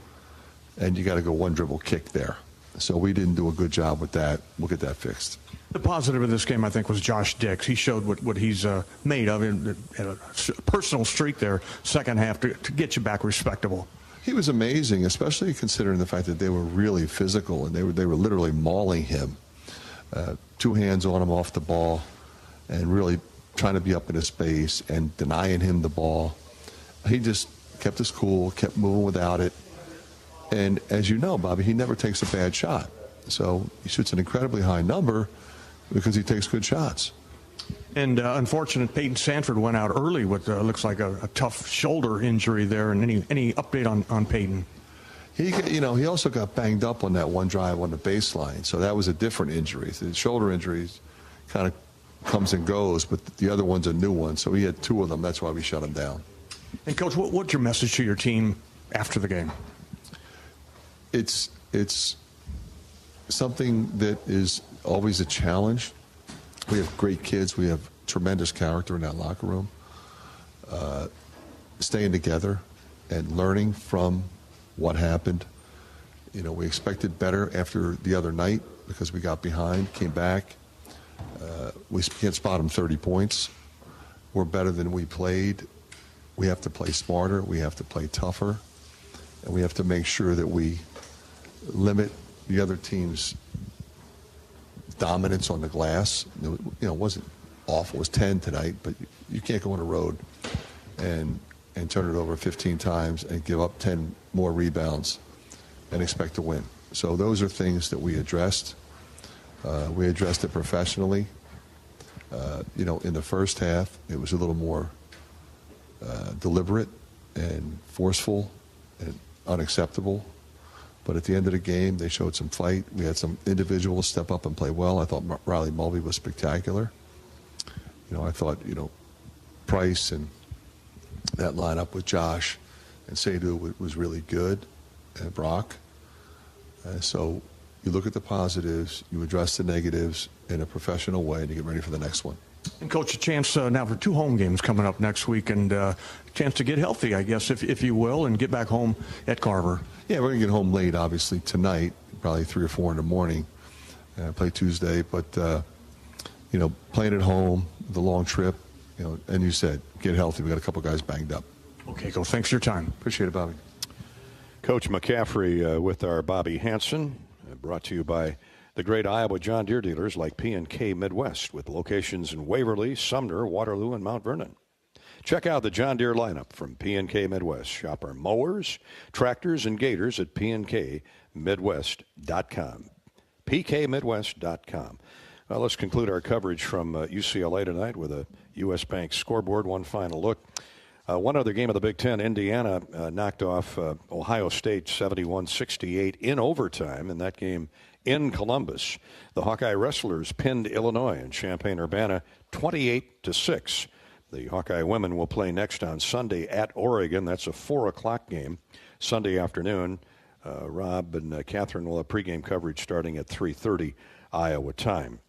and you got to go one dribble kick there. So we didn't do a good job with that. We'll get that fixed. The positive of this game, I think, was Josh Dix. He showed what he's made of in a personal streak there, second half, to get you back respectable. He was amazing, especially considering the fact that they were really physical and they were literally mauling him. 2 hands on him off the ball and really trying to be up in his space and denying him the ball. He just kept his cool, kept moving without it. And as you know, Bobby, he never takes a bad shot. So he shoots an incredibly high number because he takes good shots. And unfortunate, Peyton Sanford went out early with looks like a tough shoulder injury there. And any update on Peyton? He also got banged up on that one drive on the baseline. So that was a different injury. The shoulder injuries kind of comes and goes, but the other one's a new one. So he had 2 of them. That's why we shut him down. And, Coach, what's your message to your team after the game? It's something that is always a challenge. We have great kids. We have tremendous character in that locker room. Staying together and learning from what happened. We expected better after the other night because we got behind, came back. We can't spot them 30 points. We're better than we played. We have to play smarter. We have to play tougher. And we have to make sure that we limit the other team's dominance on the glass. It wasn't awful. It was 10 tonight, but you can't go on the road and turn it over 15 times and give up 10 more rebounds and expect to win. So those are things that we addressed. We addressed it professionally. In the first half, it was a little more deliberate and forceful and unacceptable. But at the end of the game, they showed some fight. We had some individuals step up and play well. I thought Riley Mulvey was spectacular. I thought, Price and that lineup with Josh and Seydou was really good, and Brock. So you look at the positives, you address the negatives in a professional way, and you get ready for the next one. And, Coach, a chance now for 2 home games coming up next week, and a chance to get healthy, I guess, if you will, and get back home at Carver. Yeah, we're going to get home late, obviously, tonight, probably 3 or 4 in the morning. Play Tuesday, but, playing at home, the long trip, and you said, get healthy. We got a couple guys banged up. Okay, Coach, thanks for your time. Appreciate it, Bobby. Coach McCaffrey with our Bobby Hansen, brought to you by the great Iowa John Deere dealers like P&K Midwest, with locations in Waverly, Sumner, Waterloo, and Mount Vernon. Check out the John Deere lineup from P&K Midwest. Shop our mowers, tractors, and gators at pnkmidwest.com. pkmidwest.com. Well, let's conclude our coverage from UCLA tonight with a U.S. Bank scoreboard. One final look. One other game of the Big Ten, Indiana knocked off Ohio State 71-68 in overtime in that game in Columbus. The Hawkeye Wrestlers pinned Illinois in Champaign-Urbana 28-6. The Hawkeye women will play next on Sunday at Oregon. That's a 4 o'clock game Sunday afternoon. Rob and Catherine will have pregame coverage starting at 3:30 Iowa time.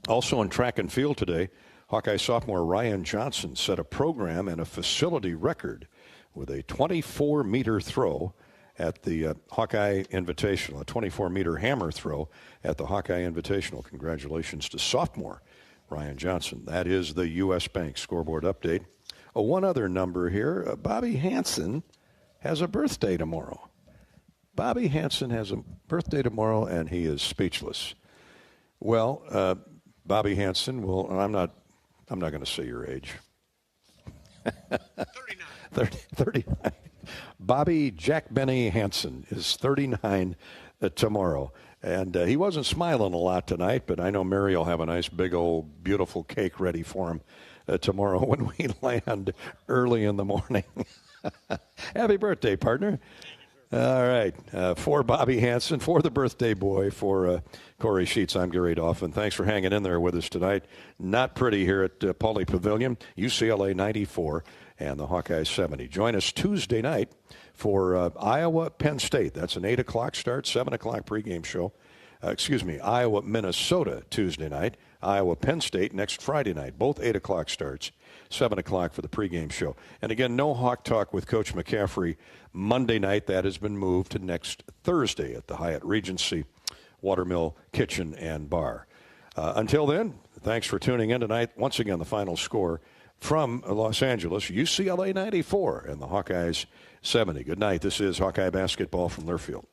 Also in track and field today, Hawkeye sophomore Ryan Johnson set a program and a facility record with a 24-meter throw at the Hawkeye Invitational, a 24-meter hammer throw at the Hawkeye Invitational. Congratulations to sophomore Ryan Johnson. That is the U.S. Bank scoreboard update. One other number here. Bobby Hansen has a birthday tomorrow. Bobby Hansen has a birthday tomorrow, and he is speechless. Well, Bobby Hansen will, I'm not going to say your age. 39. Bobby Jack Benny Hansen is 39 tomorrow. And he wasn't smiling a lot tonight, but I know Mary will have a nice big old beautiful cake ready for him tomorrow when we land early in the morning. Happy birthday, partner. All right. For Bobby Hansen, for the birthday boy, for Corey Sheets, I'm Gary Dolphin. Thanks for hanging in there with us tonight. Not pretty here at Pauley Pavilion, UCLA 94 and the Hawkeyes 70. Join us Tuesday night for Iowa Penn State. That's an 8 o'clock start, 7 o'clock pregame show. Iowa Minnesota Tuesday night. Iowa Penn State next Friday night. Both 8 o'clock starts, 7 o'clock for the pregame show. And again, no Hawk Talk with Coach McCaffrey Monday night. That has been moved to next Thursday at the Hyatt Regency Watermill Kitchen and Bar. Until then, Thanks for tuning in tonight. Once again, the final score from Los Angeles, UCLA 94 and the Hawkeyes 70. Good night. This is Hawkeye basketball from Learfield.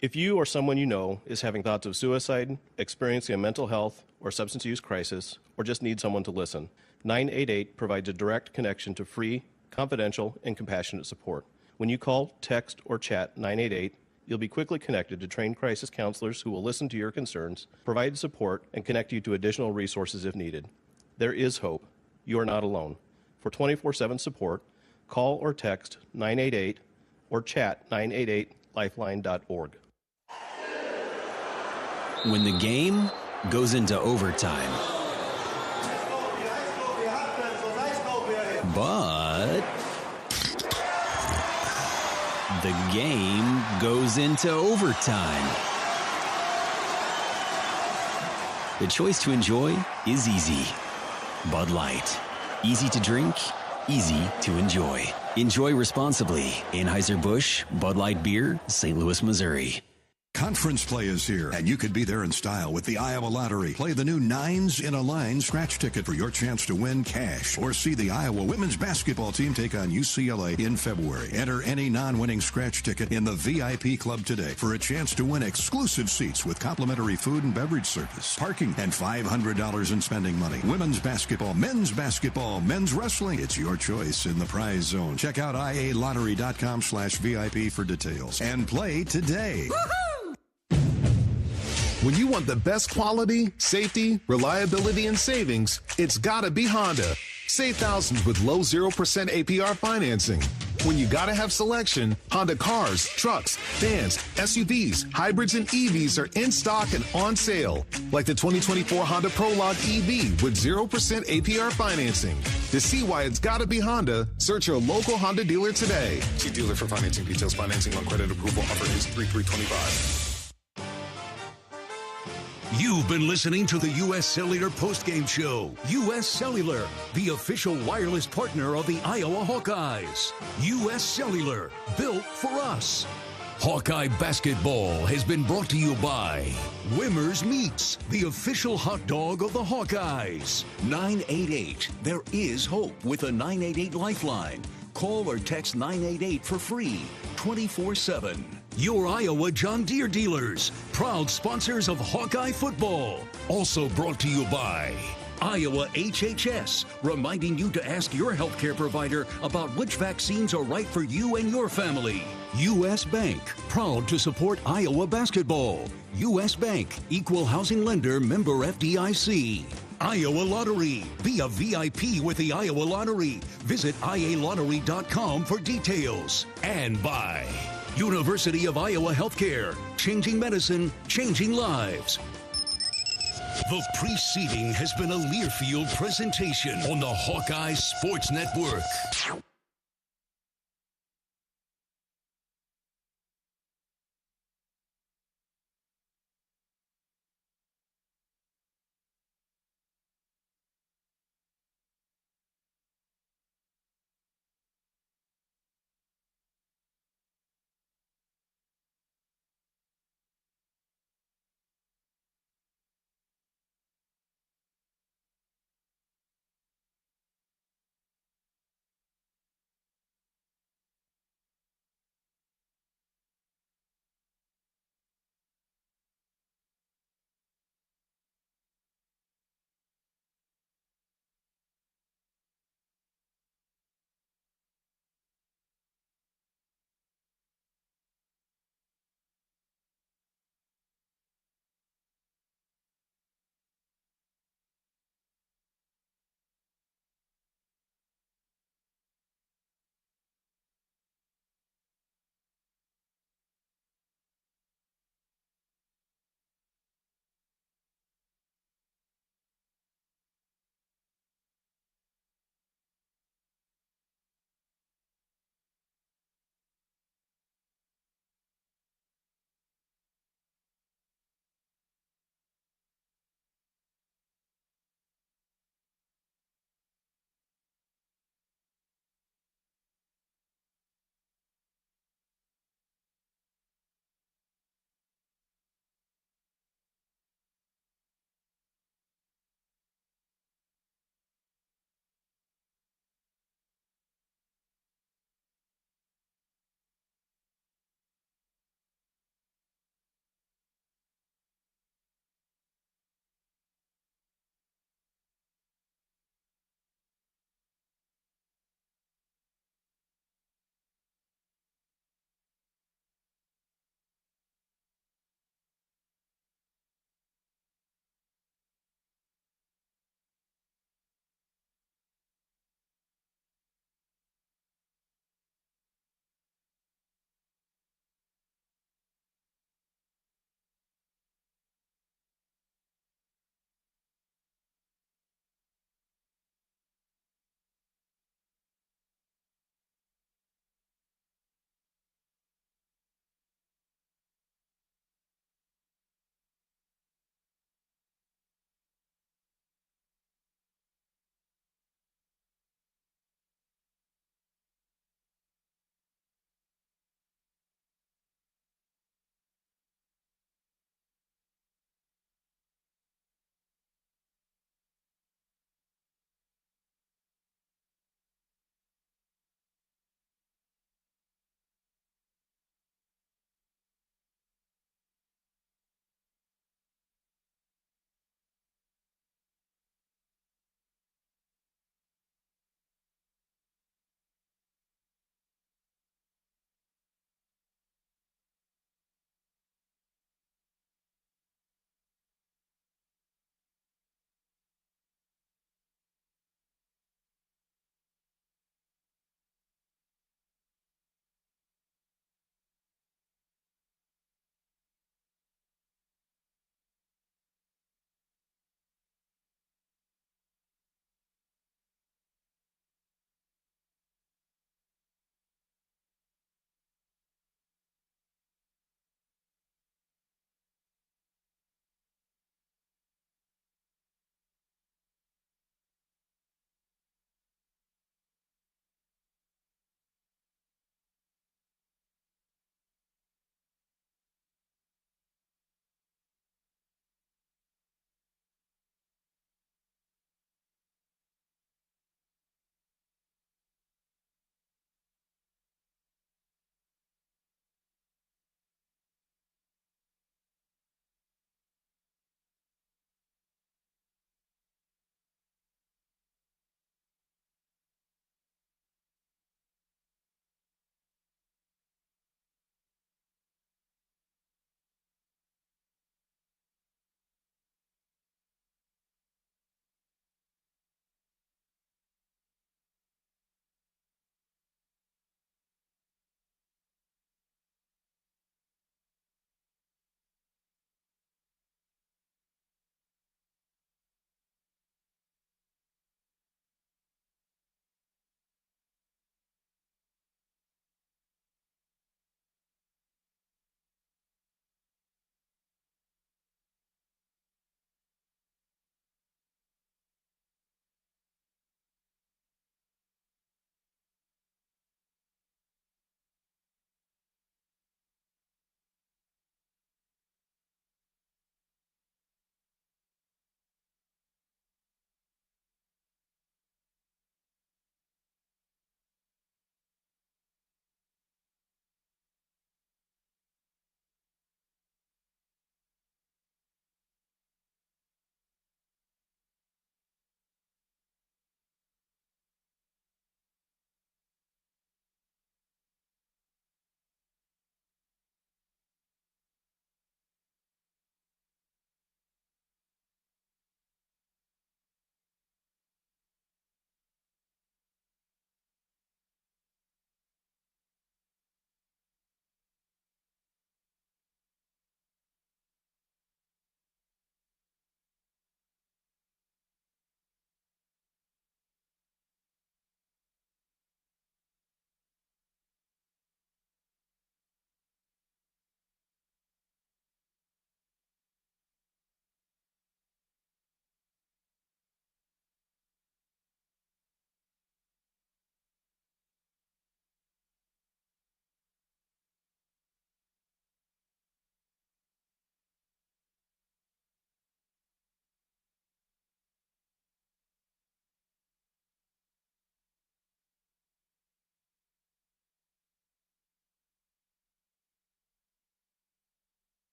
If you or someone you know is having thoughts of suicide, experiencing a mental health or substance use crisis, or just need someone to listen, 988 provides a direct connection to free, confidential, and compassionate support. When you call, text, or chat 988, you'll be quickly connected to trained crisis counselors who will listen to your concerns, provide support, and connect you to additional resources if needed. There is hope. You are not alone. For 24/7 support, call or text 988 or chat 988lifeline.org. When the game goes into overtime. But the game goes into overtime. The choice to enjoy is easy. Bud Light. Easy to drink, easy to enjoy. Enjoy responsibly. Anheuser-Busch, Bud Light Beer, St. Louis, Missouri. Conference play is here, and you could be there in style with the Iowa Lottery. Play the new 9s in a Line scratch ticket for your chance to win cash, or see the Iowa women's basketball team take on UCLA in February. Enter any non-winning scratch ticket in the VIP club today for a chance to win exclusive seats with complimentary food and beverage service, parking, and $500 in spending money. Women's basketball, men's wrestling. It's your choice in the prize zone. Check out ialottery.com/VIP for details and play today. Woo-hoo! When you want the best quality, safety, reliability, and savings, it's gotta be Honda. Save thousands with low 0% APR financing. When you gotta have selection, Honda cars, trucks, vans, SUVs, hybrids, and EVs are in stock and on sale. Like the 2024 Honda Prologue EV with 0% APR financing. To see why it's gotta be Honda, search your local Honda dealer today. See dealer for financing details. Financing on credit approval. Offer is 3/3/25. You've been listening to the U.S. Cellular postgame show. U.S. Cellular, the official wireless partner of the Iowa Hawkeyes. U.S. Cellular, built for us. Hawkeye basketball has been brought to you by Wimmer's Meats, the official hot dog of the Hawkeyes. 988, there is hope with a 988 lifeline. Call or text 988 for free, 24/7. Your Iowa John Deere dealers, proud sponsors of Hawkeye football. Also brought to you by Iowa HHS, reminding you to ask your healthcare provider about which vaccines are right for you and your family. U.S. Bank, proud to support Iowa basketball. U.S. Bank, equal housing lender, member FDIC. Iowa Lottery, be a VIP with the Iowa Lottery. Visit ialottery.com for details. And by University of Iowa Healthcare, changing medicine, changing lives. The preceding has been a Learfield presentation on the Hawkeye Sports Network.